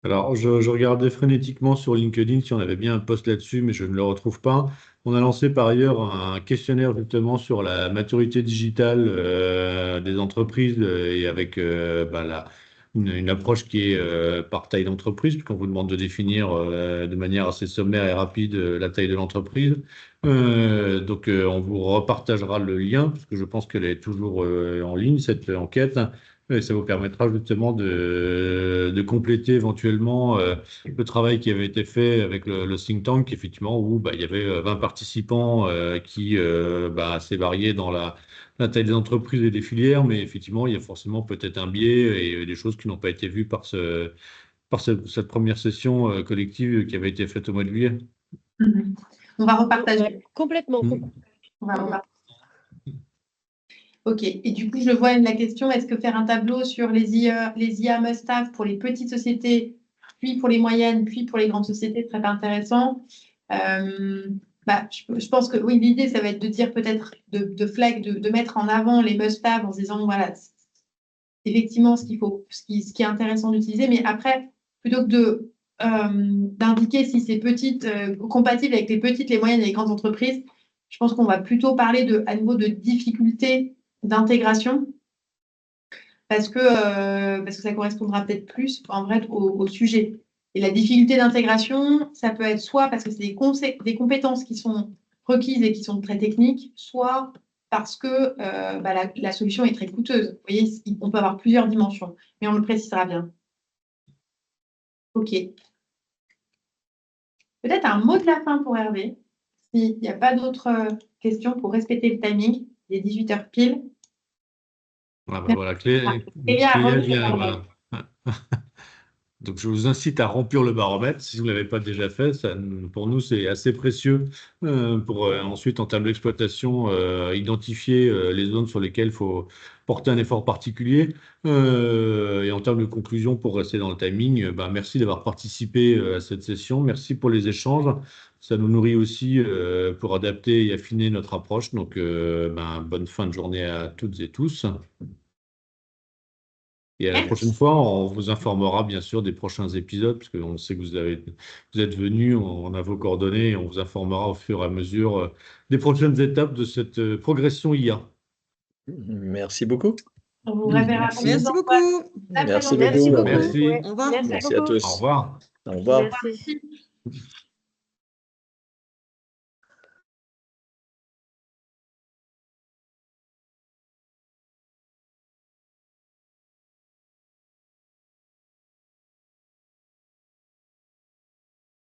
Alors, je regardais frénétiquement sur LinkedIn si on avait bien un post là-dessus, mais je ne le retrouve pas. On a lancé par ailleurs un questionnaire justement sur la maturité digitale des entreprises et avec une approche qui est par taille d'entreprise, puisqu'on vous demande de définir de manière assez sommaire et rapide la taille de l'entreprise. Donc, on vous repartagera le lien, parce que je pense qu'elle est toujours en ligne, cette enquête. Et ça vous permettra justement de compléter éventuellement le travail qui avait été fait avec le think tank, effectivement, où il y avait 20 participants qui assez variés dans la taille des entreprises et des filières, mais effectivement, il y a forcément peut-être un biais et des choses qui n'ont pas été vues par cette première session collective qui avait été faite au mois de juillet. On va repartager. Complètement. On va repartager. OK. Et du coup, je vois la question, est-ce que faire un tableau sur les IA must-have pour les petites sociétés, puis pour les moyennes, puis pour les grandes sociétés serait pas intéressant? Je pense que oui, l'idée, ça va être de dire peut-être de mettre en avant les must-have en se disant, voilà, effectivement, ce qui est intéressant d'utiliser, mais après, plutôt que d'indiquer si c'est compatible avec les petites, les moyennes et les grandes entreprises, je pense qu'on va plutôt parler à nouveau de difficultés d'intégration parce que ça correspondra peut-être plus en vrai au sujet. Et la difficulté d'intégration, ça peut être soit parce que c'est des compétences qui sont requises et qui sont très techniques, soit parce que la solution est très coûteuse. Vous voyez, on peut avoir plusieurs dimensions, mais on le précisera bien. OK. Peut-être un mot de la fin pour Hervé, s'il n'y a pas d'autres questions pour respecter le timing. Il est 18h pile. Voilà, Cléa vient. Voilà. Donc, je vous incite à remplir le baromètre si vous ne l'avez pas déjà fait. Ça, pour nous, c'est assez précieux pour ensuite, en termes d'exploitation, identifier les zones sur lesquelles il faut porter un effort particulier. Et en termes de conclusion, pour rester dans le timing, merci d'avoir participé à cette session. Merci pour les échanges. Ça nous nourrit aussi pour adapter et affiner notre approche. Donc, bonne fin de journée à toutes et tous. Et à la prochaine fois, on vous informera bien sûr des prochains épisodes, parce qu'on sait que vous êtes venus, on a vos coordonnées, et on vous informera au fur et à mesure des prochaines étapes de cette progression IA. Merci beaucoup. On vous reverra. Merci beaucoup. Merci beaucoup. Merci. Au revoir. Merci à tous. Au revoir. Au revoir. Merci.